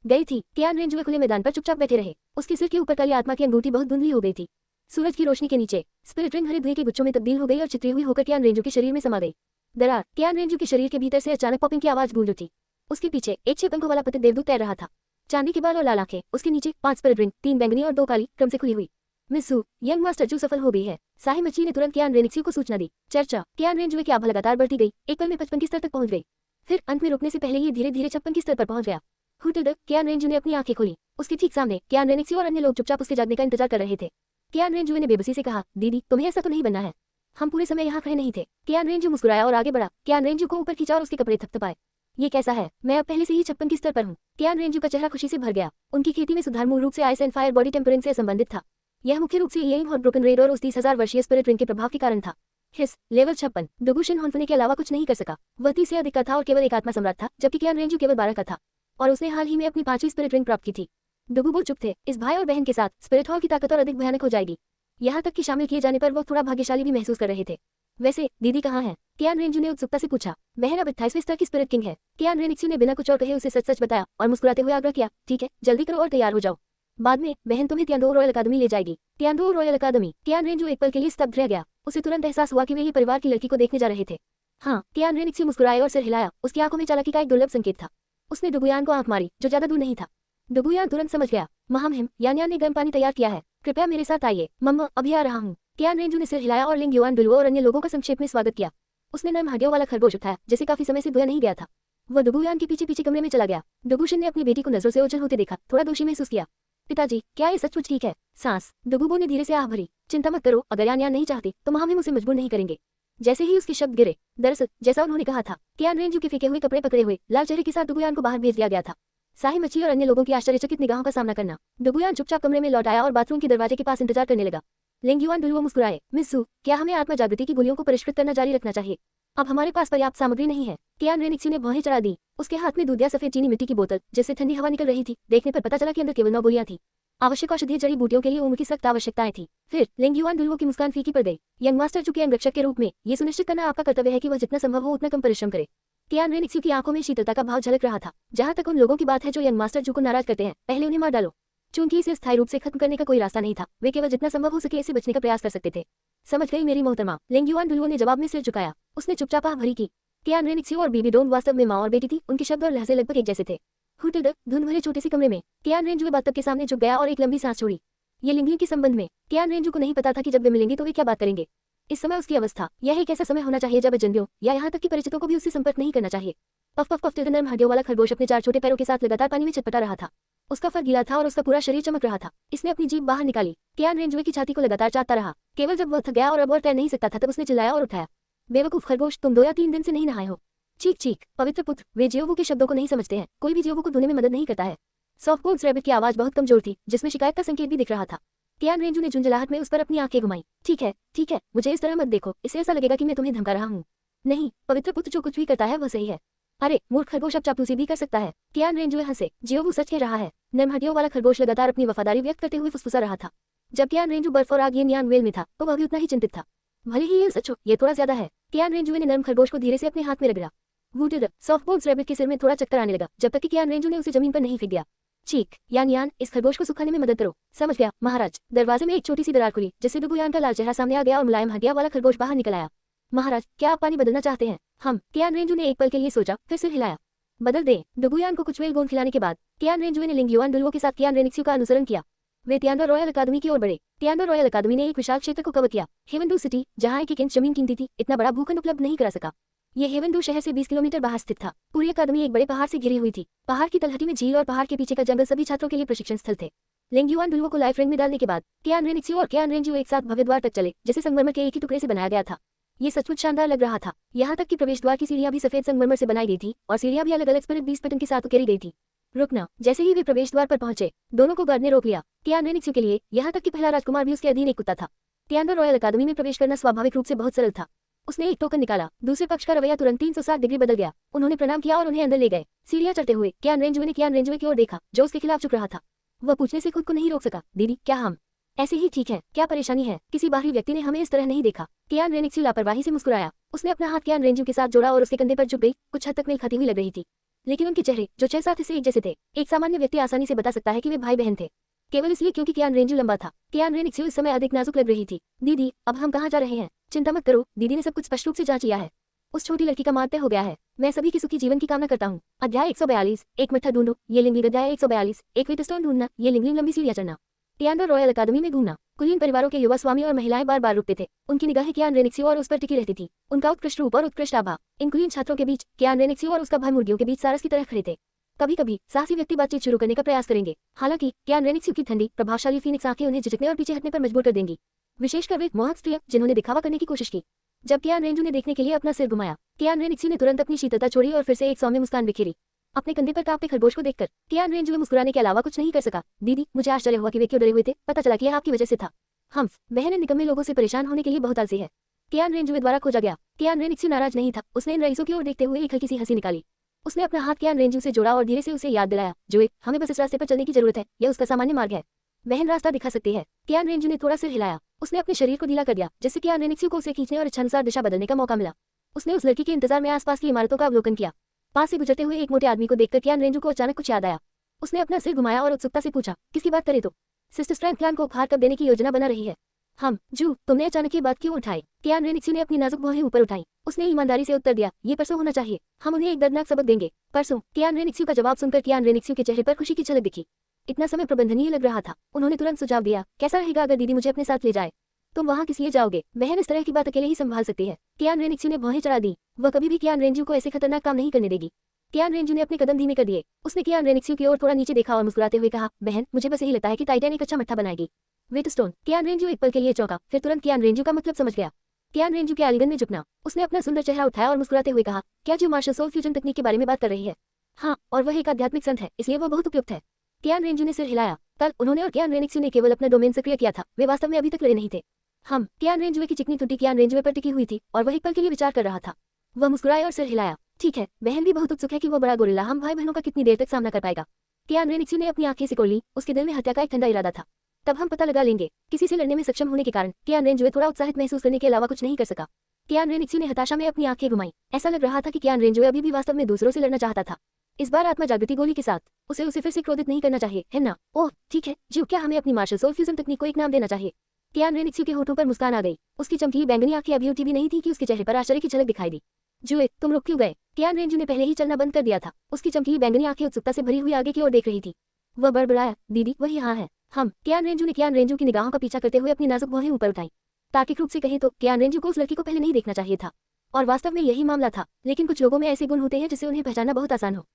गई थी। कियान रेंजुए खुले मैदान पर चुपचाप बैठे रहे। उसके सिर के ऊपर काली आत्मा की अंगूठी बहुत धुंधली हो गई थी। सूरज की रोशनी के नीचे स्पिरिट रिंग हरे धुएं के गुच्छों में तब्दील हो गई और चित्री हुई होकर कियान रेंजू के शरीर में समा गई। दरार। कियान रेंजू के शरीर के भीतर से अचानक पॉपिंग की आवाज गूंज उठी। उसके पीछे एक 6 पंखों वाला पतित देवदूत तैर रहा था। चांदी के बाल और लाल आंखें। उसके नीचे 5 स्पिरिट रिंग, 3 बैंगनी और 2 काली, क्रम से खुली हुई। मिस जू, यंग मास्टर जू सफल हो गई है। शाही मछली ने तुरंत कियान रेनिक्सियो को सूचना दी। चर्चा। कियान रेंजुए की आभा लगातार बढ़ती गई, एक पल में 55 के स्तर तक पहुंच गई। फिर अंत में रुकने से पहले ये धीरे धीरे 56 के स्तर पर पहुंच गया। हुटिल्ड। कियान रेंजू ने अपनी आंखें खोली। उसके ठीक सामने कियान रेनिक्सियो और अन्य लोग चुपचाप उसके जागने का इंतजार कर रहे थे। कियान रेंजू ने बेबसी से कहा, दीदी तुम्हें ऐसा तो नहीं बनना है। हम पूरे समय यहाँ खड़े नहीं थे। कियान रेंजू मुस्कुराया और आगे बढ़ा। कियान रेंजू को ऊपर खींचा और उसके कपड़े थपथपाए। ये कैसा है? मैं अब पहले से ही 56 के स्तर पर हूँ। कियान रेंजू का चेहरा खुशी से भर गया। उनकी खेती में सुधार मूल रूप से ice and fire body temperance से संबंधित था। यह मुख्य रूप से येइंग और ब्रोकन रेड और उस 30,000 वर्षीय स्पिरिट रिंग के प्रभाव के कारण था। हिस लेवल 56। डुगुशिन होन्फने के अलावा कुछ नहीं कर सका। वह 30 से अधिक का था और केवल एक आत्मा सम्राट था, जबकि कियान रेंजू केवल 12 का था और उसने हाल ही में अपनी 5वीं स्पिरिट रिंग प्राप्त की थी। डुगुबो चुप थे। इस भाई और बहन के साथ स्पिरिट हॉल की ताकत और अधिक भयानक हो जाएगी। यहाँ तक कि शामिल किए जाने पर वो थोड़ा भाग्यशाली भी महसूस कर रहे थे। वैसे दीदी कहाँ है? कियान रेंजू ने उत्सुकता से पूछा। बहन अब 28वें स्तर की स्पिरिट किंग है। कियान रेनिक्सियो ने बिना कुछ और कहे उसे सच सच बताया और मुस्कुराते हुए आग्रह किया, ठीक है, जल्दी करो और तैयार हो जाओ। बाद में बहन तुम्हें तियानडो रॉयल अकादमी ले जाएगी। तियानडो रॉयल अकादमी। कियान रेंजू एक पल के लिए स्तब्ध रह गया। उसे तुरंत एहसास हुआ कि वे ही परिवार की लड़की को देखने जा रहे थे। हाँ, कियान रेनिक्सियो मुस्कुराए और सिर हिलाया। उसकी आंखों में चालाकी का एक दुर्लभ संकेत था। उसने डुगुयान को आंख मारी, जो ज्यादा दूर नहीं था। डुगुयान तुरंत समझ गया। महामहिम, यान ने गर्म पानी तैयार किया है, कृपया मेरे साथ आइए। मम्मा, अभी आ रहा हूँ। कियान रेंजू ने सिर हिलाया और लिंग युआन दुलुओ और अन्य लोगों का संक्षेप में स्वागत किया। उसने नरम हड्डियों वाला खरगोश उठाया, जिसे काफी समय से धोया नहीं गया था। वह डुगुयान के पीछे पीछे कमरे में चला गया। डुगुशिन ने अपनी बेटी को नजरों से ओझल होते देखा, थोड़ा दोषी महसूस किया। पिताजी, क्या ये सचमुच ठीक है? सांस। डुगुबो ने धीरे से आह भरी। चिंता मत करो, अगर यान नहीं चाहती तो महामहिम उसे मजबूर नहीं करेंगे। जैसे ही उसके शब्द गिरे, दरअसल जैसा उन्होंने कहा था, कियान रेंजू के फेंके हुए कपड़े पकड़े हुए लाल चेहरे के साथ डुगुयान को बाहर भेज दिया गया था। शाही मछली और अन्य लोगों की आश्चर्यचकित निगाहों का सामना करना। डुगुयान चुपचाप कमरे में लौट आया और बाथरूम के दरवाजे के पास इंतजार करने लगा। लिंग युआन दुलुओ मुस्कुराए। मिस जू, क्या हमें आत्मा जागृति की गोलियों को परिष्कृत करना जारी रखना चाहिए? अब हमारे पास पर्याप्त सामग्री नहीं है। कियान रेनिक्सियो ने भौहें चढ़ा दी। उसके हाथ में दूधिया सफेद चीनी मिट्टी की बोतल, जिससे ठंडी हवा निकल रही थी। देखने पर पता चला कि अंदर केवल 9 गोलियां थी। आवश्यक औषधीय जड़ी बूटियों के लिए उम्र की सख्त आवश्यकताएं थी। फिर लिंग युआन दुलुओ की मुस्कान फीकी पड़ गई। यंग मास्टर जू के अंगरक्षक के रूप में ये सुनिश्चित करना आपका कर्तव्य है कि वह जितना संभव हो उतना कम परिश्रम करे। कियान रेनिक्सियो की आंखों में शीतलता का भाव झलक रहा था। जहां तक उन लोगों की बात है जो यंग मास्टर जू को नाराज करते हैं, पहले उन्हें मार डालो। चूंकि इसे स्थायी रूप से खत्म करने का कोई रास्ता नहीं था, वे केवल जितना संभव हो सके इसे बचने का प्रयास कर सकते थे। समझ गई मेरी मोहतरमा। लिंग युआन दुलुओ ने जवाब में सिर झुकाया। उसने चुपचाप आह भरी की। कियान रेनिक्सियो और बीबी डोंग वास्तव में माँ और बेटी थी। उनके शब्द और लहजे लगभग एक जैसे थे। हुटिल्ड। धुंध भरे छोटे से कमरे में कियान रेंजू बातब के सामने झुक गया और एक लंबी सांस छोड़ी। ये लिंगलिंग के संबंध में कियान रेंजू को नहीं पता था कि जब वे मिलेंगे तो वे क्या बात करेंगे। इस समय उसकी अवस्था यह एक ऐसा समय होना चाहिए जब अजनबियों या यहाँ तक कि परिचितों को भी उससे संपर्क नहीं करना चाहिए। Puff puff puff. नरम हड्डियों वाला खरगोश अपने 4 छोटे पैरों के साथ लगातार पानी में छटपटा रहा था। उसका फर गीला था और उसका पूरा शरीर चमक रहा था। इसने अपनी जीभ बाहर निकाली। कियान रेंजुए की छाती को लगातार चाटता रहा। केवल जब वह थक गया और अब और तैर नहीं सकता था तब उसने चिल्लाया और उठाया, बेवकूफ खरगोश, तुम 2 या 3 दिन से नहीं नहाए हो। चीख चीख। पवित्र पुत्र, वे जियोवू के शब्दों को नहीं समझते हैं। कोई भी जियोवू को धोने में मदद नहीं करता है। सॉफ्टबोन्स रैबिट की आवाज बहुत कमजोर थी, जिसमें शिकायत का संकेत भी दिख रहा था। कियान रेंजू ने झुंझलाहट में उस पर अपनी आंखें घुमाई। ठीक है, मुझे इस तरह मत देखो, इससे ऐसा लगेगा कि मैं तुम्हें धमका रहा हूँ। नहीं, पवित्र पुत्र जो कुछ भी करता है वह सही है। अरे मूर्ख खरगोश अब चापलूसी भी कर सकता है। कियान रेंजुए हंसे। जियोवू सच कह रहा है। नरम हड्डियों वाला खरगोश लगातार अपनी वफादारी व्यक्त करते हुए फुसफुसा रहा था। जब कियान रेंजू बर्फ और आग यान वेल में था तो वह भी उतना ही चिंतित था। भले ही ये सच हो, ये थोड़ा ज्यादा है। कियान रेंजुए ने नरम खरगोश को धीरे से अपने हाथ में रगड़ा। वूटेड। सॉफ्टबोन्स रैबिट के सिर में थोड़ा चक्कर आने लगा, जब तक कि कियान रेंजू ने उसे जमीन पर नहीं फेंक दिया। चीख। यान, इस खरगोश को सुखाने में मदद करो। समझ गया महाराज। दरवाजे में एक छोटी सी दरार खुली, जिससे डुगुयान का लाल चेहरा सामने आ गया और मुलायम हड्डियां वाला खरगोश बाहर निकल आया। महाराज, क्या आप पानी बदलना चाहते हैं? हम। कियान रेंजू ने एक पल के लिए सोचा, फिर सिर हिलाया। बदल दें। डुगुयान को कुछ वेल गोंद खिलाने के बाद टियान रेंजुए ने लिंग युआन डुलुओ के साथ टियान रेनिक्सियो का अनुसरण किया। वे तियानडा रॉयल अकादमी की ओर बढ़े। तियानडा रॉयल अकादमी ने एक विशाल क्षेत्र को कवर किया। हेवनडू सिटी, जहां एक इंच जमीन कीमती थी, इतना बड़ा भूखंड उपलब्ध नहीं करा सका। ये हेवनडू शहर से 20 किलोमीटर बाहर स्थित था। पूरी अकादमी एक बड़े पहाड़ से घिरी हुई थी। पहाड़ की तलहटी में झील और पहाड़ के पीछे का जंगल सभी छात्रों के लिए प्रशिक्षण स्थल थे। लिंग युआन डुलुओ को लाइफ रेंज में डालने के बाद टियान रेनिक्सियो और टियान रेंजुओ एक साथ भव्य द्वार तक चले, जैसे संगमरमर के एक ही टुकड़े से बनाया गया था। ये सचमुच शानदार लग रहा था। यहाँ तक कि प्रवेश द्वार की सीढ़ियां भी सफेद संगमरमर से बनाई गई थी और सीढ़ियां भी अलग अलग स्पिरिट बीस पैटर्न के साथ उकेरी गई थी। रुकना। जैसे ही वे प्रवेश द्वार पर पहुंचे, दोनों को गार्ड ने रोक लिया। टियान रेनिक्सियो के लिए यहाँ तक कि पहला राजकुमार भी उसके अधीन एक कुत्ता था। टियानडा रॉयल अकादमी में प्रवेश करना स्वाभाविक रूप से बहुत सरल था। उसने एक टोकन निकाला। दूसरे पक्ष का रवैया तुरंत 360 डिग्री बदल गया। उन्होंने प्रणाम किया और उन्हें अंदर ले गए। सीढ़ियां चढ़ते हुए टियान रेंजुए ने टियान रेंजुए की ओर देखा, जो उसके खिलाफ झुक रहा था। वह पूछने से खुद को नहीं रोक सका, दीदी क्या हम ऐसे ही ठीक है? क्या परेशानी है? किसी बाहरी व्यक्ति ने हमें इस तरह नहीं देखा। टियान रेनिक्सियो लापरवाही से मुस्कुराया। उसने अपना हाथ टियान रेंजू के साथ जोड़ा और उसके कंधे पर झुक गई। कुछ हद तक मेल खाती हुई लग रही थी, लेकिन उनके चेहरे जो 6-7 हिस्से एक जैसे थे। एक सामान्य व्यक्ति आसानी से बता सकता है कि वे भाई बहन थे, केवल इसलिए क्योंकि टियान रेंजू लंबा था। टियान रेनिक्सियो इस समय अधिक नाजुक लग रही थी। दीदी, अब हम कहाँ जा रहे हैं? चिंता मत करो, दीदी ने सब कुछ स्पष्ट रूप से जांच लिया है। उस छोटी लड़की का मार्ग तय हो गया है। मैं सभी की सुखी जीवन की कामना करता हूँ। अध्याय 142, एक मट्ठा ढूंढो, ये लिंगलिंग। अध्याय 142, एक वेटस्टोन ढूंढना, ये लिंगलिंग। लंबी सीढ़ियां चढ़ना। टियानडा रॉयल अकादमी में घूमना। कुलीन परिवारों के युवा स्वामी और महिलाएं बार बार रुकते थे। उनकी निगाहें टियान रेनिक्सियो और उस पर टिकी रहती थी। उनका उत्कृष्ट रूप और उत्कृष्ट आभा। इन कुलीन छात्रों के बीच टियान रेनिक्सियो और उसका भाई मुर्गियों के बीच सारस की तरह खड़े थे। कभी कभी साहसी व्यक्ति बातचीत शुरू करने का प्रयास करेंगे, हालांकि टियान रेनिक्सियो की ठंडी प्रभावशाली फीनिक्स आंखें उन्हें झिझकने और पीछे हटने पर मजबूर कर देंगी, विशेषकर वे मोहक स्त्रियां जिन्होंने दिखावा करने की कोशिश की। जब टियान रेंजू ने देखने के लिए अपना सिर घुमाया, टियान रेनिक्सियो ने तुरंत अपनी शीतलता छोड़ी और फिर से एक सौम्य मुस्कान बिखेरी। अपने कंधे पर कांपते खरगोश को देखकर टियान रेंजू मुस्कुराने के अलावा कुछ नहीं कर सका। दीदी, मुझे आश्चर्य हुआ कि वे क्यों डरे हुए थे। पता चला कि यह आपकी वजह से था। हम बहन निकम्मे लोगों से परेशान होने के लिए बहुत आलसी है। टियान रेंजू द्वारा खोजा गया। टियान रेनिक्सियो नाराज नहीं था। उसने इन रईसों की ओर देखते हुए एक हल्की सी हंसी निकाली। उसने अपना हाथ टियान रेंजू से जोड़ा और धीरे से उसे याद दिलाया, जोए, हमें बस इस रास्ते पर चलने की जरूरत है। यह उसका सामान्य मार्ग है। बहन रास्ता दिखा सकती है। टियान रेंजू ने थोड़ा सिर हिलाया। उसने अपने शरीर को ढीला कर दिया, जिससे टियान रेनिक्सियो को उसे खींचने और इच्छानुसार दिशा बदलने का मौका मिला। उसने उस लड़की के इंतजार में आसपास की इमारतों का अवलोकन किया। पास से गुजरते हुए एक मोटे आदमी को देखकर टियान रेंजू को अचानक कुछ याद आया। उसने अपना सिर घुमाया और उत्सुकता से पूछा, किसकी बात करें तो? सिस्टर स्ट्रैंड प्लान को उपहार कब देने की योजना बना रही है? हम जू, तुमने अचानक ये बात क्यों उठाई? टियान रेनिक्सियो ने अपनी नाजुक भौहें ऊपर उठाई। उसने ईमानदारी से उत्तर दिया, ये परसों होना चाहिए। हम उन्हें एक दर्दनाक सबक देंगे। परसों? टियान रेनिक्सियो का जवाब सुनकर टियान रेनिक्सियो के चेहरे पर खुशी की झलक दिखी। इतना समय प्रबंधनीय लग रहा था। उन्होंने तुरंत सुझाव दिया, कैसा रहेगा अगर दीदी मुझे अपने साथ ले जाए? तुम वहाँ किस लिए जाओगे? बहन इस तरह की बात अकेले ही संभाल सकती है। टियान रेनिक्सियो ने भौहें चढ़ा दी। वह कभी भी टियान रेंजू को ऐसे खतरनाक काम नहीं करने देगी। टियान रेंजू ने अपने कदम धीमे कर दिए। उसने टियान रेनिक्सियो की ओर थोड़ा नीचे देखा और मुस्कुराते हुए कहा, बहन, मुझे बस यही लगता है कि टाइटैन एक अच्छा मट्ठा बनाएगी। वेटस्टोन। टियान रेंजू एक पल के लिए चौंका, फिर तुरंत टियान रेंजू का मतलब समझ गया। टियान रेंजू के आलिंगन में झुकना। उसने अपना सुंदर चेहरा उठाया और मुस्कुराते हुए कहा, क्या जो मार्शल सोल फ्यूजन तकनीक के बारे में बात कर रही है? हाँ, और वह एक आध्यात्मिक संत है, इसलिए वह बहुत उपयुक्त है। टियान रेंजू ने सिर हिलाया। कल उन्होंने और टियान रेनिक्सियो ने केवल अपना डोमेन सक्रिय किया था। वे वास्तव में अभी तक लड़े नहीं थे। हम टियान रेंजुए की चिकनी टुटी टियान रेंजुए पर टिकी हुई थी और वह एक पल के लिए विचार कर रहा था। वह मुस्कुराया और सिर हिलाया। ठीक है, बहन भी बहुत उत्सुक है कि वो बड़ा गोरिल्ला हम भाई बहनों का कितनी देर तक सामना कर पाएगा। टियान रेनिक्सियो ने अपनी आंखें सिकोड़ ली। उसके दिल में हत्या का एक ठंडा इरादा था। तब हम पता लगा लेंगे। किसी से लड़ने में सक्षम होने के कारण टियान रेंजुए थोड़ा उत्साहित महसूस करने के अलावा कुछ नहीं कर सका। टियान रेनिक्सियो ने हताशा में अपनी आंखें घुमाई। ऐसा लग रहा था कि टियान रेंजुए अभी भी वास्तव में दूसरों से लड़ना चाहता था, इस बार आत्मा जागृति गोली के साथ। उसे फिर से क्रोधित नहीं करना चाहिए, है ना? ओह ठीक है जी, क्या हमें अपनी मार्शल सोल फ्यूजन तकनीक को एक नाम देना चाहिए? टियान रेनिक्सियो के होठों पर मुस्कान आ गई। उसकी चमकीली बैंगनी आंखें अभी उठी भी नहीं थी कि उसके चेहरे पर आश्चर्य की झलक दिखाई दी। जुए, तुम रुक क्यों गए? टियान रेंजू ने पहले ही चलना बंद कर दिया था। उसकी चमकीली बैंगनी आंखें उत्सुकता से भरी हुई आगे की ओर देख रही थी। वह बड़बड़ाया, दीदी वह यहाँ है। हम टियान रेंजू ने टियान रेंजू की निगाहों का पीछा करते हुए अपनी नाजुक भौहें ऊपर उठाई। तार्किक रूप से कहें तो टियान रेंजू को उस लड़की को पहले नहीं देखना चाहिए था, और वास्तव में यही मामला था। लेकिन कुछ लोगों में ऐसे गुण होते हैं जिससे उन्हें पहचानना बहुत आसान हो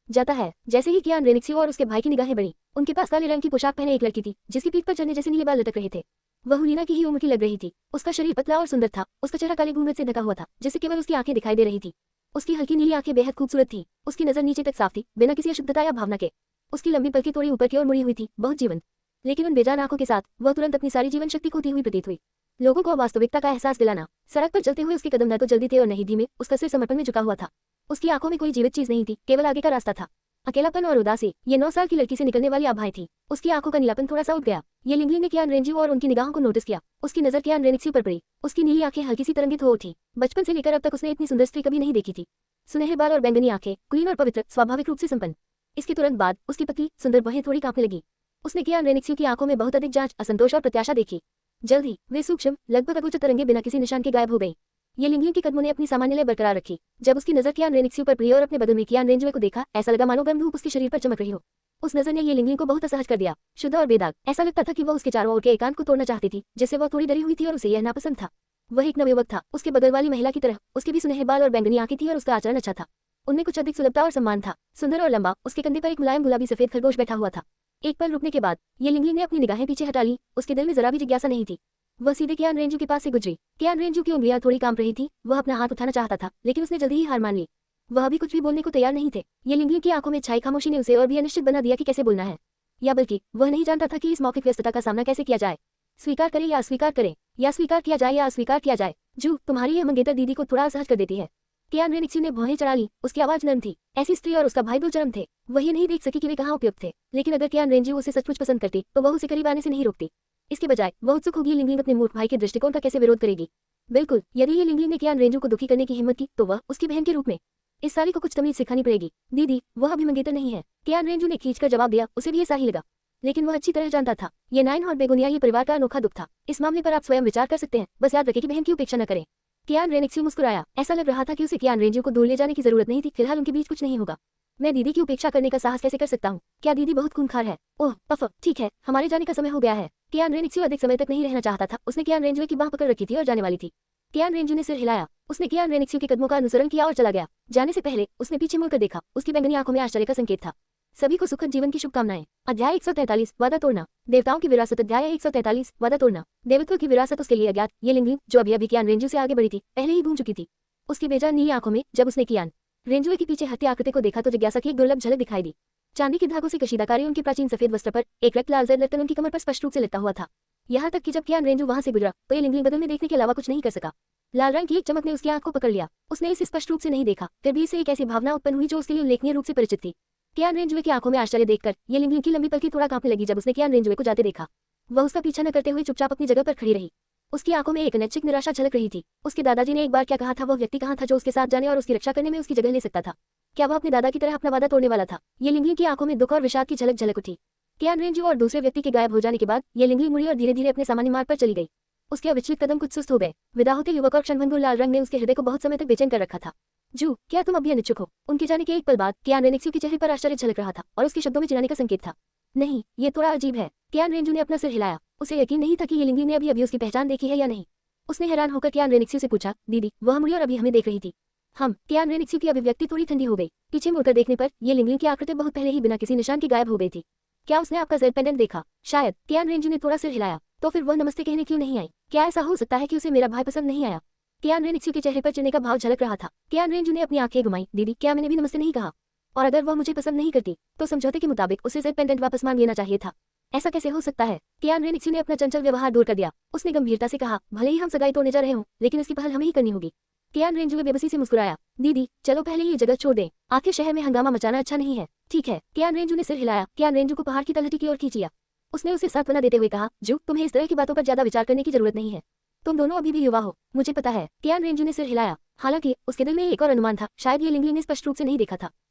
जाता है। जैसे ही टियान रेनिक्सियो और उसके भाई की निगाहें बढ़ी, उनके पास काले रंग की पोशाक पहने एक लड़की थी, जिसकी पीठ पर चढ़ने जैसे नीले बाल लटक रहे थे। वह हुलीना की ही उम्र की लग रही थी। उसका शरीर पतला और सुंदर था। उसका चेहरा काले घूंघट से ढका हुआ था, जिससे केवल उसकी आंखें दिखाई दे रही थी। उसकी हल्की नीली आंखें बेहद खूबसूरत थी। उसकी नजर नीचे तक साफ थी, बिना किसी अशुद्धता या भावना के। उसकी लंबी पलकें थोड़ी ऊपर की ओर मुड़ी हुई थी, बहुत जीवंत। लेकिन उन बेजान आंखों के साथ वह तुरंत अपनी सारी जीवन शक्ति खोती हुई प्रतीत हुई। लोगों को वास्तविकता का एहसास दिलाना। सड़क पर चलते हुए उसके कदम न तो जल्दी थे और नहीं धीमे। उसका सिर समर्पण में झुका हुआ था। उसकी आंखों में कोई जीवित चीज नहीं थी, केवल आगे का रास्ता था। अकेलापन और उदासी, ये 9 साल की लड़की से निकलने वाली आभाएं थी। उसकी आंखों का नीलापन थोड़ा सा उठ गया। ये लिंगलिंग ने टियान रेंजू और उनकी निगाहों को नोटिस किया। उसकी नजर टियान रेनिक्सियो पर पड़ी। उसकी नीली आंखें हल्की सी तरंगित हो उठी। बचपन से लेकर अब तक उसने इतनी सुंदर स्त्री कभी नहीं देखी थी। सुनहरे बाल और बैंगनी आंखें, क्लीन और पवित्र, स्वाभाविक रूप से संपन्न। इसके तुरंत बाद उसकी पतली सुंदर बाहें थोड़ी कांपने लगी। उसने टियान रेनिक्सियो की आंखों में बहुत अधिक जांच, असंतोष और प्रत्याशा देखी। जल्द ही वे सूक्ष्म, लगभग अगोचर तरंगें बिना किसी निशान के गायब हो गईं। ये लिंगलिंग के कदमों ने अपनी सामान्य लय बरकरार रखी। जब उसकी नजर कियान रेनिक्सियो पर पड़ी और अपने बगल में कियान रेंजुए को देखा, ऐसा लगा मानो गर्म धूप उसके शरीर पर चमक रही हो। उस नजर ने ये लिंगलिंग को बहुत असहज कर दिया, शुद्ध और बेदाग। ऐसा लगता था कि वह उसके चारों ओर के एकांत को तोड़ना चाहती थी, जिससे वह थोड़ी डरी हुई थी और उसे यह नापसंद था। वह एक नवयुवक था, उसके बगल वाली महिला की तरह। उसके भी सुनहरे बाल और बैंगनी आंखें थी और उसका आचरण अच्छा था। उनमें कुछ अधिक सुलभता और सम्मान था। सुंदर और लंबा, उसके कंधे पर एक मुलायम गुलाबी सफेद खरगोश बैठा हुआ था। एक पल रुकने के बाद ये लिंगलिंग ने अपनी निगाहें पीछे हटा ली। उसके दिल में जरा भी जिज्ञासा नहीं थी। वह सीधे कियान रेंजू के पास से गुजरी। कियान रेंजू की उंगलियां थोड़ी कांप रही थी। वह अपना हाथ उठाना चाहता था, लेकिन उसने जल्दी ही हार मान ली। वह अभी कुछ भी बोलने को तैयार नहीं थे। ये लिंगलिंग की आंखों में छाई खामोशी ने उसे और भी अनिश्चित बना दिया कि कैसे बोलना है, या बल्कि वह नहीं जानता था कि इस मौखिक व्यस्तता का सामना कैसे किया जाए। स्वीकार करें या अस्वीकार करें, या स्वीकार किया जाए या अस्वीकार किया जाए। जू, तुम्हारी यह मंगेतर दीदी को थोड़ा असहज कर देती है। कियान रेनिक्सियो ने भौहें चढ़ा ली। उसकी आवाज नरम थी। ऐसी स्त्री और उसका भाई दो चरम थे। वह ये नहीं देख सकी कि वे कहाँ उपयुक्त थे, लेकिन अगर कियान रेंजू उसे सचमुच पसंद करती तो वह उसे करीब आने से नहीं रोकती। इसके बजाय वह उत्सुक होगी लिंगलिंग अपने मूर्ख भाई के दृष्टिकोण का कैसे विरोध करेगी। बिल्कुल, यदि ये लिंगलिंग ने कियान रेंजू को दुखी करने की हिम्मत की तो वह उसकी बहन के रूप में इस साली को कुछ तमीज सिखानी पड़ेगी। दीदी, वह अभी मंगेतर नहीं है। कियान रेंजू ने खींचकर जवाब दिया। उसे भी ऐसा ही लगा, लेकिन वह अच्छी तरह जानता था ये नाइन और बेगुनिया ये परिवार का अनोखा दुख था। इस मामले पर आप स्वयं विचार कर सकते हैं, बस याद रखें कि बहन की उपेक्षा न करें। कियान रेनिक्सियो मुस्कुराया। ऐसा लग रहा था कि उसे कियान रेंजू को दूर ले जाने की जरूरत नहीं थी। फिलहाल उनके बीच कुछ नहीं होगा। मैं दीदी की उपेक्षा करने का साहस कैसे कर सकता हूँ? क्या दीदी बहुत खूंखार है? ओह पफ, ठीक है, हमारे जाने का समय हो गया है। कियान रेनिक्सियो अधिक समय तक नहीं रहना चाहता था। उसने कियान रेंजू की बाह पकड़ रखी थी और जाने वाली थी। कियान रेंजू ने सिर हिलाया। उसने कियान रेनिक्सियो के कदमों का अनुसरण किया और चला गया। जाने से पहले उसने पीछे मुड़कर देखा। उसकी बैंगनी आंखों में आश्चर्य का संकेत था। सभी को सुखद जीवन की शुभकामनाएं। अध्याय 143 वादा तोड़ना। देवताओं की विरासत। अध्याय 143 वादा तोड़ना। देवत्व की विरासत उसके लिए अज्ञात ये लिंगलिंग, जो अभी अभी कियान रेंजू से आगे बढ़ी थी, पहले ही घूम चुकी थी। उसकी बेजान नीली आंखों में जब उसने कियान रेंजू के पीछे हत्या आकृति को देखा तो जिज्ञासा की एक दुर्लभ झलक दिखाई दी। चांदी के धागों से कशीदाकारी उनके प्राचीन सफेद वस्त्र पर एक रक्त लाल जर उनकी कमर पर स्पष्ट रूप से लटका हुआ था। यहाँ तक कि जब कियान रेंजू वहां से गुजरा तो ये लिंगलिंग बदल में देखने के अलावा कुछ नहीं कर सका। लाल रंग की एक चमक ने उसकी आंख को पकड़ लिया। उसने इसे स्पष्ट रूप से नहीं देखा, फिर भी इसे एक ऐसी भावना उत्पन्न हुई जो उसके लिए उल्लेखनीय रूप से परिचित थी। कियान रेंजुए की आंखों में आश्चर्य देखकर ये लिंगलिंग की लंबी पलकें थोड़ा कांपने लगी। जब उसने कियान रेंजुए को जाते देखा, वह उसका पीछा न करते हुए चुपचाप अपनी जगह पर खड़ी रही। उसकी आंखों में एक अनैच्छिक निराशा झलक रही थी। उसके दादाजी ने एक बार क्या कहा था, वह व्यक्ति कहाँ था जो उसके साथ जाने और उसकी रक्षा करने में उसकी जगह ले सकता था? क्या वह अपने दादा की तरह अपना वादा तोड़ने वाला था? ये लिंगलिंग की आंखों में दुख और विषाद की झलक झलक उठी। कियान रेंजू और दूसरे व्यक्ति के गायब हो जाने के बाद ये लिंगलिंग मुड़ी और धीरे धीरे अपने सामान्य मार्ग पर चली गई। उसके अविचलित कदम कुछ सुस्त हो गए। विदा होते युवक और क्षणभंगुर लाल रंग ने उसके हृदय को बहुत समय तक बेचैन कर रखा था। जू, क्या तुम अभी अनिच्छुक हो? उनके जाने के एक पल बाद कियान रेनिक्सियो के चेहरे पर आश्चर्य झलक रहा था और उसके शब्दों में चिढ़ाने का संकेत था। नहीं, ये थोड़ा अजीब है। कियान रेंजू ने अपना सिर हिलाया। उसे यकीन नहीं था कि ये लिंगलिंग ने अभी अभी उसकी पहचान देखी है या नहीं। उसने हैरान होकर कियान रेनिक्सियो से पूछा, दीदी, वह मुड़ी और अभी हमें देख रही थी। हम। कियान रेनिक्सियो की अभिव्यक्ति थोड़ी ठंडी हो गई। पीछे मुड़कर देखने पर ये लिंगलिंग की आकृति बहुत पहले ही बिना किसी निशान के गायब हो गई थी। क्या उसने आपका जेल पेंडेंट देखा? शायद। कियान रेंजू ने थोड़ा सिर हिलाया। तो फिर वह नमस्ते कहने क्यों नहीं आई? क्या ऐसा हो सकता है कि उसे मेरा भाई पसंद नहीं आया? कियान रेनिक्सियो के चेहरे पर चिढ़ने का भाव झलक रहा था। कियान रेंजू ने अपनी आंखें घुमाई। दीदी, क्या मैंने भी नमस्ते नहीं कहा? और अगर वह मुझे पसंद नहीं करती तो समझौते के मुताबिक उसे जेल पेंडेंट वापस मांग लेना चाहिए था। ऐसा कैसे हो सकता है? कियान रेनिक्सियो ने अपना चंचल व्यवहार दूर कर दिया। उसने गंभीरता से कहा, भले ही हम सगाई तोड़ने जा रहे हों, लेकिन इसकी पहल हमें ही करनी होगी। कियान रेंजू बेबसी से मुस्कुराया। दीदी, चलो पहले ये जगह छोड़ दें। आखिर शहर में हंगामा मचाना अच्छा नहीं है। ठीक है। कियान रेंजू ने सिर हिलाया। कियान रेंजू को पहाड़ की तलहटी की ओर खींच लिया। उसने उसे सांत्वना देते हुए कहा, जू, तुम्हें इस तरह की बातों पर ज्यादा विचार करने की जरूरत नहीं है। तुम दोनों अभी भी युवा हो, मुझे पता है। कियान रेंजू ने सिर हिलाया। हालांकि उसके दिल में एक और अनुमान था, शायद ये लिंगलिंग ने स्पष्ट रूप से नहीं देखा था।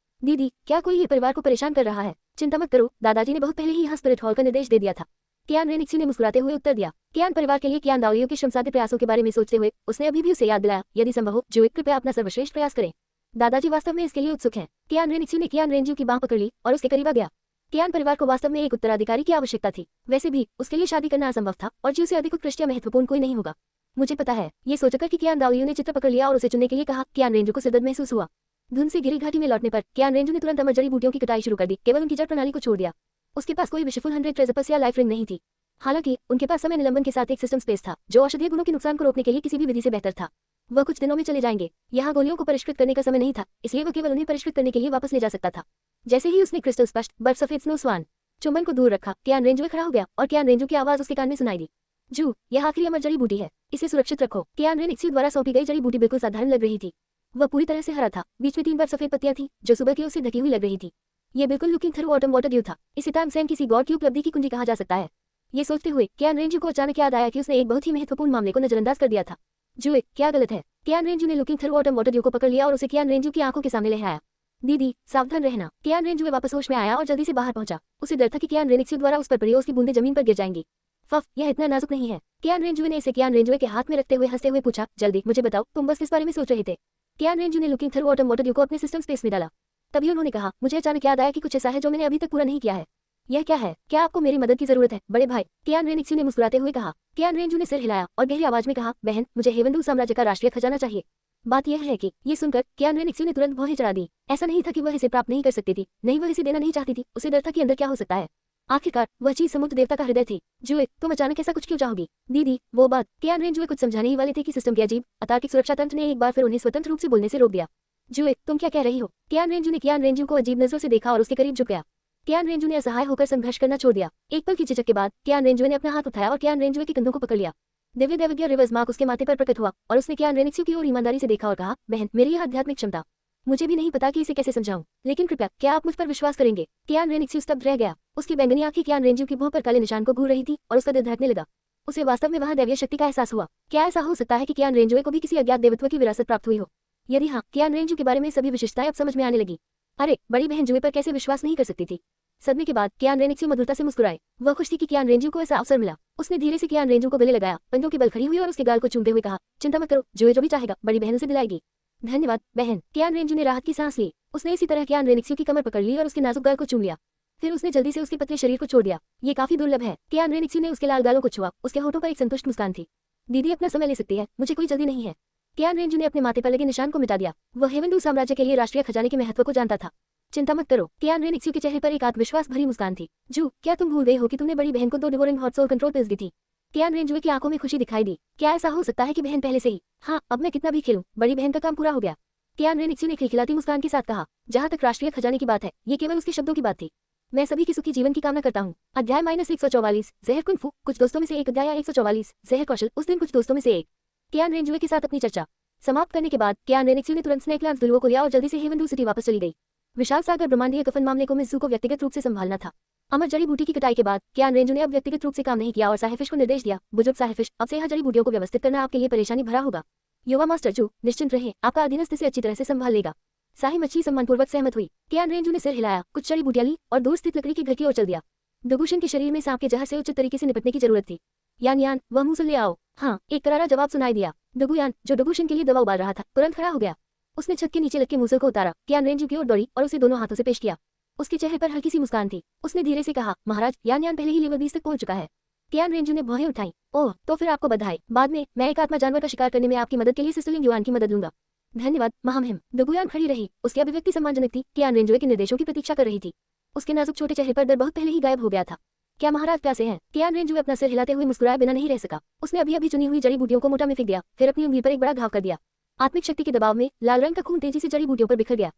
दीदी, क्या कोई ये परिवार को परेशान कर रहा है? चिंता मत करो, दादाजी ने बहुत पहले ही यहाँ स्पिरिट हॉल का निर्देश दे दिया था। कियान रेनिक्सियो ने मुस्कुराते हुए उत्तर दिया। कियान परिवार के लिए कियान दाओलियो के श्रमसाध्य प्रयासों के बारे में सोचते हुए उसने अभी भी उसे याद दिलाया, यदि संभव हो जो कृपया अपना सर्वश्रेष्ठ प्रयास करें। दादाजी वास्तव में इसके लिए उत्सुक हैं। कियान रेनिक्सियो ने कियान रेंजू की बांह पकड़ ली और उसके करीब आ गया। कियान परिवार को वास्तव में एक उत्तराधिकारी की आवश्यकता थी। वैसे भी उसके लिए शादी करना असंभव था और जी उसे अधिक उत्कृष्ट या महत्वपूर्ण कोई नहीं होगा। मुझे पता है। ये सोचकर कि कियान दाओलियो ने चित्र पकड़ लिया और उसे चुनने के लिए कहा, कियान रेंजू को सिरदर्द महसूस हुआ। धुंध से घिरी घाटी में लौटने पर कियान रेंजू ने तुरंत अमर जड़ी बूटियों की कटाई शुरू कर दी, केवल उनकी जड़ प्रणाली को छोड़ दिया। उसके पास कोई विशफुल 100 ट्रेजरपस या लाइफ रिंग नहीं थी। हालांकि उनके पास समय निलंबन के साथ एक सिस्टम स्पेस था जो औषधीय गुणों के नुकसान को रोकने के लिए किसी भी विधि से बेहतर था। वह कुछ दिनों में चले जाएंगे। यहाँ गोलियों को परिष्कृत करने का समय नहीं था, इसलिए वह केवल उन्हें परिष्कृत करने के लिए वापस ले जा सकता था। जैसे ही उसने क्रिस्टल स्पष्ट बर्फ सफेद स्नो स्वान चुंबन को दूर रखा, कियान रेंजू खड़ा हो गया और कियान रेंजू की आवाज उसके कान में सुनाई दी। जू, यह आखिरी अमर जड़ी बूटी है, इसे सुरक्षित रखो। कियान रेनिक्सियो द्वारा सौंपी गई जड़ी बूटी बिल्कुल साधारण लग रही थी। वह पूरी तरह से हरा था। बीच में 3 बार सफेद पत्तियां थी जो सुबह की ओर से ढकी हुई लग रही थी। यह बिल्कुल looking through autumn water due था। इसे तामसेन किसी गॉड की उपलब्धि की कुंजी कहा जा सकता है। ये सोचते हुए कियान रेंजू को अचानक याद आया कि उसने एक बहुत ही महत्वपूर्ण मामले को नजरअंदाज कर दिया था। जू, क्या गलत है? कियान रेंजू ने looking through autumn water due को पकड़ लिया और उसे कियान रेंजू की आंखों के सामने ले आया। दीदी, सावधान रहना। कियान रेंजू वापस होश में आया और जल्दी से बाहर पहुंचा। उसे डर था कि कियान रेनिक्सियो द्वारा उस पर पड़ी उसकी बूंदें जमीन पर गिर जाएंगी। फफ, यह इतना नाजुक नहीं है। कियान रेंजुए ने इसे कियान रेंजुए के हाथ में रखते हुए हंसते हुए पूछा, जल्दी मुझे बताओ, तुम बस किस बारे में सोच रहे थे। कियान रेंजू ने लुकिंग थ्रू ऑटम वाटर को अपने सिस्टम स्पेस में डाला। तभी उन्होंने कहा, मुझे अचानक याद आया कि कुछ ऐसा है जो मैंने अभी तक पूरा नहीं किया है। यह क्या है? क्या आपको मेरी मदद की जरूरत है बड़े भाई? कियान रेनिक्सू ने मुस्कुराते हुए कहा। कियान रेंजू ने सिर हिलाया और गहरी आवाज में कहा, बहन, मुझे हेवनदू साम्राज्य का राष्ट्रीय खजाना चाहिए। बात यह है कि ये सुनकर कियान रेनिक्सू ने तुरंत भौहें चढ़ा दी। ऐसा नहीं था कि वह इसे प्राप्त नहीं कर सकती थी, नहीं वह इसे देना नहीं चाहती थी, उसे डर था कि अंदर क्या हो सकता है। आखिरकार वह चीज समुद्र देवता का हृदय थी। जुए, तुम अचानक ऐसा कुछ क्यों चाहोगी? दीदी, वो बात। कियान रेंजुए कुछ समझाने ही वाले थे कि सिस्टम के अजीब अतार्किक सुरक्षा तंत्र ने एक बार फिर उन्हें स्वतंत्र रूप से बोलने से रोक दिया। जुए, तुम क्या कह रही हो? कियान रेंजू ने कियान रेंजू को अजीब नजरों से देखा और उसके करीब झुक गया। कियान रेंजू ने असहाय होकर संघर्ष करना छोड़ दिया। एक पल की झिझक के बाद कियान रेंजुए ने अपना हाथ उठाया और कियान रेंजुए के कंधों को पकड़ लिया। दिव्य दैवज्ञ रिवर्स मार्क उसके माथे पर प्रकट हुआ और उसने कियान रेनिक्सू की ओर ईमानदारी से देखा और कहा, बहन, मेरी यह आध्यात्मिक क्षमता, मुझे भी नहीं पता कि इसे कैसे समझाऊं, लेकिन कृपया क्या आप मुझ पर विश्वास करेंगे? कियान रेनिक्सू स्तब्ध रह गया। उसकी बैंगनी आंखें कियान रेंजू की भौं पर काले निशान को घूर रही थी और उसका दिल धड़कने लगा। उसे वास्तव में वहां दैवीय शक्ति का एहसास हुआ। क्या ऐसा हो सकता है कि कियान रेंजुए को भी किसी अज्ञात देवत्व की विरासत प्राप्त हुई हो? यदि हाँ, कियान रेंजू के बारे में सभी विशेषताएं अब समझ में आने लगी। अरे, बड़ी बहन जुए पर कैसे विश्वास नहीं कर सकती थी। सदमे के बाद कियान रेनिक्सू मधुरता से मुस्कुराए। वह खुश थी कि कियान रेंजू को ऐसा अवसर मिला। उसने धीरे से कियान रेंजू को गले लगाया, पंजों के बल खड़ी हुई और उसके गाल को चूमते हुए कहा, चिंता मत करो, जुए जो भी चाहेगा बड़ी बहन उसे दिलाएगी। धन्यवाद बहन। कियान रेंजू ने राहत की सांस ली। उसने इसी तरह कियान रेनिक्सू की कमर पकड़ ली और उसके नाजुक गाल को चूम लिया। फिर उसने जल्दी से उसके पतले शरीर को छोड़ दिया। ये काफी दुर्लभ है। कियान रेनिक्सू ने उसके लाल गालों को छुआ। उसके होठों पर एक संतुष्ट मुस्कान थी। दीदी अपना समय ले सकती है, मुझे कोई जल्दी नहीं है। कियान रेंजू ने अपने माथे पर लगे निशान को मिटा दिया। वह हेवनदू साम्राज्य के लिए राष्ट्रीय खजाने के महत्व को जानता था। चिंता मत करो। कियान रेनिक्सू के चेहरे पर एक आत्मविश्वास भरी मुस्कान थी। जू, क्या तुम भूल गए हो कि तुमने बड़ी बहन को 2 डिवोरिंग हॉट सोल कंट्रोल पिल्स दी थी? कियान रेंजुए की आंखों में खुशी दिखाई दी। क्या ऐसा हो सकता है कि बहन पहले से ही? हाँ, अब मैं कितना भी खेलूं, बड़ी बहन का काम पूरा हो गया। कियान रेनिक्सू ने खिलखिलाती मुस्कान के साथ कहा। जहां तक राष्ट्रीय खजाने की बात है, ये केवल उसके शब्दों की बात थी। मैं सभी की सुखी जीवन की कामना करता हूँ। अध्याय -144 जहर कुंफू। कुछ दोस्तों में से एक। अध्याय 144 जहर कौशल। उस दिन कुछ दोस्तों में से एक। कियान रेंजुए के साथ अपनी चर्चा समाप्त करने के बाद कियान रेनिक्सू ने तुरंत स्नेक लांस दुलुओ को लिया और जल्दी से हेवनदू सिटी वापस चली गई। विशाल सागर ब्रह्मांडीय कफन मामले को मिज़ू को व्यक्तिगत रूप से संभालना था। अमर जड़ी बूटी की कटाई के बाद कियान रेंजू ने अब व्यक्तिगत रूप से काम नहीं किया और साहिफिश को निर्देश दिया, बुजुर्ग साहिफिश, अब से यह जड़ी बूटियों को व्यवस्थित करना आपके लिए परेशानी भरा होगा। युवा मास्टर जू, निश्चिंत रहे, आपका अधीनस्थ इसे अच्छी तरह से संभाल लेगा। साही मच्छी सम्मानपूर्वक सहमत हुई। कियान रेंजू ने सिर हिलाया, कुछ जड़ी बूटियां ली और दूर स्थित लकड़ी के घर की ओर चल दिया। दुगुशन के शरीर में सांप के जहर से उचित तरीके से निपटने की जरूरत थी। यान, वह मूसल ले आओ। हाँ, एक करारा जवाब सुनाई दिया। दुगुयान, जो दुगुशन के लिए दवा उबाल रहा था, तुरंत खड़ा हो गया। उसने छत के नीचे लटके मूसल को उतारा, कियान रेंजू की ओर दौड़ी और उसे दोनों हाथों से पेश किया। उसके चेहरे पर हल्की सी मुस्कान थी। उसने धीरे से कहा, महाराज, यान पहले ही लेवल 20 तक पहुंच चुका है। कियान रेंजू ने भौहें उठाई। ओह, तो फिर आपको बधाई। बाद में मैं एक आत्मा जानवर का शिकार करने में आपकी मदद के लिए सिस्टरलिंग युआन की मदद लूंगा। धन्यवाद महामहिम। दुगुयान खड़ी रही। उसकी अभिव्यक्ति सम्मानजनक थी। कियान रेंजू के निर्देशों की प्रतीक्षा कर रही थी। उसके नाजुक छोटे चेहरे पर डर बहुत पहले ही गायब हो गया था। क्या महाराज प्यासे हैं? कियान रेंजू अपना सिर हिलाते हुए मुस्कुराए बिना नहीं रह सका। उसने अभी चुनी हुई जड़ी बूटियों को मोटा में फेंक दिया, फिर अपनी उंगली पर एक बड़ा घाव कर दिया। आत्मिक शक्ति के दबाव में लाल रंग का खून तेजी से जड़ी बूटियों पर बिखर गया।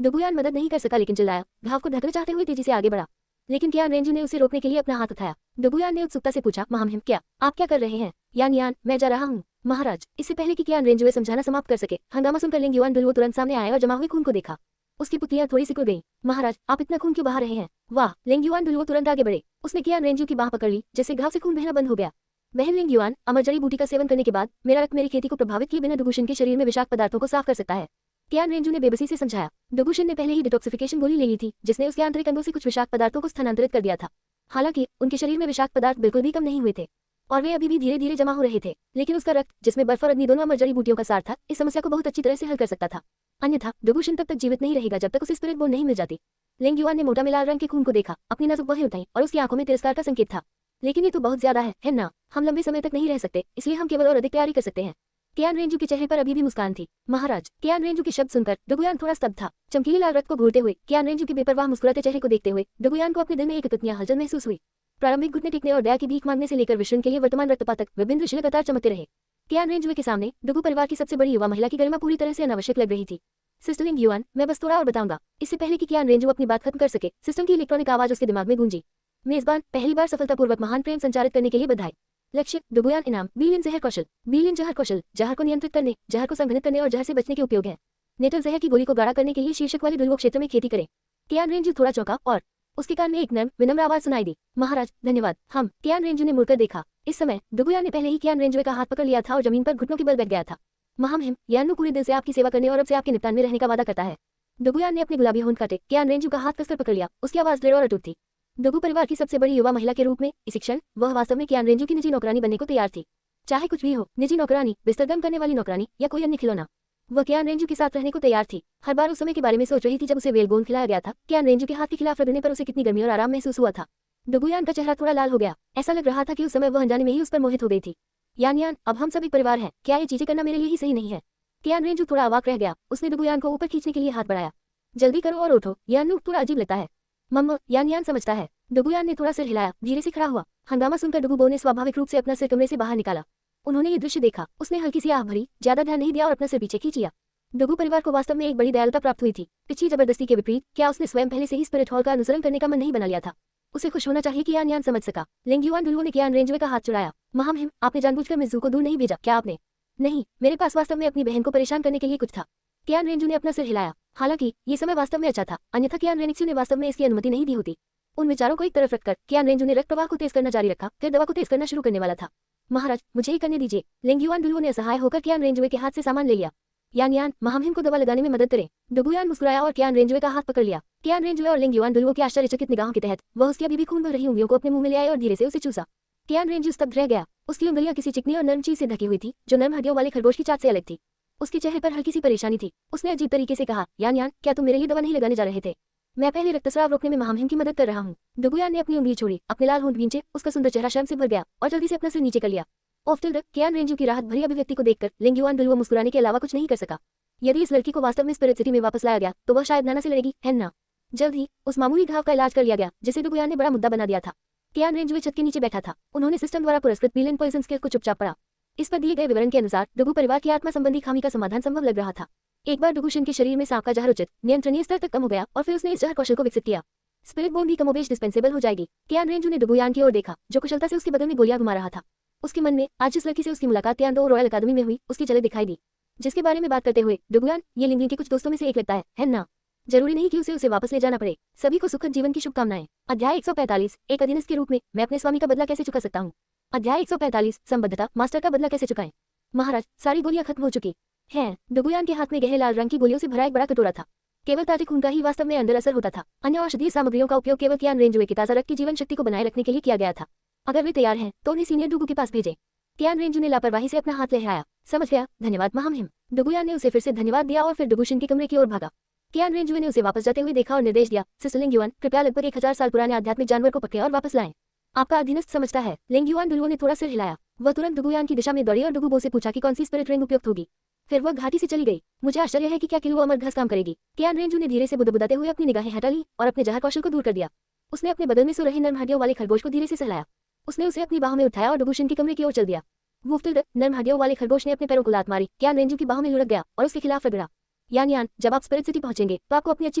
दुगुयान मदद नहीं कर सका लेकिन चिल्लाया, घाव को ढकना चाहते हुए तेजी से आगे बढ़ा। लेकिन कियान रेंजू ने उसे रोकने के लिए अपना हाथ उठाया। दुगुयान ने उत्सुकता से पूछा, महामहिम, क्या आप क्या कर रहे हैं? यान, मैं जा रहा हूँ महाराज। इससे पहले कि कियान रेंजू समझाना समाप्त कर सके, हंगामा सुनकर लिंग युआन दुलुओ तुरंत सामने आए और जमा हुए खून को देखा। उसकी पुतलियां थोड़ी सिकुड़ गईं। महाराज, आप इतना खून क्यों बहा रहे हैं? वाह। लिंग युआन दुलुओ तुरंत आगे बढ़े। उसने कियान रेंजू की बाह पकड़ ली, जिससे घाव से खून बहना बंद हो गया। बहन लिंग युआन, अमर जड़ी बूटी का सेवन करने के बाद मेरा रक्त मेरी खेती को प्रभावित किए बिना दुगुशन के शरीर में विषाक्त पदार्थों को साफ कर सकता है। कियान रेंजू ने बेबसी से समझाया। दुगुशन ने पहले ही डिटॉक्सिफिकेशन गोली ले ली थी, जिसने उसके आंतरिक अंगों से कुछ विषाक्त पदार्थों को स्थानांतरित कर दिया था। हालांकि उनके शरीर में विषाक्त पदार्थ बिल्कुल भी कम नहीं हुए थे और वे अभी भी धीरे धीरे जमा हो रहे थे, लेकिन उसका रक्त, जिसमें बर्फ और अग्नि दोनों अमर जड़ी बूटियों का सार था, इस समस्या को बहुत अच्छी तरह से हल कर सकता था। अन्यथा दुगुशन तब तक जीवित नहीं रहेगा जब तक उसे स्पिरिट बोन नहीं मिल जाती। लिंग युआन ने मोटा में लाल रंग के खून को देखा, अपनी नाजुक बाहें उठाई और उसकी आंखों में तिरस्कार का संकेत था। लेकिन ये तो बहुत ज्यादा है ना? हम लंबे समय तक नहीं रह सकते, इसलिए हम केवल और अधिक तैयारी कर सकते हैं। कियान रेंजू के चेहरे पर अभी भी मुस्कान थी। महाराज, कियान रेंजू के शब्द सुनकर दुगुयान थोड़ा स्तब्ध था। चमकीले लाल रक्त को घूरते हुए कियान रेंजू के बेपरवाह मुस्कुराते चेहरे को देखते हुए दुगुयान को अपने दिल में एक इतनिया हलचल महसूस हुई। प्रारंभिक घुटने टेकने और दया की भीख मांगने से लेकर विश्रण के लिए वर्तमान रक्तपात तक विभिन्न दृश्य लगातार चमकते रहे। कियान रेंजू के सामने दुगु परिवार की सबसे बड़ी युवा महिला की गरिमा पूरी तरह से अनावश्यक लग रही थी। सिस्टर लिंग युआन, मैं बस थोड़ा और बताऊंगा। इससे पहले कि कियान रेंजू अपनी बात खत्म कर सके, सिस्टम की इलेक्ट्रॉनिक आवाज उसके दिमाग में गूंजी। मेजबान, पहली बार सफलतापूर्वक महान प्रेम संचारित करने के लिए बधाई। लक्ष्य, दुगुयान इनाम, बीलियन जहर कौशल। बीलियन जहर कौशल, जहर को नियंत्रित करने, जहर को संघनित करने और जहर से बचने के उपयोग है। नेटल जहर की गोली को गाढ़ा करने के लिए शीर्षक वाले दुलुओ क्षेत्र में खेती करें। कियान रेंजू थोड़ा चौंका और उसके कान में एक नर्म विनम्र आवाज सुनाई दी। महाराज, धन्यवाद। हम। कियान रेंजू ने मुड़कर देखा। इस समय दुगुयान ने पहले ही कियान रेंजू का हाथ पकड़ लिया था और जमीन पर घुटनों के बल बैठ गया था। महामहिम, यान पूरे दिल से आपकी सेवा करने और अब से आपके निपटान में रहने का वादा करता है। दुगुयान ने अपने गुलाबी होंठ काटे। कियान रेंजू का हाथ कसकर पकड़ लिया। उसकी आवाज दृढ़ और अटूट थी। डुगू परिवार की सबसे बड़ी युवा महिला के रूप में इसी क्षण वह वास्तव में कियान रेंजू की निजी नौकरानी बनने को तैयार थी। चाहे कुछ भी हो, निजी नौकरानी, बिस्तर गर्म करने वाली नौकरानी या कोई अन्य खिलौना, वह कियान रेंजू के साथ रहने को तैयार थी। हर बार उस समय के बारे में सोच रही थी जब उसे वेलगोन खिलाया गया था। कियान रेंजू के हाथ के खिलाफ रगड़ने पर उसे कितनी गर्मी और आराम महसूस हुआ था। डुगुयान का चेहरा थोड़ा लाल हो गया। ऐसा लग रहा था कि उस समय वह अनजाने में ही उस पर मोहित हो गई थी। यान, अब हम सब एक परिवार हैं। क्या ये चीजें करना मेरे लिए ही सही नहीं है? कियान रेंजू थोड़ा अवाक रह गया। उसने डुगुयान को ऊपर खींचने के लिए हाथ बढ़ाया। जल्दी करो और उठो, यान थोड़ा अजीब लगता है। मम्मा, यान समझता है। डुगुयान ने थोड़ा सिर हिलाया, धीरे से खड़ा हुआ। हंगामा सुनकर डुगुबो ने स्वाभाविक रूप से अपना सिर कमरे से बाहर निकाला। उन्होंने ये दृश्य देखा। उसने हल्की सी आह भरी, ज्यादा ध्यान नहीं दिया और अपना सिर पीछे खींच लिया। डुगू परिवार को वास्तव में एक बड़ी दयालुता प्राप्त हुई थी। पिछली जबरदस्ती के विपरीत क्या उसने स्वयं पहले से ही स्पिरिट हॉल का अनुसरण करने का मन नहीं बना लिया था? उसे खुश होना चाहिए कि यान समझ सका। लिंगयुआन दुलुओ ने कियान रेंजवे का हाथ चुराया। महामहिम, आपने जानबूझकर मिज़ू को दूर नहीं भेजा क्या आपने? नहीं, मेरे पास वास्तव में अपनी बहन को परेशान करने के लिए कुछ था। कियान रेंजू ने अपना सिर हिलाया। हालांकि ये समय वास्तव में अच्छा था, अन्यथा कियान रेनिक्सू ने वास्तव में इसकी अनुमति नहीं दी होती। उन विचारों को एक तरफ रखकर कियान रेंजू ने रक्त प्रवाह को तेज करना जारी रखा, फिर दवा को तेज करना शुरू करने वाला था। महाराज, मुझे ही करने दीजिए। लिंगयुआन दुलुओ ने असहाय होकर कियान रेंजवे के हाथ से सामान ले लिया। यान, महामहिम को दवा लगाने में मदद करें। डुगुयान मुस्कुराया और कियान रेंजवे का हाथ पकड़ लिया। कियान रेंजवे और लिंगयुआन दुलुओ की आश्चर्यचकित निगाहों के तहत वह उसकी अभी भी खून बह रही उंगलियों को अपने मुंह में ले आए और धीरे से उसे चूसा। कियान रेंजू स्तब्ध रह गया। उसकी उंगलियां किसी चिकनी और नर्म चीज से ढकी हुई थी, जो नर्म हड्डियों वाले खरगोश की चाट से अलग थी। उसके चेहरे पर हल्की सी परेशानी थी। उसने अजीब तरीके से कहा, यान, क्या तुम मेरे लिए दवा नहीं लगाने जा रहे थे? मैं पहले रक्तस्राव रोकने में महामहिम की मदद कर रहा हूँ। डुगुयान ने अपनी उंगली छोड़ी, अपने लाल होंठ भींचे। उसका सुंदर चेहरा शर्म से भर गया और जल्दी से अपना सिर नीचे कर लिया। ऑफ्टिल्ड, कियान रेंजू की राहत भरी अभिव्यक्ति को देखकर लिंगयुआन दुलुओ मुस्कुराने के अलावा कुछ नहीं कर सका। यदि इस लड़की को वास्तव में स्पिरिट सिटी में वापस लाया गया तो वह शायद नाना से लड़ेगी, है ना? जल्द ही उस मामूली घाव का इलाज कर लिया गया जिसे डुगुयान ने बड़ा मुद्दा बना दिया था। कियान रेंजवे छत के नीचे बैठा था। उन्होंने सिस्टम द्वारा पुरस्कृत बिलियन पॉइजन स्किल को चुपचाप पढ़ा। इस पर दिए गए विवरण के अनुसार डुगु परिवार की आत्मा संबंधी खामी का समाधान संभव लग रहा था। एक बार डुगुशिन के शरीर में सांप का जहर उचित नियंत्रणीय स्तर तक कम हो गया और फिर उसने इस जहर कौशल को विकसित किया। स्पिरिट बोन भी कमोबेश डिस्पेंसेबल हो जाएगी। कियान रेंजू ने डुगुयान की ओर देखा, जो कुशलता से उसके बगल में गोलियां घुमा रहा था। उसके मन में आज जिस लड़की से उसकी मुलाकात तियानडो रॉयल अकादमी में हुई उसकी झलक दिखाई दी, जिसके बारे में बात करते हुए डुगुयान, ये लिंगलिंग के कुछ दोस्तों में से एक लगता है ना? जरूरी नहीं कि उसे वापस ले जाना पड़े। सभी को सुखद जीवन की शुभकामनाएं। अध्याय 145, एक अधीनस्थ के रूप में मैं अपने स्वामी का बदला कैसे चुका सकता हूँ? अध्याय 145, संबद्धता, मास्टर का बदला कैसे चुकाएं? महाराज, सारी गोलियां खत्म हो चुकी हैं। डुगुयान के हाथ में गहरे लाल रंग की गोलियों से भरा एक बड़ा कटोरा था। केवल ताजे खून का ही वास्तव में अंदर असर होता था। अन्य औषधीय सामग्रियों का उपयोग केवल कियान रेंजवे की ताजा रक्त की जीवन शक्ति को बनाए रखने के लिए किया गया था। अगर वे तैयार हैं तो उन्हें सीनियर डुगु के पास भेजें। कियान रेंजू ने लापरवाही से अपना हाथ लहराया। समझ गया, धन्यवाद महामहिम। डुगुयान ने उसे फिर से धन्यवाद दिया और फिर डुगुशिन के कमरे की ओर भागा। कियान रेंजू ने उसे वापस जाते हुए देखा और निर्देश दिया, सिस्टर लिंगयुआन, कृपया लगभग 1000 साल पुराने आध्यात्मिक जानवर को पकड़े और वापस लाएं। आपका अधीनस्थ समझता है। लिंगयुआन दुलुओ ने थोड़ा सिर हिलाया। वह तुरंत डुगुयान की दिशा में दौड़ी और डुगुबो से पूछा कि कौन सी स्पिरिट रिंग उपयुक्त होगी। फिर वह घाटी से चली गई। मुझे आश्चर्य है कि क्या किलुओ अमर घस काम करेगी। कियान रेंजू ने धीरे से बुदबुदाते हुए अपनी निगाहें हटा ली और अपने जहर कौशल को दूर कर दिया। उसने अपने बदल में सो रहे नर्म हड्डियों वाले खरगोश को धीरे से सहलाया। उसने उसे अपनी बाहों में उठाया और डुगुशिन के कमरे की ओर चल दिया। वुफ्टिल्ड, नर्म हड्डियों वाले खरगोश ने अपने पैरों को लात मारी। कियान रेंजू की बाहों में लुढ़क गया और उसके खिलाफ रगड़ा। यान, जब आप स्पिरिट सिटी पहुंचेंगे तो आपको अपनी अच्छी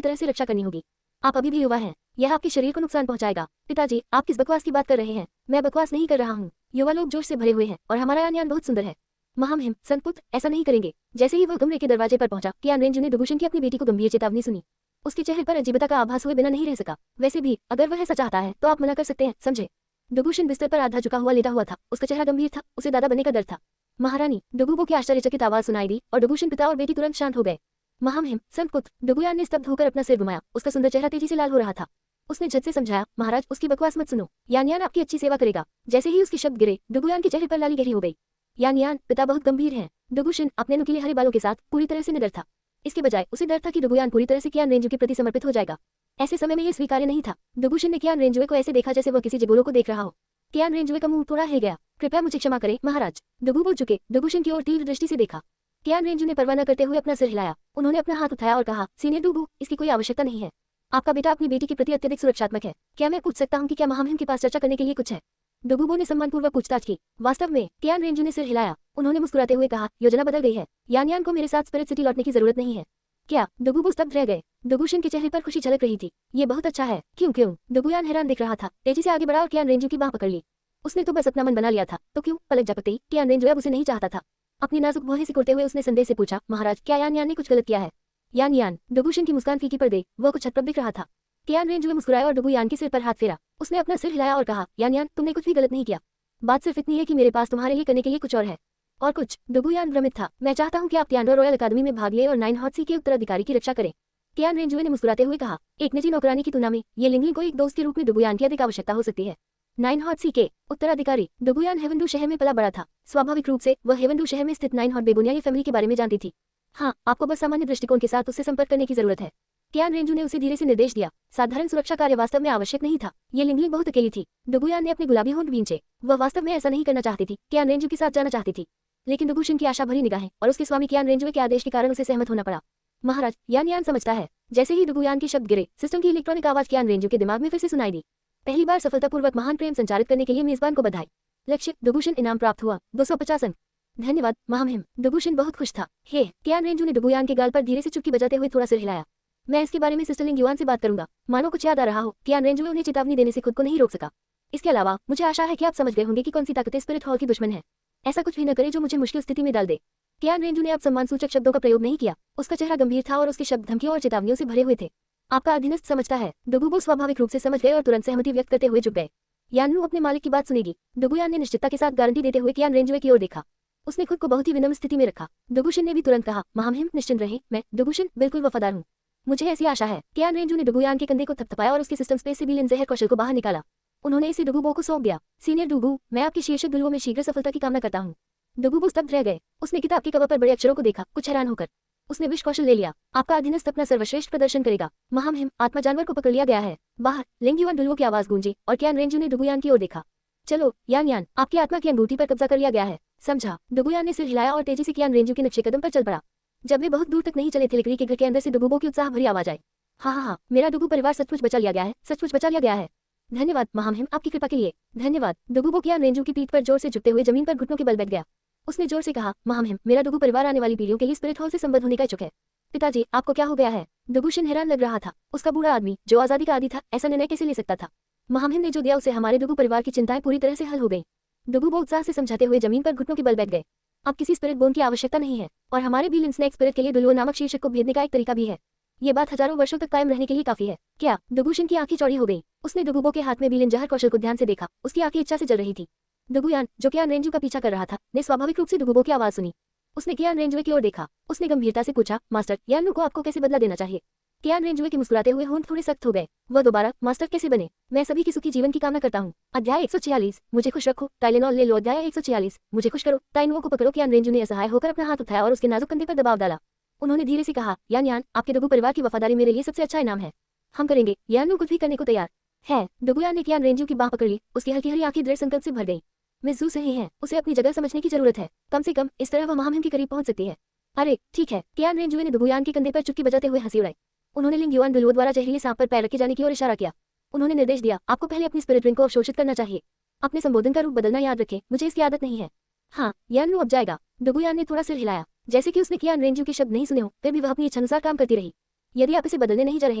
तरह से रक्षा करनी होगी। आप अभी भी युवा हैं। यह आपके शरीर को नुकसान पहुंचाएगा। पिताजी, आप किस बकवास की बात कर रहे हैं? मैं बकवास नहीं कर रहा हूँ। युवा लोग जोश से भरे हुए हैं और हमारा यान बहुत सुंदर है। महामहिम, संतपुत्र, ऐसा नहीं करेंगे। जैसे ही वह कमरे के दरवाजे पर पहुंचा, कियान रेंजू ने डुगुशिन की अपनी बेटी को गंभीर चेतावनी सुनी। उसके चेहरे पर अजीबता का आभास हुए बिना नहीं रह सका। वैसे भी अगर वह ऐसा चाहता है तो आप मना कर सकते हैं, समझे? डुगुशिन बिस्तर पर आधा झुका हुआ लेटा हुआ था। उसका चेहरा गंभीर था। उसे दादा बनने का डर था। महारानी, डुगुबो की आश्चर्यचकित आवाज सुनाई दी और डुगुशिन पिता और बेटी तुरंत शांत हो गए। महामहिम, संतपुत्र, डुगुयान ने स्तब्ध होकर अपना सिर घुमाया। उसका सुंदर चेहरा तेजी से लाल हो रहा था। उसने झट से समझाया, महाराज, उसकी बकवास मत सुनो। यान आपकी अच्छी सेवा करेगा। जैसे ही उसके शब्द गिरे, डुगुयान के चेहरे पर लाली गहरी हो गई। यान, पिता बहुत गंभीर हैं। डुगुशिन अपने नुकीले हरे बालों के साथ पूरी तरह से निडर था। इसके बजाय उसे डर था कि डुगुयान पूरी तरह से कियान रेंजू के प्रति समर्पित हो जाएगा। ऐसे समय में यह स्वीकार्य नहीं था। डुगुशिन ने कियान रेंजुए को ऐसे देखा जैसे वह किसी जिगोलो को देख रहा हो। कियान रेंजुए का मुंह थोड़ा हिल गया। कृपया मुझे क्षमा करें महाराज। डुगु बोल चुके डुगुशिन की ओर तीव्र दृष्टि से देखा। कियान रेंजू ने परवाह न करते हुए अपना सिर हिलाया। उन्होंने अपना हाथ उठाया और कहा, सीनियर डुगु, इसकी कोई आवश्यकता नहीं है। आपका बेटा अपनी बेटी के प्रति अत्यधिक सुरक्षात्मक है। क्या मैं पूछ सकता हूँ कि क्या महामहिम के पास चर्चा करने के लिए कुछ है? डुगुबो ने सम्मानपूर्वक पूछताछ की। वास्तव में, कियान रेंजू ने सिर हिलाया। उन्होंने मुस्कुराते हुए कहा, योजना बदल गई है। यान को मेरे साथ स्पिरिट सिटी लौटने की जरूरत नहीं है। क्या? डुगुबो स्तब्ध रह गए। डुगुशिन के चेहरे पर खुशी झलक रही थी। ये बहुत अच्छा है। क्यों? डुगुयान हैरान दिख रहा था। तेजी से आगे बढ़ा और कियान रेंजू की बाह पकड़ ली। उसने तो बस अपना मन बना लिया था, तो क्यों? पलक झपकते ही कियान रेंजू अब उसे नहीं चाहता था। अपनी नाजुक भौहें सिकुड़ते हुए उसने संदेह से पूछा, महाराज, क्या यान ने कुछ गलत किया है? यान, डुगुशिन की मुस्कान फीकी पड़ गई। वह कुछ हतप्रभ दिख रहा था। कियान रेंजू मुस्कुराया और डुगुयान के सिर पर हाथ फेरा। उसने अपना सिर हिलाया और कहा, यान, तुमने कुछ भी गलत नहीं किया। बात सिर्फ इतनी है कि मेरे पास तुम्हारे लिए करने के लिए कुछ और है। और कुछ? डुगुयान भ्रमित था। मैं चाहता हूँ कि आप तियानडो रॉयल अकादमी में भाग लें और 9 हॉट सी के उत्तराधिकारी की रक्षा करें। कियान रेंजुए ने मुस्कुराते हुए कहा, एक निजी नौकरानी की तुलना में ये लिंगलिंग को एक दोस्त के रूप में डुगुयान की अधिक आवश्यकता हो सकती है। 9 हॉट सी के उत्तराधिकारी। डुगुयान हेवनडू शहर में पला बड़ा था। स्वाभाविक रूप से वह हेवनडू शहर में स्थित 9 हॉट बेबुनिया फैमिली के बारे में जानती थी। हाँ, आपको बस सामान्य दृष्टिकोण के साथ उससे संपर्क करने की जरूरत है। कियान रेंजू ने उसे धीरे से निर्देश दिया। साधारण सुरक्षा कार्य वास्तव में आवश्यक नहीं था। ये लिंगलिंग बहुत अकेली थी। डुगुयान ने अपने गुलाबी होंठ भींचे। वह वास्तव में ऐसा नहीं करना चाहती थी। कियान रेंजू के साथ जाना चाहती थी, लेकिन डुगुशिन की आशा भरी निगाहें और उसके स्वामी कियान रेंजुए के आदेश के कारण उसे सहमत होना पड़ा। महाराज, यान समझता है। जैसे ही डुगुयान के शब्द गिरे, सिस्टम की इलेक्ट्रॉनिक आवाज कियान रेंजू के दिमाग में फिर से सुनाई दी। पहली बार सफलतापूर्वक महान प्रेम संचारित करने के लिए मेजबान को बधाई। लक्ष्य डुगुशिन इनाम प्राप्त हुआ 250 अंक। धन्यवाद महामहिम। डुगुशिन बहुत खुश था। हे, कियान रेंजू ने डुगुयान के गाल पर धीरे से चुटकी बजाते हुए थोड़ा सिर हिलाया। मैं इसके बारे में सिस्टर लिंग युआन से बात करूंगा। मानो कुछ याद आ रहा हो, कियान रेंजू उन्हें चेतावनी देने से खुद को नहीं रोक सका। इसके अलावा मुझे आशा है कि आप समझ गए होंगे कि कौन सी ताकतें स्पिरिट हॉल की दुश्मन है। ऐसा कुछ भी न करे जो मुझे मुश्किल स्थिति में डाल दे। कियान रेंजू ने अब सम्मानसूचक शब्दों का प्रयोग नहीं किया। उसका चेहरा गंभीर था और उसके शब्द धमकियों और चेतावनियों से भरे हुए थे। आपका अधीनस्थ समझता है। डुगुबो स्वाभाविक रूप से समझ गए और तुरंत सहमति व्यक्त करते हुए झुक गए। यानू अपने मालिक की बात सुनेगी। डुगुयान ने निश्चितता के साथ गारंटी देते हुए कियान रेंजुए की ओर देखा। उसने खुद को बहुत ही विनम्र स्थिति में रखा। डुगुशिन ने भी तुरंत कहा, महामहिम निश्चिंत रहे, मैं डुगुशिन बिल्कुल वफादार हूँ। मुझे ऐसी आशा है। कियान रेंजू ने डुगुयान के कंधे को थपथपाया और उसके सिस्टम स्पेस से बिलिन जहर कौशल को बाहर निकाला। उन्होंने इसे डुगुबो को सौंप दिया। सीनियर डुगु, मैं आपके शीर्षक दुलुओं में शीघ्र सफलता की कामना करता हूँ। डुगुबो स्तब्ध रह गए। उसने किताब के कवर पर बड़े अक्षरों को देखा, कुछ हैरान होकर। उसने विश्व कौशल ले लिया। आपका अधीनस्थ अपना सर्वश्रेष्ठ प्रदर्शन करेगा। महामहिम, आत्मा जानवर को पकड़ लिया गया है। बाहर लिंग युआन दुलुओं की आवाज गूंजी और कियान रेंजू ने डुगुयान की ओर देखा। चलो यान, आपकी आत्मा की अंगूठी पर कब्जा कर लिया गया है। समझा। डुगुयान ने सिर हिलाया और तेजी से कियान रेंजू के नक्शे कदम पर चल पड़ा। जब वे बहुत दूर तक नहीं चले थे, लकड़ी के घर के अंदर से डुगुबो की उत्साह भरी आवाज आई। हाँ, मेरा डुगु परिवार सचमुच बचा लिया गया है, सचमुच बचा लिया गया है। धन्यवाद महामहिम, आपकी कृपा के लिए। धन्यवाद। डुगुबो कियान रेंजू की पीठ पर जोर से झुकते हुए जमीन पर घुटनों के बल बैठ गया। उसने जोर से कहा, महामहिम, मेरा डुगु परिवार आने वाली पीढ़ियों के लिए स्पिरिट हॉल से संबद्ध होने का इच्छुक है। पिताजी, आपको क्या हो गया है? डुगुशिन हैरान लग रहा था। उसका बूढ़ा आदमी जो आजादी का आदी था, ऐसा निर्णय कैसे ले सकता था? महामहिम ने जो दिया उसे हमारे डुगु परिवार की चिंताएं पूरी तरह से हल हो गई। डुगुबो उत्साह से समझाते हुए जमीन पर घुटनों के बल बैठ गए। अब किसी स्पिरिट बोन की आवश्यकता नहीं है, और हमारे बिलिन स्नेक स्पिरिट के लिए दुलुओ नामक शीर्षक को भेदने का एक तरीका भी है। ये बात हजारों वर्षों तक कायम रहने के लिए काफी है। क्या? डुगुशिन की आंखें चौड़ी हो गई। उसने डुगुबो के हाथ में बिलिन जहर कौशल को ध्यान से देखा। उसकी आंखें इच्छा से जल रही थी। डुगुयान, जो कियान रेंजू का पीछा कर रहा था, ने स्वाभाविक रूप से डुगुबो की आवाज सुनी। उसने कियान रेंजुए की ओर देखा। उसने गंभीरता से पूछा, मास्टर, यानू को आपको कैसे बदला देना चाहिए? कियान रेंजुए के मुस्कुराते हुए होंठ थोड़े सख्त हो गए। वह दोबारा, मास्टर कैसे बने? मैं सभी की सुखी जीवन की कामना करता हूँ। अध्याय 146, मुझे खुश रखो, टाइलेनॉल ले लो। अध्याय 146, मुझे खुश करो, टाइनुओ को पकड़ो। कियान रेंजू ने असहाय होकर अपना हाथ उठाया और उसके नाजुक कंधे पर दबाव डाला। उन्होंने धीरे से कहा, यान, आपके डुगु परिवार की वफादारी मेरे लिए सबसे अच्छा इनाम है। हम करेंगे। यानू कुछ भी करने को तैयार है। डुगुयान ने कियान रेंजू की बांह पकड़ ली। उसकी हल्की हरी आंखें दृढ़ संकल्प से भर गई। मिज़ू सही है, उसे अपनी जगह समझने की जरूरत है। कम से कम इस तरह वह महामहिम के करीब पहुंच सकती है। अरे ठीक है। कियान रेंजुए ने डुगुयान के कंधे पर चुटकी बजाते हुए हंसी उड़ाई। उन्होंने लिंग युआन दुलुओ द्वारा जहरीले सांप पर पैर रखे जाने की ओर इशारा किया। उन्होंने निर्देश दिया, आपको पहले अपनी स्पिरिट रिंग को अवशोषित करना चाहिए। अपने संबोधन का रूप बदलना याद रखें, मुझे इसकी आदत नहीं है। हाँ, यानू अब जाएगा। डुगुयान ने थोड़ा सिर हिलाया, जैसे कि उसने कियान रेंजू के शब्द नहीं सुने हो, फिर भी वह अपनी इच्छानुसार काम करती रही। यदि आप इसे बदलने नहीं जा रहे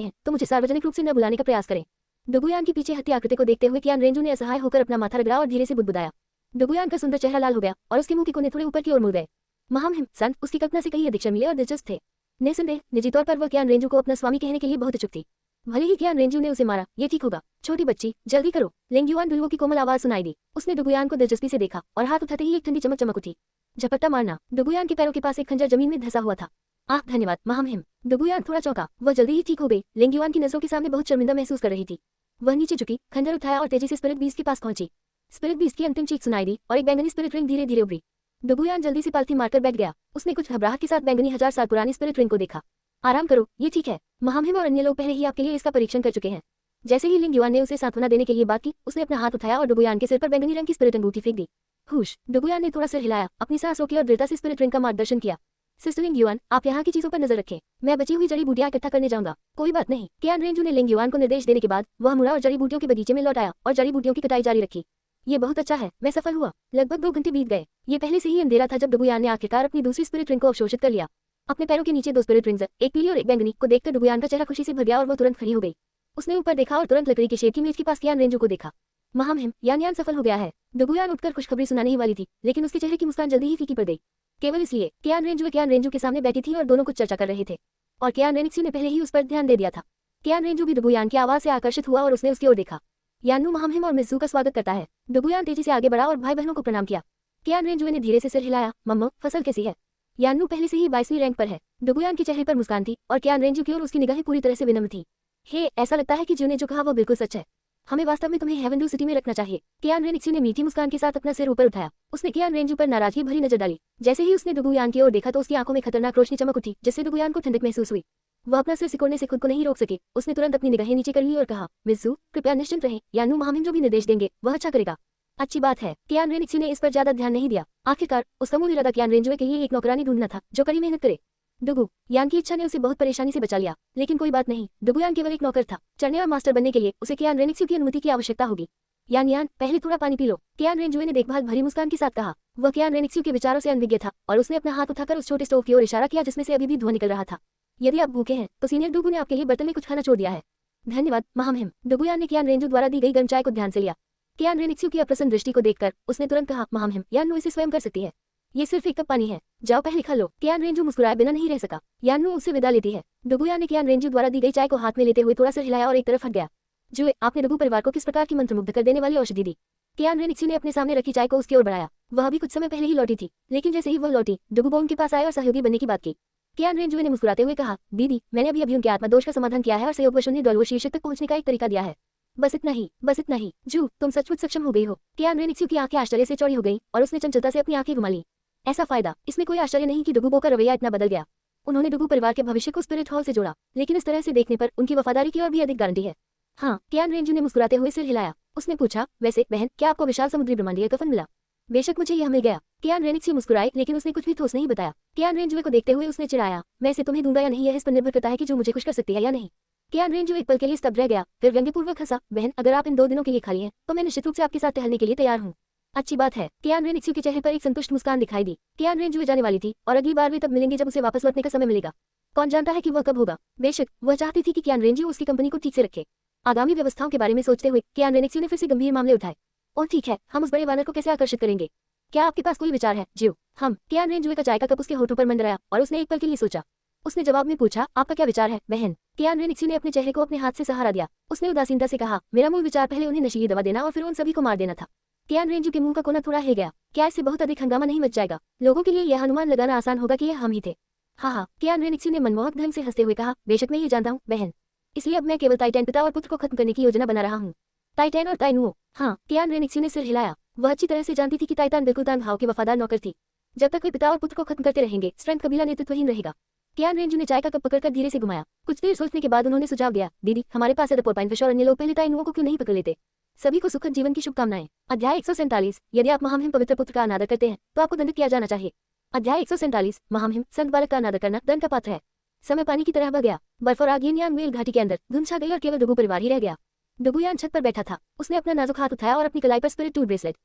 हैं, तो मुझे सार्वजनिक रूप से न बुलाने का प्रयास करें। डुगुयान के पीछे हत्या आकृति को देखते हुए कियान रेंजू ने असहाय होकर अपना माथा रगड़ा और धीरे से बुदबुदाया। डुगुयान का सुंदर चेहरा लाल हो गया और उसके मुंह के कोने थोड़े ऊपर की ओर मुड़ गए। महामहिम, संत उसकी कल्पना से कहीं अधिक शर्मीले और दिलचस्प थे। निसंदेह निजी तौर पर वह कियान रेंजू को अपना स्वामी कहने के लिए बहुत इच्छुक थी। भले ही कियान रेंजू ने उसे मारा, ये ठीक होगा। छोटी बच्ची, जल्दी करो। लिंग युआन दुलुओ की कोमल आवाज सुनाई दी। उसने डुगुयान को दिलचस्पी से देखा और हाथ उठाते ही एक ठंडी चमक चमक उठी। झपट्टा मारना। डुगुयान के पैरों के पास एक खंजर जमीन में धंसा हुआ था। आह, धन्यवाद महामहिम। डुगुयान थोड़ा चौंका। वह जल्दी ही ठीक हो गई। लिंग युआन की नजरों के सामने बहुत शर्मिंदा महसूस कर रही थी। वह नीचे झुकी, खंजर उठाया और तेजी से स्पिरिट बीस्ट के पास पहुंची। स्पिरिट बीस्ट की अंतिम चीख सुनाई दी और एक बैंगनी स्पिरिट रिंग धीरे धीरे उभरी। डुगुयान जल्दी से पालथी मारकर बैठ गया। उसने कुछ घबराहट के साथ बैंगनी 1000 साल पुरानी स्पिरिट रिंग को देखा। आराम करो, ये ठीक है। महामहिम और अन्य लोग पहले ही आपके लिए इसका परीक्षण कर चुके हैं। जैसे ही लिंग युआन ने उसे सांत्वना देने के लिए बात की, उसने अपना हाथ उठाया और डुगुयान के सिर पर बैंगनी रंग की स्पिरिट अंगूठी फेंक दी। हुश। डुगुयान ने थोड़ा सिर हिलाया, अपनी सांस रोकी और दृढ़ता से स्पिरिट रिंग का मार्गदर्शन किया। सिस्टर लिंग युआन, आप यहाँ की चीजों पर नजर रखें। मैं बची हुई जड़ी बूटियां इकट्ठा करने जाऊंगा। कोई बात नहीं। कियान रेंजू ने लिंग युआन को निर्देश देने के बाद वह मुड़ा और जड़ी बूटियों के बगीचे में लौट आया और जड़ी बूटियों की कटाई जारी रखी। ये बहुत अच्छा है, मैं सफल हुआ। लगभग 2 घंटे बीत गए। ये पहले से ही अंधेरा था जब डुगुयान ने आखिरकार अपनी दूसरी स्पिरिट रिंग को अवशोषित कर लिया। अपने पैरों के नीचे 2 स्पिरिट रिंग्स, एक पीली और एक बैंगनी, को देखकर डुगुयान का चेहरा खुशी से भर गया और वो तुरंत खड़ी हो गई। उसने ऊपर देखा और तुरंत लकड़ी के शेड की मेज के पास कियान रेंजू को देखा। महामहिम, यान सफल हो गया है। डुगुयान उठकर खुशखबरी सुनाने ही वाली थी, लेकिन उसके चेहरे की मुस्कान जल्दी ही फीकी पड़ गई। केवल इसलिए कियान रेंजू के सामने बैठी थी और दोनों कुछ चर्चा कर रहे थे, और कियान रेनिक्सू ने पहले ही उस पर ध्यान दे दिया था। कियान रेंजू भी डुगुयान की आवाज से आकर्षित हुआ और उसने उसकी ओर देखा। यानू महामहिम और मिज़ू का स्वागत करता है। डुगुयान तेजी से आगे बढ़ा और भाई बहनों को प्रणाम किया। कियान रेंजू ने धीरे से सिर हिलाया। मम्मा, फसल कैसी है? यान्नू पहले से ही 22वीं रैंक पर है। डुगुयान के चेहरे पर मुस्कान थी और कियान रेंजू की ओर उसकी निगाहें पूरी तरह से विनम्र थी। हे, ऐसा लगता है कि ज्यू ने जो कहा वो बिल्कुल सच है। हमें वास्तव में तुम्हें हेवनडू सिटी में रखना चाहिए। कियान रेनिक्सी ने मीठी मुस्कान के साथ अपना सिर ऊपर उठाया। उसने कियान रेंजू पर नाराजगी भरी नजर डाली। जैसे ही उसने डुगुयान की ओर देखा तो उसकी आंखों में खतरनाक रोशनी चमक उठी, जिससे डुगुयान को ठंडक महसूस हुई। वह अपना सिर सिकोड़ने से खुद को नहीं रोक सके। उसने तुरंत अपनी निगाहें नीचे कर ली और कहा, मिज़ू, कृपया निश्चिंत रहें, यान्नू महामिम जो भी निर्देश देंगे वह अच्छा करेगा। अच्छी बात है। कियान रेनिक्सी ने इस पर ज्यादा ध्यान नहीं दिया। आखिरकार उसका मूल इरादा कियान रेंजुए के लिए एक नौकरानी ढूंढना था जो कड़ी मेहनत करे। डुगु यान की इच्छा ने उसे बहुत परेशानी से बचा लिया, लेकिन कोई बात नहीं, डुगु यान केवल एक नौकर था। चढ़ने और मास्टर बनने के लिए उसे कियान रेनिक्सी की अनुमति की आवश्यकता होगी। यान पहले थोड़ा पानी पी लो, कियान रेंजुए ने देखभाल भरी मुस्कान के साथ कहा। वह कियान रेनिक्सी के विचारों से अनभिज्ञ था और उसने अपना हाथ उठाकर उस छोटे स्टोव की ओर इशारा किया जिसमें से अभी भी धुआं निकल रहा था। यदि आप भूखे हैं तो सीनियर डुगु ने आपके लिए बर्तन में कुछ खाना छोड़ दिया है। धन्यवाद महामहिम। डुगुयान ने कियान रेंजू द्वारा दी गई गर्म चाय को ध्यान से लिया। कियान रेनिक्सी की अप्रसन्न दृष्टि को देखकर उसने तुरंत कहा, महामहिम, यान्नू इसे स्वयं कर सकती है। ये सिर्फ एक कप पानी है, जाओ पहले खा लो। कियान रेंजू मुस्कुराए बिना नहीं रह सका। यान्नू उससे विदा लेती है। डुगुयान ने कियान रेंजू द्वारा दी गई चाय को हाथ में लेते हुए थोड़ा सा हिलाया और एक तरफ हट गया। जुए, आपने डुगु परिवार को किस प्रकार की मंत्रमुग्ध कर देने वाली औषधि दी? कियान रेनिक्सी ने अपने सामने रखी चाय को उसकी ओर बढ़ाया। वह अभी कुछ समय पहले ही लौटी थी, लेकिन जैसे ही वह लौटी, डुगु उनके पास आए और सहयोगी बनने की बात की। कियान रेंजुए ने मुस्कुराते हुए कहा, दीदी, मैंने अभी उनके आत्मदोष का समाधान किया है और सहयोगवश उन्हें डॉलवो शीर्षक तक पहुंचने का एक तरीका दिया है। बस इतना ही, बस इतना ही। जू, तुम सचमुच सक्षम हो गई हो। कियान रेनिक्सी की आंखें आश्चर्य से चौड़ी हो गई और उसने चंचलता से अपनी आंखें घुमा ली। ऐसा फायदा, इसमें कोई आश्चर्य नहीं कि डुगु का रवैया इतना बदल गया। उन्होंने डुगु परिवार के भविष्य को स्पिरिट हॉल से जोड़ा, लेकिन इस तरह से देखने पर उनकी वफादारी की और भी अधिक गारंटी है। हाँ, कियान रेंजू ने मुस्कुराते हुए सिर हिलाया। उसने पूछा, वैसे बहन, क्या आपको विशाल समुद्री ब्रह्मांडीय कफन मिला? बेशक मुझे यह मिल गया। कियान रेनिक्सी मुस्कुराई, लेकिन उसने कुछ भी ठोस नहीं बताया। कियान रेंजुए को देखते हुए उसने चिढ़ाया, मैं इसे तुम्हें दूंगा या नहीं, यह इस पर निर्भर करता है कि जो मुझे खुश कर सकती है या नहीं। कियान रेंजू एक पल के लिए स्तब्ध रह गया, फिर व्यंग्यपूर्वक हंसा, बहन, अगर आप इन 2 दिनों के लिए खाली हैं तो मैं निश्चित रूप से आपके साथ टहलने के लिए तैयार हूँ। अच्छी बात है। कियान रेनिक्सी के चेहरे पर एक संतुष्ट मुस्कान दिखाई दी। कियान रेंजुए जाने वाली थी और अगली बार वे तब मिलेंगे जब उसे वापस लौटने का समय मिलेगा। कौन जानता है कि वह कब होगा। बेशक वह चाहती थी कि कियान रेंजू उसकी कंपनी को ठीक से रखे। आगामी व्यवस्थाओं के बारे में सोचते हुए कियान रेनिक्सी ने फिर से गंभीर मामले उठाए। और ठीक है, हम उस बड़े वानर को कैसे आकर्षित करेंगे? क्या आपके पास कोई विचार है, ज्यू? कियान रेंजुए का चाय का कप उसके होठों पर मंडराया और उसने एक पल के लिए सोचा। उसने जवाब में पूछा, आपका क्या विचार है, बहन? कियान रेनिक्सी ने अपने चेहरे को अपने हाथ से सहारा दिया। उसने उदासीनता से कहा, मेरा मूल विचार पहले उन्हें नशीली दवा देना और फिर उन सभी को मार देना था। कियान रेंजू के मुंह का कोना थोड़ा हिल गया। क्या इससे बहुत अधिक हंगामा नहीं मच जाएगा? लोगों के लिए यह अनुमान लगाना आसान होगा कि यह हम ही थे। हाँ, कियान रेनिक्सी ने मनमोहक ढंग से हंसते हुए कहा, बेशक मैं ये जानता हूँ, बहन। इसलिए अब मैं केवल टाइटैन पिता और पुत्र को खत्म करने की योजना बना रहा हूँ। टाइटैन और ताइनुओ। हाँ, कियान रेनिक्सी ने सिर हिलाया। वह अच्छी तरह से जानती थी कि टाइटैन बिल्कुल तान भाव के वफादार नौकर थी। जब तक वे पिता और पुत्र को खत्म करते रहेंगे, स्ट्रेंथ कबीला नेतृत्वहीन रहेगा। कियान रेंजू ने चाय का कप पकड़कर धीरे से घुमाया। कुछ देर सोचने के बाद उन्होंने सुझाव दिया, दीदी, हमारे पास है द पोर्पाइन फिश और अन्य लोग पहले ताइनुओं को क्यों नहीं पकड़ लेते? सभी को सुखद जीवन की शुभकामनाएं। अध्याय 147। यदि आप महामहिम पवित्र पुत्र का अनादर करते हैं तो आपको दंडित किया जाना चाहिए। अध्याय 147। महामहिम, संत बालक का अनादर करना दंड का पात्र है। समय पानी की तरह बह गया। बर्फ और आग यान वेल घाटी के अंदर धुंध छा गई और केवल डुगु परिवार ही रह गया। डुगुयान छत पर बैठा था। उसने अपना नाजुक हाथ उठाया और अपनी कलाई पर स्पिरिट टूथ ब्रेसलेट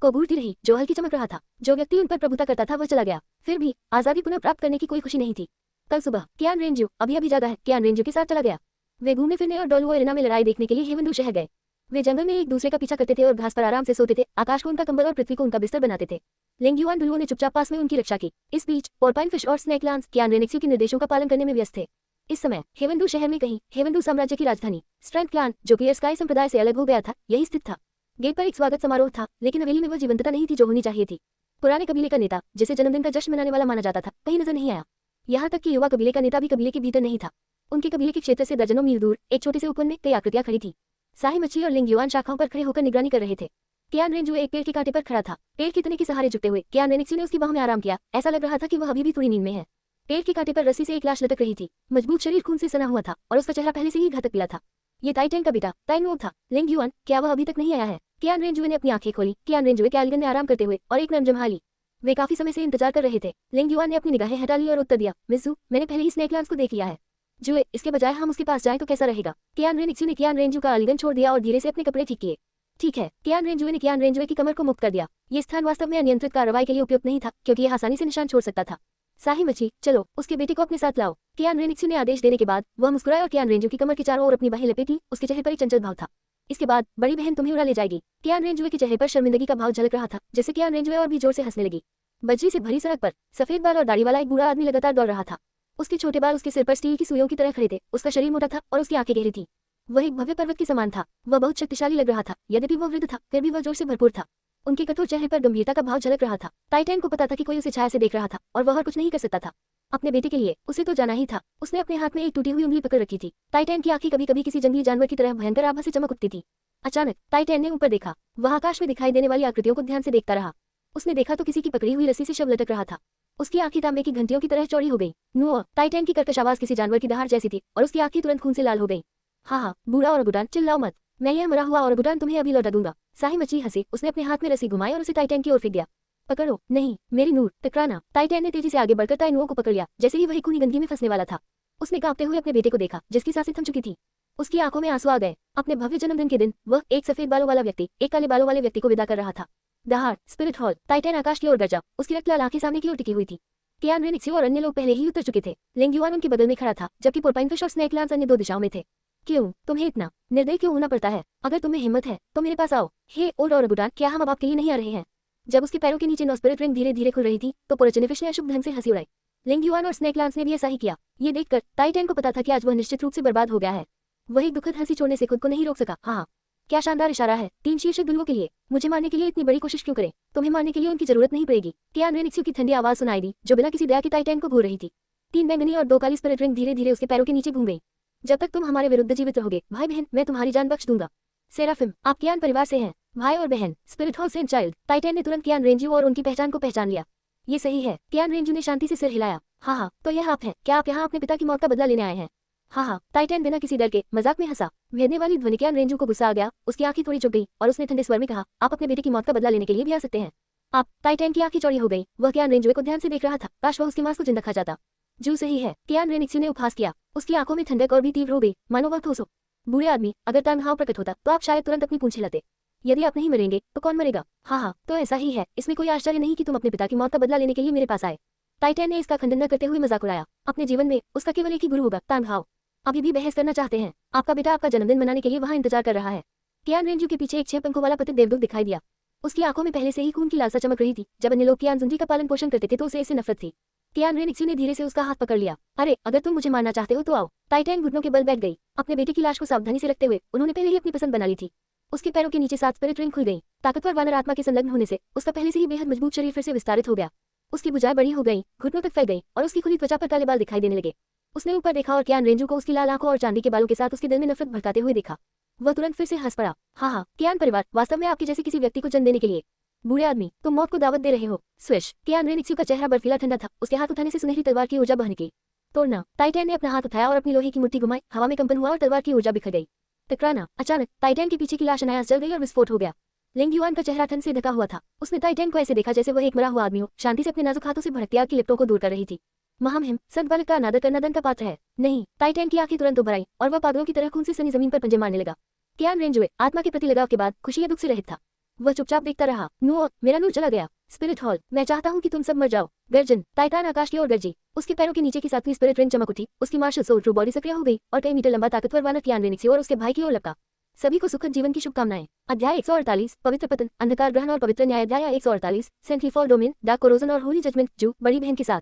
को घूरती रही जो हल्की चमक रहा था। जो व्यक्ति उन पर प्रभुता करता था वह चला गया। फिर भी आजादी पुनः प्राप्त करने की कोई खुशी नहीं थी। कल सुबह कियान रेंजू अभी जागा है, कियान रेंजू के साथ चला गया। वे घूमने फिरने और डोलवो एरिना में लड़ाई देखने के लिए हेवनडू शहर गए। वे जंगल में एक दूसरे का पीछा करते थे और घास पर आराम से सोते थे। आकाश को उनका कंबल और पृथ्वी को उनका बिस्तर बनाते थे। लिंगयुआन डुलुओ ने चुपचाप पास में उनकी रक्षा की। इस बीच पोर्पाइन फिश और स्नेक लांस कियान रेनिक्सी के निर्देशों का पालन करने में व्यस्त थे। इस समय हेवनडू शहर में कहीं हेवनडू साम्राज्य की राजधानी स्ट्रेंथ क्लान, जो कि एयरस्काई संप्रदाय से अलग हो गया था, यही स्थित था। गेट पर एक स्वागत समारोह था, लेकिन हवेली में वह जीवंतता नहीं थी जो होनी चाहिए थी। पुराने कबीले का नेता, जिसे जन्मदिन का जश्न मनाने वाला माना जाता था, कहीं नजर नहीं आया। यहाँ तक कि युवा कबीले का नेता भी कबीले के भीतर नहीं था। उनके कबीले के क्षेत्र से दर्जनों मील दूर एक छोटे से उपवन में कई आकृतियां खड़ी थी। शाही मछली और लिंगयुआन शाखाओं पर खड़े होकर निगरानी कर रहे थे। कियान रेंजू एक पेड़ के कांटे पर खड़ा था। पेड़ के तने के सहारे झुकते हुए कियान रेनिक्सी ने उसकी बाहों में आराम किया। ऐसा लग रहा था कि वह अभी भी थोड़ी नींद में है। पेड़ के कांटे पर रस्सी से एक लाश लटक रही थी। मजबूत शरीर खून से सना हुआ था और उसका चेहरा पहले से ही घातक पीला था। ये टाइटैन का बेटा ताइनुओ था। लिंगयुआन, क्या वह अभी तक नहीं आया है? कियान रेंजुए ने अपनी आंखें खोली। कियान रेंजुए कैलगन में आराम करते हुए और एक नरम जम्हा ली। वे काफी समय से इंतजार कर रहे थे। लिंगयुआन ने अपनी निगाहें हटा ली और उत्तर दिया, मिज़ू, मैंने पहले ही स्नेक लांस को देख लिया है। जुए, इसके बजाय हम उसके पास जाएं तो कैसा रहेगा? कियान रेनिक्सी ने कियान रेंजू का आलिंगन छोड़ दिया और धीरे से अपने कपड़े ठीक किए। ठीक है। कियान रेंजुए ने कियान रेंजुए की कमर को मुक्त कर दिया। ये स्थान वास्तव में अनियंत्रित कार्रवाई के लिए उपयुक्त नहीं था, क्योंकि यह आसानी से निशान छोड़ सकता था। शाही मछली, चलो उसके बेटे को अपने साथ लाओ। कियान रेनिक्सी ने आदेश देने के बाद वह मुस्कुराया और कियान रेंजू की कमर के चारों ओर अपनी बाहें लपेट ली। उसके चेहरे पर एक चंचल भाव था। इसके बाद बड़ी बहन तुम्हें उड़ा ले जाएगी। कियान रेंजुए के चेहरे पर शर्मिंदगी का भाव झलक रहा था, जिससे कियान रेंजुए और भी जोर से हंसने लगी। बजरी से भरी सड़क पर सफेद बाल और दाढ़ी वाला एक बूढ़ा आदमी लगातार दौड़ रहा था। उसके छोटे बाल उसके सिर पर स्टील की सुइयों की तरह खड़े थे। उसका शरीर मोटा था और उसकी आंखें गहरी थी। वह एक भव्य पर्वत के समान था। वह बहुत शक्तिशाली लग रहा था। यद्यपि वह वृद्ध था, फिर भी वह जोश से भरपूर था। उनके कठोर चेहरे पर गंभीरता का भाव झलक रहा था। टाइटैन को पता था कि कोई उसे छाया से देख रहा था और वह और कुछ नहीं कर सकता था। अपने बेटे के लिए उसे तो जाना ही था। उसने अपने हाथ में एक टूटी हुई उंगली पकड़ रखी थी। टाइटैन की आंखें कभी कभी किसी जंगली जानवर की तरह भयंकर आभा से चमक उठती थी। अचानक टाइटैन ने ऊपर देखा। वह आकाश में दिखाई देने वाली आकृतियों को ध्यान से देखता रहा। उसने देखा तो किसी की पकड़ी हुई रस्सी से शव लटक रहा था। उसकी आंखें तांबे की घंटियों की तरह चौड़ी हो गई। नुआ, टाइटैन की कर्कश आवाज किसी जानवर की दहाड़ जैसी थी और उसकी आंखें तुरंत खून से लाल हो गई। हाँ, बूढ़ा ओरंगुटान, चिल्लाओ मत। मैं यह मरा हुआ ओरंगुटान तुम्हें अभी लौटा दूंगा। साही मछली हंसी। उसने अपने हाथ में रस्सी घुमाई और उसे टाइटैन की ओर फेंक दिया। पकड़ो, नहीं, मेरी नूर, टकराना। टाइटैन ने तेजी से आगे बढ़कर ताइनुओ को पकड़ लिया, जैसे ही वह खूनी गंदगी में फंसने वाला था। उसने कांपते हुए अपने बेटे को देखा, जिसकी सांसें थम चुकी थी। उसकी आंखों में आंसू आ गए। अपने भव्य जन्मदिन के दिन वह एक सफेद बालों वाला व्यक्ति एक काले बालों वाले व्यक्ति को विदा कर रहा था। दहाड़, स्पिरिट हॉल। टाइटैन आकाश की ओर गरजा। उसकी रक्त-लाल आंखें सामने की ओर टिकी हुई थी। कियान रेनिक्सियो और अन्य लोग पहले ही उतर चुके थे। लेंग युआन उनके बगल में खड़ा था, जबकि पोरपाइनफिश और स्नेक लांस अन्य 2 दिशाओं में थे। क्यों तुम्हें इतना निर्दयी क्यों होना पड़ता है? अगर तुम्हें हिम्मत है तो मेरे पास आओ। हे ओल्ड ओरंगुटान, क्या हम अब आपके लिए नहीं आ रहे हैं? जब उसके पैरों के नीचे नो स्पिरिट रिंग धीरे धीरे खुल रही थी तो पोरचिनिफिश ने अशुभ ढंग से हंसी उड़ाई। लिंग युआन और स्नेक लांस ने भी ऐसा ही किया। ये देखकर टाइटैन को पता था कि आज वह निश्चित रूप से बर्बाद हो गया है। वह एक दुखद हंसी छोड़ने से खुद को नहीं रोक सका। हाँ, क्या शानदार इशारा है। 3 शीर्षक दुल्हों के लिए। मुझे मारने के लिए इतनी बड़ी कोशिश क्यों करें? तुम्हें मारने के लिए उनकी जरूरत नहीं पड़ेगी। कियान रेनिक्सियो की ठंडी आवाज सुनाई दी, जो बिना किसी दया के टाइटैन को घूर रही थी। 3 बैंगनी और 2 काली स्पिरिट रिंग धीरे धीरे उसके पैरों के नीचे घूम गई। जब तक तुम हमारे विरुद्ध जीवित रहोगे भाई बहन, मैं तुम्हारी जान बख्श दूंगा। सेराफिम, आप कियान परिवार से हैं। भाई और बहन, स्पिरिट हॉल सेंट चाइल्ड। टाइटैन ने तुरंत कियान रेंजू और उनकी पहचान को पहचान लिया। ये सही है। कियान रेंजू ने शांति से सिर हिलाया। हाँ, तो यह आप हैं। क्या आप यहाँ अपने पिता की मौत का बदला लेने आए हैं? हाँ, टाइटैन बिना किसी डर के मजाक में हंसा। भेदने वाली ध्वनि कियान रेंजू को गुस्सा आ गया। उसकी आंखें थोड़ी चुप गई और उसने ठंडे स्वर में कहा, आप अपने बेटे की मौत का बदला लेने के लिए भी आ सकते हैं। आप? टाइटैन की आंखें चौड़ी हो गई। वह कियान रेंजू को ध्यान से देख रहा था। काश वह उसकी मांस को जिंदा खा जाता। जो सही है। कियान रेनिक्सियो ने उपहास किया। उसकी आंखों में ठंडक और भी तीव्र हो गई, मानो वह ठोस हो। बूढ़े आदमी, अगर तनहाव प्रकट होता तो आप शायद तुरंत अपनी पूंछ हिलाते। यदि आप नहीं मरेंगे तो कौन मरेगा? हाँ, तो ऐसा ही है। इसमें कोई आश्चर्य नहीं कि तुम अपने पिता की मौत का बदला लेने के लिए मेरे पास आए। टाइटैन ने इसका खंडन न करते हुए मजाक उड़ाया। अपने जीवन में उसका केवल एक ही गुरु होगा, तनहाव। अभी भी बहस करना चाहते हैं? आपका बेटा आपका जन्मदिन मनाने के लिए वहां इंतजार कर रहा है। कियान रेंजू के पीछे एक 6 पंखों वाला पतित देवदूत दिखाई दिया। उसकी आंखों में पहले से ही खून की लालसा चमक रही थी। जब अन्य लोग कियान जुंजी का पालन पोषण करते थे तो उसे इससे नफरत थी। कियान रेनिक्सियो ने धीरे से उसका हाथ पकड़ लिया। अरे, अगर तुम मुझे मारना चाहते हो तो आओ। टाइटैन घुटनों के बल बैठ गई। अपने बेटे की लाश को सावधानी से रखते हुए उन्होंने पहले ही अपनी पसंद बना ली थी। उसके पैरों के नीचे 7 स्पिरिट रिंग खुल गई। ताकतवर वानर आत्मा के संलग्न होने से उसका पहले से ही बेहद मजबूत शरीर फिर से विस्तारित हो गया। उसकी भुजाएं बड़ी हो गई, घुटनों तक फैल गई और उसकी खुली त्वचा पर काले बाल दिखाई देने लगे। उसने ऊपर देखा और कियान रेंजू को उसकी लाल आंखों और चांदी के बालों के साथ उसके दिल में नफरत भड़काते हुए देखा। वह तुरंत फिर से हंस पड़ा। हाँ, कियान परिवार, वास्तव में आपके जैसे किसी व्यक्ति को जन्म देने के लिए। बूढ़े आदमी, तुम मौत को दावत दे रहे हो। स्विश। कियान रेनिक्सियो का चेहरा बर्फीला ठंडा था। उसके हाथ उठाने से सुनहरी तलवार की ऊर्जा बह निकली। तोड़ना। टाइटैन ने अपना हाथ उठाया और अपनी लोहे की मुट्ठी घुमाई। हवा में कंपन हुआ और तलवार की ऊर्जा बिखर गई। टकराना। अचानक टाइटैन के पीछे की लाश अनायास जल गई और विस्फोट हो गया। लिंग युआन का चेहरा ठंड से ढका हुआ था। उसने टाइटैन को ऐसे देखा जैसे वह एक मरा हुआ आदमी हो, शांति से अपने नाजुक हाथों से भड़कती आग की लिपटों को दूर कर रही थी। महामहिम, संत बालक का अनादर करना दंड का पात्र है। नहीं। टाइटैन की आंखें तुरंत उभर आई और वह पागलों की तरह खून से सनी जमीन पर पंजे मारने लगा। कियान रेंजुए आत्मा के प्रति लगाव के बाद खुशी या दुख से रहित था। वह चुपचाप देखता रहा। नूर, मेरा नूर चला गया। स्पिरिट हॉल, मैं चाहता हूँ कि तुम सब मर जाओ। गर्जन। टाइटैन आकाश की ओर गरजी। उसके पैरों के नीचे की 7वीं स्पिरिट रिंग चमक उठी। उसकी मार्शल सोल ट्रू बॉडी सक्रिय हो गई और कई मीटर लंबा ताकतवर वानर कियान रेनिक्सियो और उसके भाई की ओर लपका। सभी को सुखद जीवन की शुभकामनाएं। अध्याय 148, पवित्र पतन, अंधकार ग्रहण और पवित्र न्याय। अध्याय 148, sentry fall domain, dark corrosion और होली जजमेंट। जू, बड़ी बहन के साथ।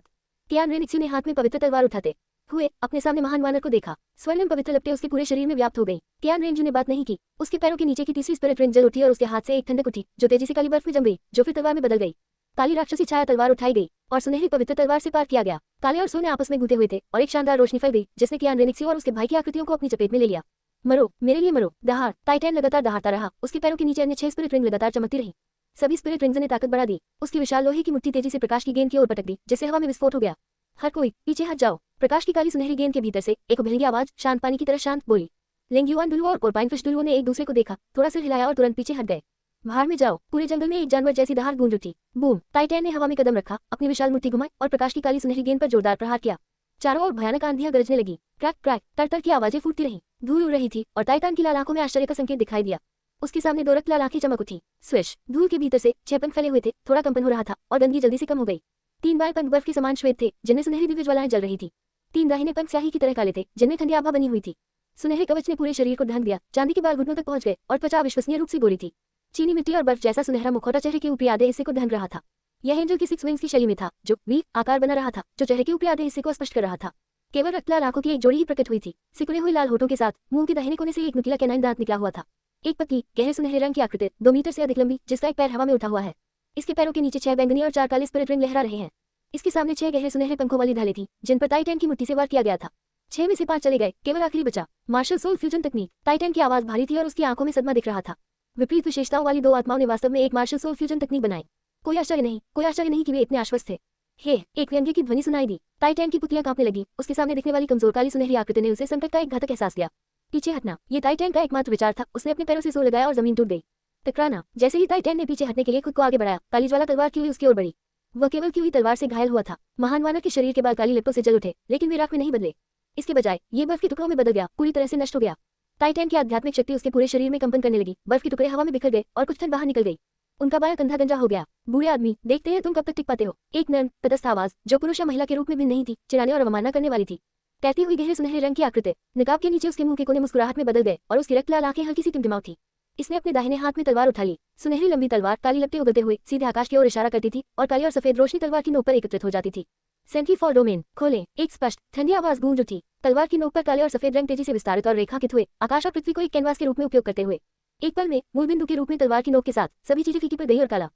कियान रेनिक्सियो ने हाथ में पवित्र तलवार उठाते हुए अपने सामने महान वानर को देखा। स्वर्णिम पवित्र लपटें उसके पूरे शरीर में व्याप्त हो गई। कियान रेंजू ने बात नहीं की। उसके पैरों के नीचे की 3वीं स्पिरिट रिंग जल उठी और उसके हाथ से एक ठंडक उठी, जो तेजी से काली बर्फ में जम गई, जो फिर तलवार में बदल गई। काली राक्षसी छाया तलवार उठाई गई और सुनहरी पवित्र तलवार से पार किया गया। काले और सोने आपस में गूंथे हुए थे और एक शानदार रोशनी फैल गई, जिसने कियान रेनिक्सियो और उसके भाई की आकृतियों को अपनी चपेट में ले लिया। मरो, मेरे लिए मरो। दहाड़। टाइटैन लगातार दहाड़ता रहा। उसके पैरों के नीचे अन्य 6 स्पिरिट रिंग लगातार चमकती रही। सभी स्पिरिट रिंग्स ने ताकत बढ़ा दी। उसकी विशाल लोहे की मुट्ठी तेजी से प्रकाश की गेंद की ओर पटक दी, जिससे हवा में विस्फोट हो गया। हर कोई पीछे हट जाओ। प्रकाश की काली सुनहरी गेंद के भीतर से एक उभलगी आवाज शांत पानी की तरह शांत बोली। लिंग युआन दुल्हो और पोरपाइनफिश दुल्हो ने एक दूसरे को देखा, थोड़ा सिर हिलाया और तुरंत पीछे हट गए। बाहर में जाओ। पूरे जंगल में एक जानवर जैसी दहाड़ गूंज उठी। बूम। टाइटैन ने हवा में कदम रखा, अपनी विशाल मुट्ठी घुमाई और प्रकाश की काली सुनहरी गेंद पर जोरदार प्रहार किया। चारों ओर भयानक आंधियां गरजने लगी। क्रैक क्रैक तर की आवाजें फूटती रहीं। धूल उड़ रही थी और टाइटैन की लाल आंखों में आश्चर्य का संकेत दिखाई दिया। उसके सामने 2 रक्त लाल आंखें चमक उठी। स्विश। धूल के भीतर से 6 पंख फैले हुए थे। थोड़ा कंपन हो रहा था और गंदगी जल्दी से कम हो गई। 3 बाएं पंख बर्फ के समान श्वेत थे, जिनमें सुनहरी दिव्य ज्वालाएं जल रही थी। 3 दाहिने पंख स्याही की तरह काले थे, जिनमें ठंडी आभा बनी हुई थी। सुनहरे कवच ने पूरे शरीर को ढक दिया। चांदी के बाल घुटनों तक पहुंच गए और त्वचा अविश्वसनीय रूप से गोरी थी। चीनी मिट्टी और बर्फ जैसा सुनहरा मुखौटा चेहरे के ऊपरी आधे हिस्से को ढक रहा था। यह एंजल की 6 विंग्स की शैली में था, जो वी आकार बना रहा था, जो चेहरे के ऊपरी आधे हिस्से को स्पष्ट कर रहा था। केवल रक्त लाल आंखों की एक जोड़ी ही प्रकट हुई थी। सिकुड़े हुए लाल होठों के साथ मुंह के दाहिने कोने से एक नुकीला कैनाइन दांत निकला हुआ था। एक पतली गहरे सुनहरे रंग की आकृति 2 मीटर से अधिक लंबी, जिसका एक पैर हवा में उठा हुआ है। इसके पैरों के नीचे 6 बैंगनी और 4 काले स्पिरिट रिंग लहरा रहे हैं। इसके सामने 6 गहरे सुनहरे पंखों वाली ढालें थी, जिन पर टाइटैन की मुट्ठी से वार किया गया था। 6 में से 5 चले गए, केवल आखिरी बचा। मार्शल सोल फ्यूजन तकनीक। टाइटैन की आवाज भारी थी और उसकी आंखों में सदमा दिख रहा था। विपरीत विशेषताओं वाली 2 आत्माओं ने वास्तव में एक मार्शल सोल फ्यूजन तकनीक बनाई। कोई आश्चर्य नहीं कि वे इतने आश्वस्त थे। हे, एक व्यंग्य की ध्वनि सुनाई दी। टाइटैन की पुतलियां कांपने लगी। उसके सामने दिखने वाली कमजोर काली सुनहरी आकृति ने उसे संकट का एक घातक एहसास दिया। पीछे हटना, ये टाइटैन का एकमात्र विचार था। उसने अपने पैरों से जोर लगाया और जमीन टूट गई। टकराना। जैसे ही टाइटैन ने पीछे हटने के लिए खुद को आगे बढ़ाया, काली ज्वाला तलवार की हुई उसकी ओर बढ़ी। वह केवल की हुई तलवार से घायल हुआ था। महान वानर के शरीर के बाल काली लिप्टों से जल उठे, लेकिन वे राख में नहीं बदले। इसके बजाय ये बर्फ के टुकड़ों में बदल गया, पूरी तरह से नष्ट हो गया। टाइटैन की आध्यात्मिक शक्ति उसके पूरे शरीर में कंपन करने लगी। बर्फ के टुकड़े हवा में बिखर गए और कुछ ठंड बाहर निकल गई। उनका बायां कंधा गंजा हो गया। बूढ़े आदमी, देखते हैं तुम कब तक टिक पाते हो। एक नर्म तटस्थ आवाज, जो पुरुष या महिला के रूप में भी नहीं थी, चिढ़ाने और अवमानना करने वाली थी। तैरती हुई गहरे सुनहरे रंग की आकृति। निकाब के नीचे उसके मुंह के कोने मुस्कुराहट में बदल गए और उसकी रक्त लाल आंखें हल्की सी टिमटिमाऊ थी। इसने अपने दाहिने हाथ में तलवार उठा ली। सुनहरी लंबी तलवार काली लपटें उगलते हुए सीधे आकाश की ओर इशारा करती थी और काली और सफेद रोशनी तलवार की नोक पर एकत्रित हो जाती थी। सेंट्री फॉर डोमेन खोलें। एक स्पष्ट ठंडी आवाज गूंज उठी। तलवार की नोक पर काले और सफेद रंग तेजी से विस्तारित और रेखांकित हुए, आकाश और पृथ्वी को एक कैनवास के रूप में उपयोग करते हुए। एक पल में मूल बिंदु के रूप में तलवार की नोक के साथ सभी चीजें फीकी पड़ गई और काला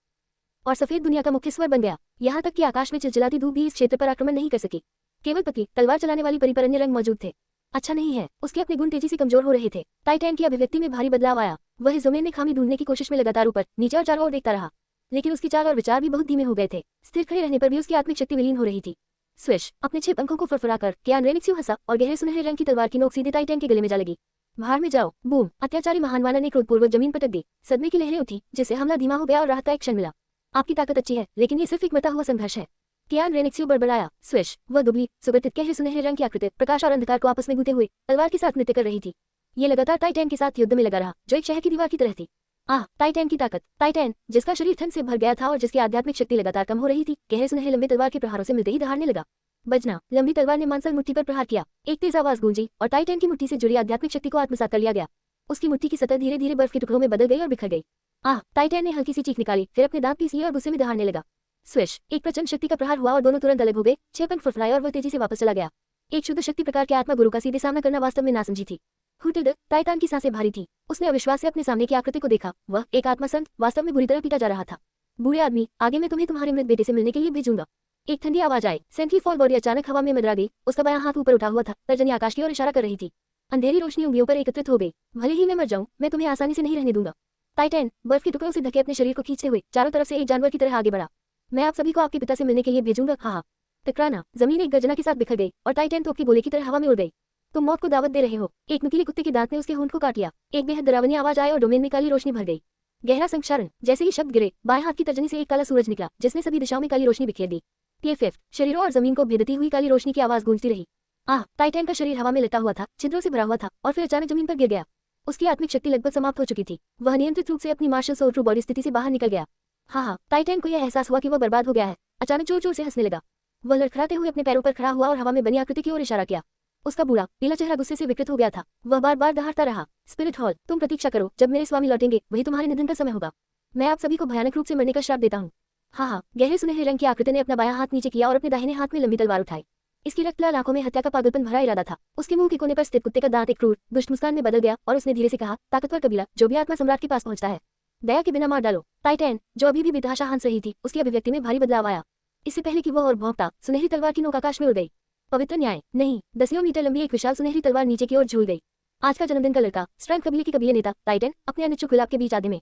और सफेद दुनिया का मुख्य स्वर बन गया। यहाँ तक कि आकाश में चिलचिलाती धूप भी इस क्षेत्र पर आक्रमण नहीं कर सकी। केवल पतली तलवार चलाने वाली परी पर अन्य रंग मौजूद थे। अच्छा नहीं है, उसके अपने गुण तेजी से कमजोर हो रहे थे। टाइटैन की अभिव्यक्ति में भारी बदलाव आया। वह इस जमीन में खामी ढूंढने की कोशिश में लगातार ऊपर नीचे और चारों ओर देखता रहा, लेकिन उसकी चाल और विचार भी बहुत धीमे हो गए थे। स्थिर खड़े रहने पर भी उसकी आत्मिक शक्ति विलीन हो रही थी। स्विश। अपने 6 पंखों को फड़फड़ाकर कियान रेनिक्सियो हंसा और गहरे सुनहरे रंग की तलवार की नोक सीधे टाइटैन के गले में जा लगी। बाहर में जाओ। बूम। अत्याचारी महान वानर ने क्रोधपूर्वक जमीन पटक दी। सदमे की लहरें उठी, जिससे हमला धीमा हो गया और राहत का एक क्षण मिला। आपकी ताकत अच्छी है, लेकिन ये सिर्फ एक मरता हुआ संघर्ष है। कियान रेनिक्सियो बड़बड़ाया। स्विश। वह दुबली सुगठित गहरे सुनहरे रंग की आकृति प्रकाश और अंधकार को आपस में गूंथे हुए तलवार के साथ नृत्य कर रही थी। ये लगातार टाइटैन के साथ युद्ध में लगा रहा, जो एक शहर की दीवार की तरह थी। टाइटैन की ताकत। टाइटैन, जिसका शरीर ठंड से भर गया था और जिसकी आध्यात्मिक शक्ति लगातार कम हो रही थी, गहरे सुनहरे लंबे तलवार के प्रहारों से मिलते ही दहाड़ने लगा। बजना। लंबी तलवार ने मांसल मुट्ठी पर प्रहार किया। एक तेज आवाज गूंजी और टाइटैन की मुट्ठी से जुड़ी आध्यात्मिक शक्ति को आत्मसात कर लिया गया। उसकी मुट्ठी की सतह धीरे धीरे बर्फ के टुकड़ों में बदल गई और बिखर गई। टाइटैन ने हल्की सी चीख निकाली, फिर अपने दांत पीस लिए और गुस्से में दहाड़ने लगा। स्विश। एक प्रचंड शक्ति का प्रहार हुआ और दोनों तुरंत अलग हो गए। 6 पंख फड़फड़ाए और वह तेजी से वापस चला गया। एक शुद्ध शक्ति प्रकार के आत्मा गुरु का सीधे सामना करना वास्तव में नासमझी थी। हुटिल्ड। टाइटैन की सांसें भारी थी। उसने अविश्वास से अपने सामने की आकृति को देखा। वह एक आत्मा संत वास्तव में बुरी तरह पीटा जा रहा था। बूढ़े आदमी, आगे मैं तुम्हें तुम्हारे मृत बेटे से मिलने के लिए भेजूंगा। एक ठंडी आवाज आई। सेंट्री फॉल बॉडी अचानक हवा में मंडरा गई। उसका बायां हाथ ऊपर उठा हुआ था, तर्जनी आकाश की ओर इशारा कर रही थी। अंधेरी रोशनी उंगलियों पर एकत्रित हो गई। भले ही मैं मर जाऊं, मैं तुम्हें आसानी से नहीं रहने दूंगा। टाइटैन बर्फ के टुकड़ों से ढके अपने शरीर को खींचते हुए चारों तरफ से एक जानवर की तरह आगे बढ़ा। मैं आप सभी को आपके पिता से मिलने के लिए भेजूंगा। हाँ। टकराना। जमीन एक गर्जना के साथ बिखर गई और टाइटैन तोप के गोले की तरह हवा में उड़ गई। तुम मौत को दावत दे रहे हो। एक नुकीले कुत्ते के दांत ने उसके होंठ को काट लिया। एक बेहद डरावनी आवाज आई और डोमेन में काली रोशनी भर गई। गहरा संक्षारण। जैसे ही शब्द गिरे, बाएं हाथ की तर्जनी से एक काला सूरज निकला, जिसने सभी दिशाओं में काली रोशनी बिखेर दी। TFF। शरीरों और जमीन को भेदती हुई काली रोशनी की आवाज गूंजती रही। टाइटैन का शरीर हवा में लटा हुआ था, छिद्रों से भरा हुआ था और फिर अचानक जमीन पर गिर गया। उसकी आत्मिक शक्ति लगभग समाप्त हो चुकी थी। वह नियंत्रित रूप से अपनी मार्शल सोल ट्रू बॉडी स्थिति से बाहर निकल गया। टाइटैन को यह एहसास हुआ कि वह बर्बाद हो गया है। अचानक जोर जोर से हंसने लगा। वह लड़खड़ाते हुए अपने पैरों पर खड़ा हुआ और हवा में बनी आकृति की ओर इशारा किया। उसका बूढ़ा पीला चेहरा गुस्से से विकृत हो गया था। वह बार बार दहाड़ता रहा। स्पिरिट हॉल, तुम प्रतीक्षा करो, जब मेरे स्वामी लौटेंगे वही तुम्हारे निधन का समय होगा। मैं आप सभी को भयानक रूप से मरने का श्राप देता हूँ। गहरे सुनहरे रंग की आकृति ने अपना बायां हाथ नीचे किया और अपने दाहिने हाथ में लंबी तलवार उठाई। इसकी रक्तलाल आंखों में हत्या का पागलपन भरा इरादा था। उसके मुंह के कोने पर स्थित कुत्ते का दांत एक क्रूर दुष्ट मुस्कान में बदल गया और उसने धीरे से कहा, ताकतवर कबीला जो भी आत्मा सम्राट के पास पहुंचता है, दया के बिना मार डालो। टाइटैन, जो अभी भी बेतहाशा हंस रही थी, उसकी अभिव्यक्ति में भारी बदलाव आया। इससे पहले कि वह और भौंकता, सुनहरी तलवार की नोक आकाश में उड़ गई। पवित्र न्याय नहीं, 10 मीटर लंबी एक विशाल सुनहरी तलवार नीचे की ओर झूल गई। आज का जन्मदिन का लड़का, स्ट्रैंथ कबीले के कबीले नेता टाइटैन, अपने अनिच्छुक गुलाब के बीच आधे में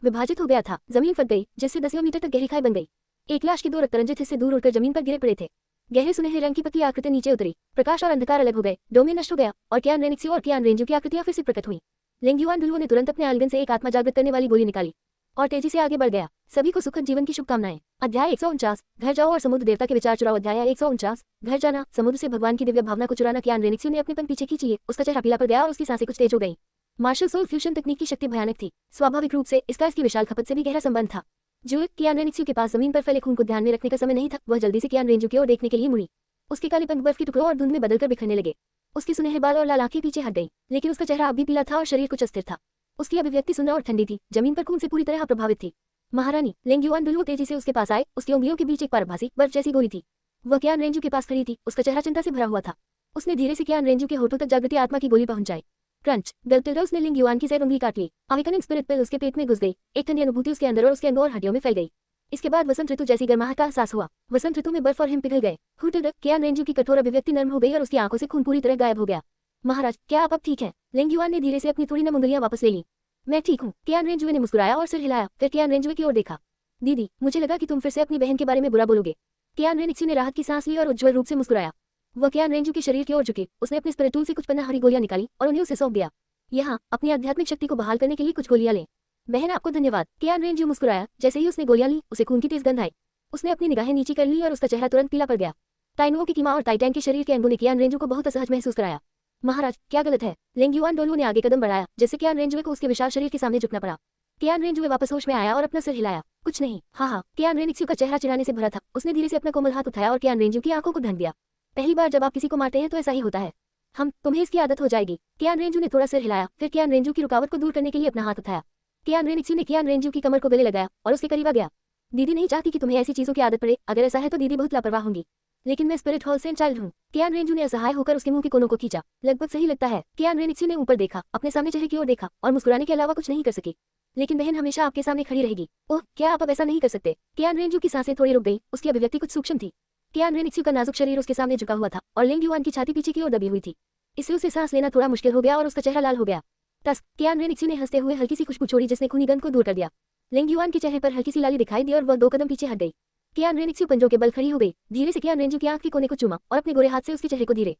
विभाजित हो गया था। जमीन फट गई, जिससे 10 मीटर तक गहरी खाई बन गई। एक लाश के 2 रक्तरंजित हिस्से दूर उड़कर जमीन पर गिरे पड़े थे। गहरे सुनहरे रंग की पतली आकृति नीचे उतरी। प्रकाश और अंधकार अलग हो गए। डोमेन नष्ट हो गया और कियान रेनिक्सियो और कियान रेंजू की आकृतियां फिर से प्रकट हुई। लेंग्युआन दुलुओ ने तुरंत अपने आलिंगन से एक आत्मा जागृत करने वाली गोली निकाली और तेजी से आगे बढ़ गया। सभी को सुखद जीवन की शुभकामनाएं। अध्याय 149। घर जाओ और समुद्र देवता के विचार चुराओ। अध्याय 149। घर जाना। समुद्र से भगवान की दिव्य भावना को चुराना। कियान रेनिक्सियो ने अपने पन पीछे खींची। उसका चेहरा पीला पड़ गया और उसकी सांसें कुछ तेज हो गई। मार्शल सोल फ्यूजन तकनीक की शक्ति भयानक थी। स्वाभाविक रूप से इसका इसकी विशाल खपत से भी गहरा संबंध था। जो कियान रेनिक्सियो के पास जमीन पर फैले खून को ध्यान में रखने का समय नहीं था, वह जल्दी से कियान रेंजू की ओर देखने के लिए मुड़ी। उसके काले पंख बर्फ के टुकड़ों और धुंध में बदलकर बिखरने लगे। उसकी सुनहरे बाल और लाल आंखें पीछे हट गई, लेकिन उसका चेहरा अब भी पीला था और शरीर कुछ अस्थिर था। उसकी अभिव्यक्ति सुंदर और ठंडी थी, जमीन पर खून से पूरी तरह प्रभावित थी। महारानी। लेंग्युआन दुलुओ तेजी से उसके पास आए। उसकी उंगलियों के बीच एक पारभासी बर्फ जैसी गोली थी। वह कियान रेंजू के पास खड़ी थी। उसका चेहरा चिंता से भरा हुआ था। उसने धीरे से कियान रेंजू के होठों तक जागृति आत्मा की गोली पहुंचाई। क्रंच, गलतिल्दा उसने लिंग युआन की शायद उंगली काट ली। अवेकनिंग स्पिरिट पिल उसके पेट में घुस गई। एक ठंडी अनुभूति उसके अंदर और उसके अंगों और हड्डियों में फैल गई। इसके बाद वसंत ऋतु जैसी गर्माहट का एहसास हुआ। वसंत ऋतु में बर्फ और हिम पिघल गए। हुटिल्ड, कियान रेंजू की कठोर अभिव्यक्ति नर्म हो गई और उसकी आंखों से खून पूरी तरह गायब हो गया। महाराज, क्या आप अब ठीक हैं? लिंग युआन ने धीरे से अपनी थोड़ी नम उंगलियां वापस ले ली। मैं ठीक हूँ, कियान रेंजुए ने मुस्कुराया और सिर हिलाया। फिर कियान रेंजुए की ओर देखा। दीदी, मुझे लगा कि तुम फिर से अपनी बहन के बारे में बुरा बोलोगे। कियान रेनिक्सी ने राहत की सांस ली और उज्ज्वल रूप से मुस्कुराया। वह कियान रेंजू के शरीर की ओर झुके। उसने अपने स्पिरिटूल से कुछ पन्ना हरी गोलियां निकाली और उन्हें उसे सौंप दिया। यहाँ अपनी आध्यात्मिक शक्ति को बहाल करने के लिए कुछ गोलियां लें। बहन, आपको धन्यवाद। कियान रेंजू मुस्कुराया। जैसे ही उसने गोलियां ली, उसे खून की तेज गंध आई। उसने अपनी निगाहें नीची कर ली और उसका चेहरा तुरंत पीला पड़ गया। टाइनुओं की कीमा और टाइटैन के शरीर के अंगों ने कियान रेंजू को बहुत असहज महसूस कराया। महाराज, क्या गलत है? लिंग युआन डोलू ने आगे कदम बढ़ाया, जिससे कियान रेंजुए को उसके विशाल शरीर के सामने झुकना पड़ा। कियान रेंजुए वापस होश में आया और अपना सिर हिलाया। कुछ नहीं। हाँ, कियान रेनिक्सी का चेहरा चिढ़ाने से भरा था। उसने धीरे से अपना कोमल हाथ उठाया और कियान रेंजू की आंखों को ढक दिया। पहली बार जब आप किसी को मारते हैं तो ऐसा ही होता है। तुम्हें इसकी आदत हो जाएगी। कियान रेंजू ने थोड़ा सिर हिलाया, फिर कियान रेंजू की रुकावट को दूर करने के लिए अपना हाथ उठाया। कियान रेनिक्सी ने कियान रेंजू की कमर को गले लगाया और उसके करीब आ गया। दीदी नहीं चाहती कि तुम्हें ऐसी चीजों की आदत पड़े। अगर ऐसा है तो दीदी बहुत लापरवाह होंगी। लेकिन मैं स्पिरिट हॉल से चाइल्ड हूँ। कियान रेंजू ने असहाय होकर उसके मुंह के कोनों को खींचा। लगभग सही लगता है। कियान रेनिक्सी ने ऊपर देखा, अपने सामने चेहरे की ओर देखा और मुस्कुराने के अलावा कुछ नहीं कर सकी। लेकिन बहन हमेशा आपके सामने खड़ी रहेगी। ओह, क्या आप अब ऐसा नहीं कर सकते? कियान रेंजू की सांसें थोड़ी रुक गई। उसकी अभिव्यक्ति कुछ सूक्ष्म थी। कियान रेनिक्सी का नाजुक शरीर उसके सामने झुका हुआ था और लिंग युआन की छाती पीछे की ओर दबी हुई थी। इससे उसे सांस लेना थोड़ा मुश्किल हो गया और उसका चेहरा लाल हो गया। टस्क, कियान रेनिक्सी ने हंसते हुए हल्की सी खुशबू छोड़ी जिसने खूनी गंध को दूर कर दिया। लिंग युआन के चेहरे पर हल्की सी लाली दिखाई दी और वह 2 कदम पीछे हट गई। कियान रेनिक्सी पंजों के बल खड़ी हो गई। धीरे से कियान रेंजू की आंख के कोने को चूमा और अपने गोरे हाथ से उसके चेहरे को धीरे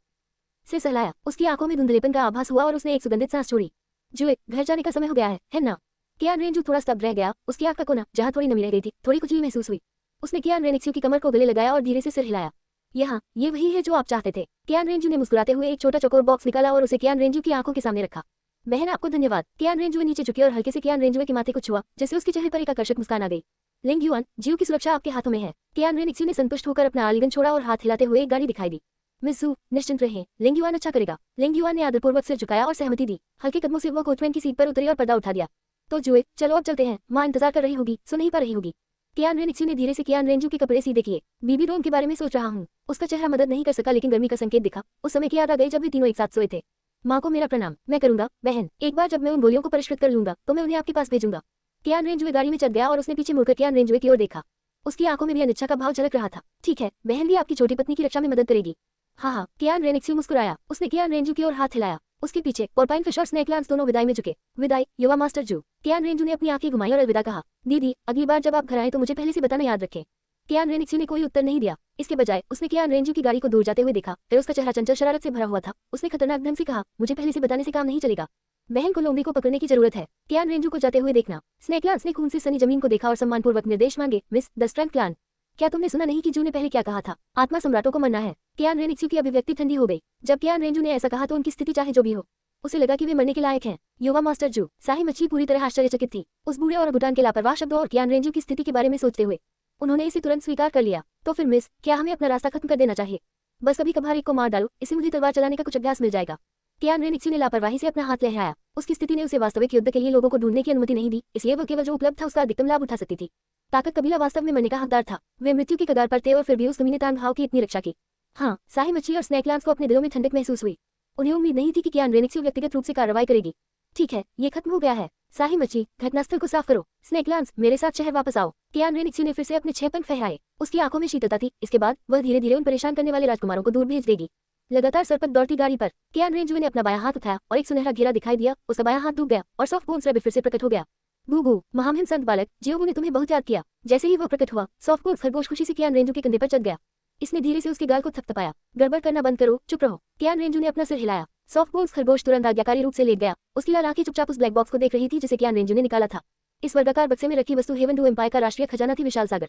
से सहलाया। उसकी आंखों में धुंधलेपन का आभास हुआ और उसने एक सुगंधित सांस छोड़ी। जुए, घर जाने का समय हो गया है ना? कियान रेंजू थोड़ा स्तब्ध रह गया। उसकी आंख का कोना, जहां थोड़ी नमी रह गई थी, थोड़ी खुजली महसूस हुई। उसने कियान रेनिक्सी की कमर को गले लगाया और धीरे से सिर हिलाया। यहाँ, ये वही है जो आप चाहते थे। कियान रेंजू ने मुस्कुराते हुए एक छोटा चौकोर बॉक्स निकाला और उसे कियान रेंजू की आंखों के सामने रखा। बहन, आपको धन्यवाद। कियान रेंजुए नीचे झुकी और हल्के से कियान रेंजुए के माथे को छुआ, जिससे उसके चेहरे पर एक आकर्षक मुस्कान आ गई। लिंग युआन, जीव की सुरक्षा आपके हाथों में है। कियान रेनिक्सी ने संतुष्ट होकर अपना आलिंगन छोड़ा और हाथ हिलाते हुए एक गाड़ी दिखाई दी। मिस जू, निश्चिंत रहें, लिंग युआन अच्छा करेगा। लिंग युआन ने आदरपूर्वक सिर झुकाया और सहमति दी। हल्के कदमों से वह कोचमैन की सीट पर उतरी और पर्दा उठा दिया। तो जुए, चलो अब चलते हैं। माँ इंतजार कर रही होगी, सुन नहीं पा रही होगी। कियान रेनिक्सी ने धीरे से कियान रेंजू के कपड़े सीधे किए। बीबी रोम के बारे में सोच रहा हूँ। उसका चेहरा मदद नहीं कर सका, लेकिन गर्मी का संकेत दिखा। उस समय की याद आ गई जब वे तीनों एक साथ सोए थे। माँ को मेरा प्रणाम। मैं करूंगा बहन। एक बार जब मैं उन गोलियों को परिष्कृत कर लूंगा तो मैं उन्हें आपके पास भेजूंगा। कियान रेंजुए गाड़ी में चढ़ गया और उसने पीछे मुड़कर कियान रेंजुए की ओर देखा। उसकी आंखों में भी अनिच्छा का भाव झलक रहा था। ठीक है, बहन भी आपकी छोटी पत्नी की रक्षा में मदद करेगी। हाँ, कियान रेनिक्सी मुस्कुराया। उसने कियान रेंजू की ओर हाथ हिलाया। उसके पीछे पोर्पाइन फिश और स्नेकलांस दोनों विदाई में झुके। विदाई, युवा मास्टर जू। कियान रेंजू ने अपनी आंखें घुमाई और अलविदा कहा। दीदी, अगली बार जब आप घर आए तो मुझे पहले से बताना याद रखें। कियान रेनिक्सी ने कोई उत्तर नहीं दिया। इसके बजाय उसने कियान रेंजू की गाड़ी को दूर जाते हुए देखा। फिर उसका चेहरा चंचल शरारत से भरा हुआ था। उसने खतरनाक ढंग से कहा, मुझे पहले से बताने से काम नहीं चलेगा। बहन को लोमड़ी को पकड़ने की जरूरत है। कियान रेंजू को जाते हुए देखना। स्नेकलांस ने खून से सनी जमीन को देखा और सम्मानपूर्वक निर्देश मांगे। मिस द स्ट्रेंथ क्लान, क्या तुमने सुना नहीं कि जू ने पहले क्या कहा था? आत्मा सम्राटों को मरना है। कियान रेनिक्सी की अभिव्यक्ति ठंडी हो गई। जब कियान रेंजू ने ऐसा कहा तो उनकी स्थिति चाहे जो भी हो, उसे लगा कि वे मरने के लायक हैं। युवा मास्टर जू, साही मच्छी पूरी तरह आश्चर्यचकित थी। उस बूढ़े और भूटान के लापरवाह शब्दों और कियान रेंजू की स्थिति के बारे में सोचते हुए उन्होंने इसे तुरंत स्वीकार कर लिया। तो फिर मिस, क्या हमें अपना रास्ता खत्म कर देना चाहिए? बस कभी कभार एक को मार डालो, इससे मुझे तलवार चलाने का कुछ अभ्यास मिल जाएगा। कियान रेनिक्सी ने लापरवाही से अपना हाथ लहराया। उसकी स्थिति ने उसे वास्तविक युद्ध के लिए लोगों को ढूंढने की अनुमति नहीं दी, इसलिए वह केवल जो उपलब्ध था उसका अधिकतम लाभ उठा सकती थी। ताकत कबीला वास्तव में मरने का हकदार था। वे मृत्यु की कगार पर थे और फिर भी उस कमीने तान भाव की इतनी रक्षा की। हाँ, साही मच्छी और स्नेकलांस को अपने दिलों में ठंडक महसूस हुई। उन्हें उम्मीद नहीं थी कि कियान रेनिक्सी व्यक्तिगत रूप से कार्रवाई करेगी। ठीक है, ये खत्म हो गया है। साही मच्छी, घटनास्थल को साफ करो। स्नेकलांस, मेरे साथ शहर वापस आओ। कियान रेनिक्सी ने फिर से अपने 6 पंख फहराए। उसकी आंखों में शीतलता थी। इसके बाद वह धीरे धीरे उन परेशान करने वाले राजकुमारों को दूर भेज देगी। लगातार सर पर दौड़ती गाड़ी पर कियान रेंजुए ने अपना बायां हाथ उठाया और एक सुनहरा घेरा दिखाई दिया। उसका बायां हाथ डूब गया और सॉफ्ट बोन्स रैबिट फिर से प्रकट हो गया। बूबू, महामहिम संत बालक, जियोगू ने तुम्हें बहुत याद किया। जैसे ही वह प्रकट हुआ, सॉफ्ट बोन्स खरगोश खुशी से कियान रेंजू के कंधे पर चढ़ गया। इसने धीरे से उसके गाल को थपथपाया। गड़बड़ करना बंद करो, चुप रहो। कियान रेंजू ने अपना सिर हिलाया। सॉफ्ट बोन्स खरगोश तुरंत आज्ञाकारी रूप से लेट गया। उसकी लाल आंखें चुपचाप उस ब्लैक बॉक्स को देख रही थी जिसे कियान रेंजू ने निकाला था। इस वर्गाकार बक्से में रखी वस्तु हेवन डू एम्पायर का राष्ट्रीय खजाना थी, विशाल सागर,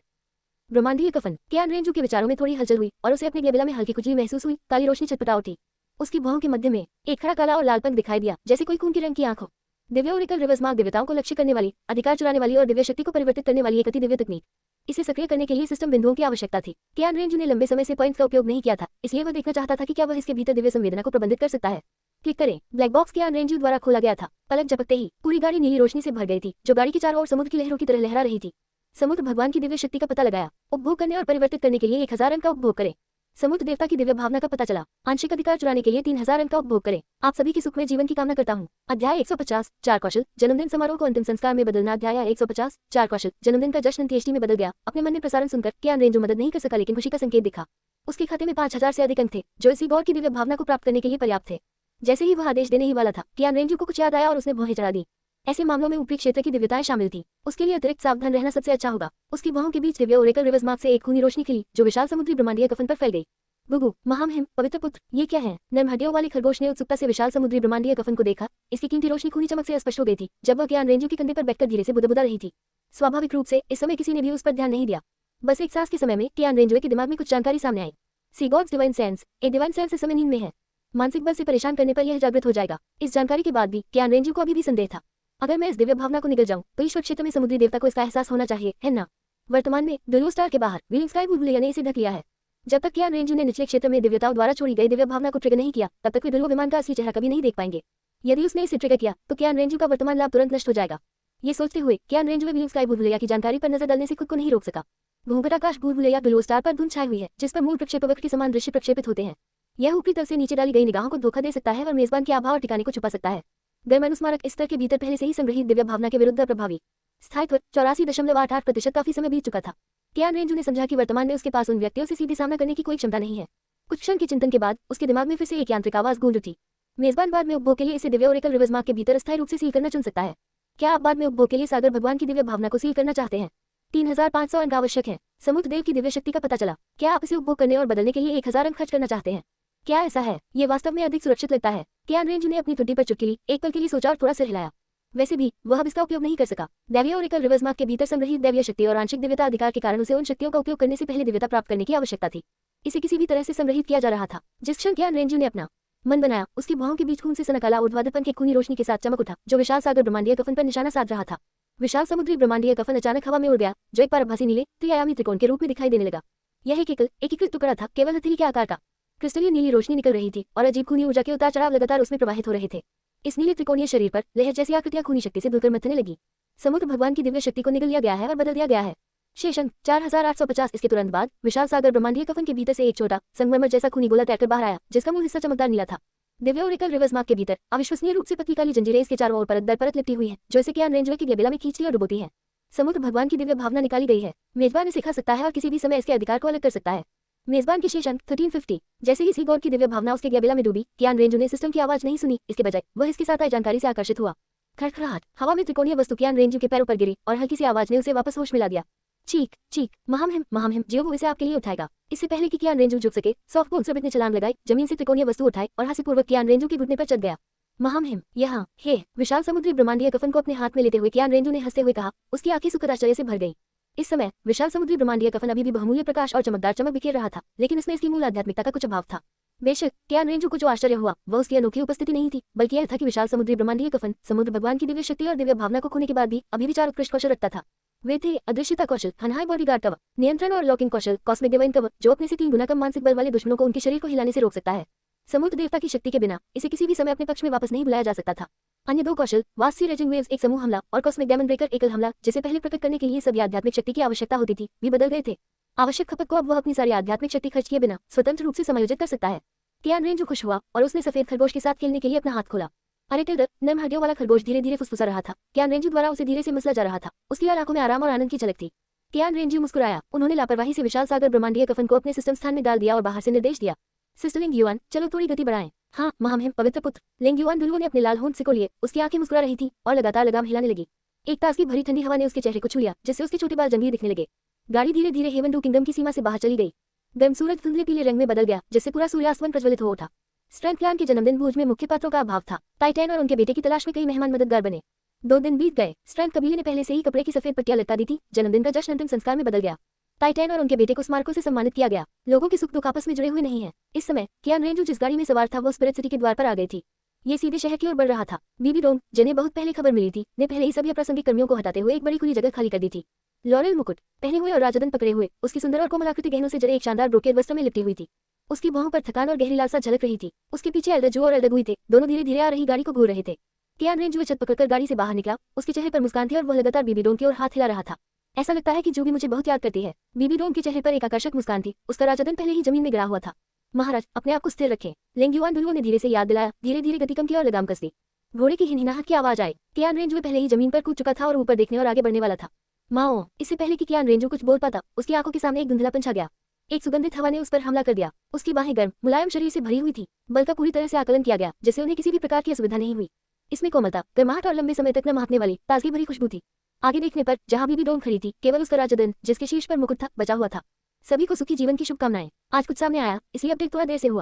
ब्रह्मांडीय कफन। कियान रेंजू के विचारों में थोड़ी हलचल हुई और उसे अपने ग्लेबिला में हल्की खुजली महसूस हुई। काली रोशनी छटपटा उठी। उसकी भौं के मध्य में एक खड़ा काला और लाल पंख दिखाई दिया, जैसे कोई खून के रंग की आंख हो। दिव्य ओरिकल रिवर्स मार्ग, देवताओं को लक्ष्य करने वाली, अधिकार चुराने वाली और दिव्य शक्ति को परिवर्तित करने वाली एक अति दिव्य तकनीक। इसे सक्रिय करने के लिए सिस्टम बिंदुओं की आवश्यकता थी। कियान रेंजू ने लंबे समय से पॉइंट्स का उपयोग नहीं किया था, इसलिए वह देखना चाहता था कि क्या वह इसके भीतर दिव्य संवेदना को प्रबंधित कर सकता है। क्लिक करें। ब्लैक बॉक्स कियान रेंजू द्वारा खोला गया था। पलक झपकते ही पूरी गाड़ी नीली रोशनी से भर गई थी, जो गाड़ी के चारों ओर समुद्र की लहरों की तरह लहरा रही थी। समुद्र भगवान की दिव्य शक्ति का पता लगाया। उपभोग करने और परिवर्तित करने के लिए 1000 अंक का उपभोग करें। समुद्र देवता की दिव्य भावना का पता चला। आंशिक अधिकार चुराने के लिए 3000 अंक का उपभोग करें। आप सभी की सुखमय जीवन की कामना करता हूँ। अध्याय 150 4 कौशल जन्मदिन समारोह को अंतिम संस्कार में बदलना। अध्याय 150 4 कौशल जन्मदिन का जश्न अंत्येष्टि में बदल गया। अपने मन में प्रसारण सुनकर कियान रेंजो मदद नहीं कर सका, लेकिन खुशी का संकेत दिखा। उसके खाते में 5000 से अधिक अंक थे, जो इसी गौर की दिव्य भावना को प्राप्त करने के लिए पर्याप्त थे। जैसे ही वह आदेश देने ही वाला था, कियान रेंजो को कुछ याद आया और उसने भौहें चढ़ा दी। ऐसे मामलों में ऊपरी क्षेत्र की दिव्यताएं शामिल थी। उसके लिए अतिरिक्त सावधान रहना सबसे अच्छा होगा। उसकी भौहों के बीच दिव्य ओरेकल रिवर्स मार्ग से एक खूनी रोशनी खिली, जो विशाल समुद्री ब्रह्मांडीय कफन पर फैल गई। गुगु महामहिम पवित्र पुत्र, ये क्या है? नर्म हड्डियों वाले खरगोश ने उत्सुकता से विशाल समुद्री ब्रह्मांडीय कफन को देखा। इसकी कीमती रोशनी खूनी चमक से स्पष्ट हो गई थी, जब वह कियान रेंजो के कंधे पर बैठकर धीरे से बुदबुदा रही थी। स्वाभाविक रूप से इस समय किसी ने भी उस पर ध्यान नहीं दिया। बस एक सांस के समय में कियान रेंजो के दिमाग में कुछ जानकारी सामने आई। सी गॉड्स डिवाइन सेंस, एक डिवाइन सेंस इस समय नींद में है। मानसिक बल से परेशान करने पर यह जागृत हो जाएगा। इस जानकारी के बाद भी कियान रेंजो को अभी भी संदेह था। अगर मैं इस दिव्य भावना को निगल जाऊं तो ईश्वर क्षेत्र में समुद्री देवता को इसका एहसास होना चाहिए, है ना? वर्तमान में दुलो स्टार के बाहर व्हीलिंग स्काई बुलबुलिया ने इसे ढक लिया है। जब तक कियान रेंजो ने निचले क्षेत्र में दिव्यताओं द्वारा छोड़ी गई दिव्य भावना को ट्रिगर नहीं किया, तब तक वे दुलो विमान का असली चेहरा कभी नहीं देख पाएंगे। यदि उसने इसे ट्रिगर किया तो कियान रेंजो का वर्तमान लाभ तुरंत नष्ट हो जाएगा। ये सोचते हुए कियान रेंजो व्हीलिंग स्काई बुलबुलिया की जानकारी पर नजर डालने से खुद को नहीं रोक सका। भूगर्भाकाश बुलबुलिया दुलो स्टार पर धुंध छाई हुई है, जिस पर मूल प्रक्षेपवक्र के समान दृश्य प्रक्षेपित होते हैं। यह ऊपरी तल से नीचे डाली गई निगाहों को धोखा दे सकता है और मेजबान के आभा और ठिकाने को छुपा सकता है। गर्म अनुस्मारक स्तर के भीतर पहले से ही संग्रहित दिव्य भावना के विरुद्ध प्रभावी स्थायित्व 84.88% काफी समय बीत चुका था। कियान रेंजो ने समझा कि वर्तमान में उसके पास उन व्यक्तियों से सीधे सामना करने की कोई क्षमता नहीं है। कुछ क्षण के चिंतन के बाद उसके दिमाग में फिर से एक यांत्रिक आवाज गूंज उठी। मेजबान बाद में उपभोग के लिए इसे दिव्य ओरेकल रिवर्स मार्ग के भीतर अस्थायी रूप से सील करना चुन सकता है। क्या आप बाद में उपभोग के लिए सागर भगवान की दिव्य भावना को सील करना चाहते हैं? 3500 अंक आवश्यक है। समुद्र देव की दिव्य शक्ति का पता चला। क्या आप इसे उपभोग करने और बदलने के लिए 1000 अंक खर्च करना चाहते हैं? क्या ऐसा है? ये वास्तव में अधिक सुरक्षित लगता है। कियान रेंजो ने अपनी ठुड्डी पर चुटकी ली, एक पल के लिए सोचा और थोड़ा सिर हिलाया। वैसे भी वह अब इसका उपयोग नहीं कर सका। दैवीय ओरेकल रिवर्स मार्ग के भीतर संग्रहित दैवीय शक्ति और आंशिक दिव्यता अधिकार के कारण उसे उन शक्तियों का उपयोग करने से पहले दिव्यता प्राप्त करने की आवश्यकता थी। इसे किसी भी तरह से संग्रहित किया जा रहा था। जिस क्षण कियान रेंजो ने अपना मन बनाया, उसकी भौहों के बीच खून से सनकाला ऊर्ध्वाधरपन की खूनी रोशनी के साथ चमक उठा, जो विशाल सागर ब्रह्मांडीय कफन पर निशाना साध रहा था। विशाल समुद्री ब्रह्मांडीय कफन अचानक हवा में उड़ गया, जो एक पारभासी नीले त्रिआयामी त्रिकोण के रूप में दिखाई देने लगा। यह एक एकीकृत टुकड़ा था, केवल हथेली के आकार का। क्रिस्टलीय नीली रोशनी निकल रही थी और अजीब खूनी ऊर्जा के उतार चढ़ाव लगातार उसमें प्रवाहित हो रहे थे। इस नीले त्रिकोणीय शरीर पर लहर जैसी आकृतियां खूनी शक्ति से धुलकर मथने लगी। समुद्र भगवान की दिव्य शक्ति को निगल लिया गया है और बदल दिया गया है। शेष अंक 4850। इसके तुरंत बाद विशाल सागर ब्रह्मांडीय कफन के भीतर से एक छोटा संगमरमर जैसा खूनी गोला तैरकर बाहर आया, जिसका मूल हिस्सा चमकदार नीला था। दिव्य ओरेकल रिवर्स मार्ग के भीतर अविश्वसनीय रूप से पतली काली जंजीरें इसके चारों ओर परत दर परत लिपटी हुई है, जो इसे कियान रेंजो की गेबेला में खींचती और डुबोती है। समुद्र भगवान की दिव्य भावना निकाली गई है। मेजबान इसे खा सकता है और किसी भी समय इसके अधिकार को अलग कर सकता है। मेजबान के शेष अंक 1350। जैसे ही सी गॉड की दिव्य भावना उसके गेबेला में डूबी, कियान रेंजो ने सिस्टम की आवाज नहीं सुनी, इसके बजाय वह इसके साथ आई जानकारी से आकर्षित हुआ। खड़खड़ाहट, हवा में त्रिकोणीय वस्तु कियान रेंजो के पैरों पर गिरी और हल्की सी आवाज ने उसे वापस होश मिला दिया। चीख चीख, महामहिम जियो, वो इसे आपके लिए उठाएगा। इससे पहले कि कियान रेंजो झुक सके, सॉफ्ट बोन सर्बिट ने छलांग लगाई, जमीन से त्रिकोणीय वस्तु उठाई और हास्यपूर्वक कियान रेंजो के घुटने पर चढ़ गया। महामहिम यहाँ हे। विशाल समुद्री ब्रह्मांडीय कफन को अपने हाथ में लेते हुए कियान रेंजो ने हंसते हुए कहा। उसकी आंखें सुखद आश्चर्य से भर गई। इस समय विशाल समुद्री ब्रह्मांडीय कफन अभी भी बहुमूल्य प्रकाश और चमकदार चमक बिखेर रहा था, लेकिन इसमें इसकी मूल आध्यात्मिकता का कुछ अभाव था। बेशक कियान रेंजो को जो आश्चर्य हुआ वह उसकी अनोखी उपस्थिति नहीं थी, बल्कि यह था कि विशाल समुद्री ब्रह्मांडीय कफन समुद्र भगवान की दिव्य शक्ति और दिव्य भावना को खोने के बाद भी अभी विचार उत्कृष्ट कौशल रखता था। वे थे अदृश्यता कौशल, हनहाई बॉडीगार्ड कवच, नियंत्रण और लॉकिंग कौशल, कॉस्मिक डिवाइन कवच, जो अपने से 3 गुना कम मानसिक बल वाले दुश्मनों को उनके शरीर को हिलाने से रोक सकता है। समुद्र देवता की शक्ति के बिना इसे किसी भी समय अपने पक्ष में वापस नहीं बुलाया जा सकता था। अन्य 2 कौशल, वास्ट सी रेजिंग वेव्स एक समूह हमला और कॉस्मिक डायमंड ब्रेकर एकल हमला, जिसे पहले प्रकट करने के लिए सभी आध्यात्मिक शक्ति की आवश्यकता होती थी, भी बदल गए थे। आवश्यक खपत को अब वह अपनी सारी आध्यात्मिक शक्ति खर्च किए बिना स्वतंत्र रूप से समायोजित कर सकता है। कियान रेंजो खुश हुआ और उसने सफेद खरगोश के साथ खेलने के लिए अपना हाथ खोला। अरे टिल्डर, नर्म हड्डियों वाला खरगोश धीरे धीरे फुसफुसा रहा था। कियान रेंजो द्वारा उसे धीरे से मसला जा रहा था। उसकी लाल आंखों में आराम और आनंद की झलक थी। कियान रेंजो मुस्कुराया। उन्होंने लापरवाही से विशाल सागर ब्रह्मांडीय कफन को अपने सिस्टम स्थान में डाल दिया और बाहर से निर्देश दिया। सिस्टर लिंग युआन, चलो थोड़ी गति बढ़ाएं। हाँ महामहिम पवित्र पुत्र। लिंग युआन दुलुओ ने अपने लाल होंठ सिको लिए। उसकी आंखें मुस्कुरा रही थी और लगातार लगाम हिलाने लगी। एक ताजगी भरी ठंडी हवा ने उसके चेहरे को छू लिया, जिससे उसके छोटे बाल जंगली दिखने लगे। गाड़ी धीरे धीरे हेवन डू किंगडम की सीमा से बाहर चली गई। गर्म सूरज धुंधले पीले रंग में बदल गया, जिससे पूरा सूर्यास्तमन प्रज्वलित हो उठा। स्ट्रेंथ क्लान के जन्मदिन भोज में मुख्य पात्रों का अभाव था। टाइटैन और उनके बेटे की तलाश में कई मेहमान मददगार बने। 2 दिन बीत गए। स्ट्रेंथ कबीले ने पहले से ही कपड़े की सफेद पट्टियां लटका दी थी। जन्मदिन का जश्न अंतिम संस्कार में बदल गया। टाइटैन और उनके बेटे को स्मारकों से सम्मानित किया गया। लोगों के सुख दुख आपस में जुड़े हुए नहीं है। इस समय कियान रेंजो जिस गाड़ी में सवार था वो स्पिरिट सिटी के द्वार पर आ गई थी। ये सीधे शहर की ओर बढ़ रहा था। बीबी डोंग, जिन्हें बहुत पहले खबर मिली थी, ने पहले ही सभी अप्रासंगिक कर्मियों को हटाते हुए एक बड़ी खुली जगह खाली कर दी थी। लॉरेल मुकुट पहने हुए और राजदंड पकड़े हुए, उसकी सुंदर और कोमलाकृति गहनों से जड़े एक शानदार ब्रोकेड वस्त्र में लिपटी हुई थी। उसकी बाहों पर थकान और गहरी लालसा झलक रही थी। उसके पीछे एल्डर जो और एल्डर गुई थे, दोनों धीरे धीरे आ रही गाड़ी को घूर रहे थे। कियान रेंजो छत पकड़कर गाड़ी से बाहर निकला। उसके चेहरे पर मुस्कान थी और वह लगातार बीबी डोंग की ओर हाथ हिला रहा था। ऐसा लगता है कि जूबी मुझे बहुत याद करती है। बीबी डोंग के चेहरे पर एक आकर्षक मुस्कान थी। उसका राजदन पहले ही जमीन में गिरा हुआ था। महाराज, अपने आप को स्थिर रखें। लेंग युआन दुलुओ ने धीरे से याद दिलाया। धीरे धीरे गति कम की और लगाम कस दी। घोड़े की हिनहिनाहट की आवाज आई। कियान रेंजू पहले ही जमीन पर कूद चुका था और ऊपर देखने और आगे बढ़ने वाला था। माओ, इससे पहले कि कियान रेंजू कुछ बोल पाता, उसकी आंखों के सामने एक धुंधलापन छा गया। एक सुगंधित हवा ने उस पर हमला कर दिया। उसकी बाहें गर्म, मुलायम शरीर से भरी हुई थी। बल का पूरी तरह से आकलन किया गया, जिससे उन्हें किसी भी प्रकार की असुविधा नहीं हुई। इसमें कोमलता, गर्माहट और लंबे समय तक न मापने वाली ताजगी भरी खुशबू थी। आगे देखने पर जहां बीबी डोंग खड़ी थी, केवल उसका राजदन, जिसके शीर्ष पर मुकुट था, बचा हुआ था। सभी को सुखी जीवन की शुभकामनाएं। आज कुछ सामने आया, इसलिए अपडेट थोड़ा देर से हुआ।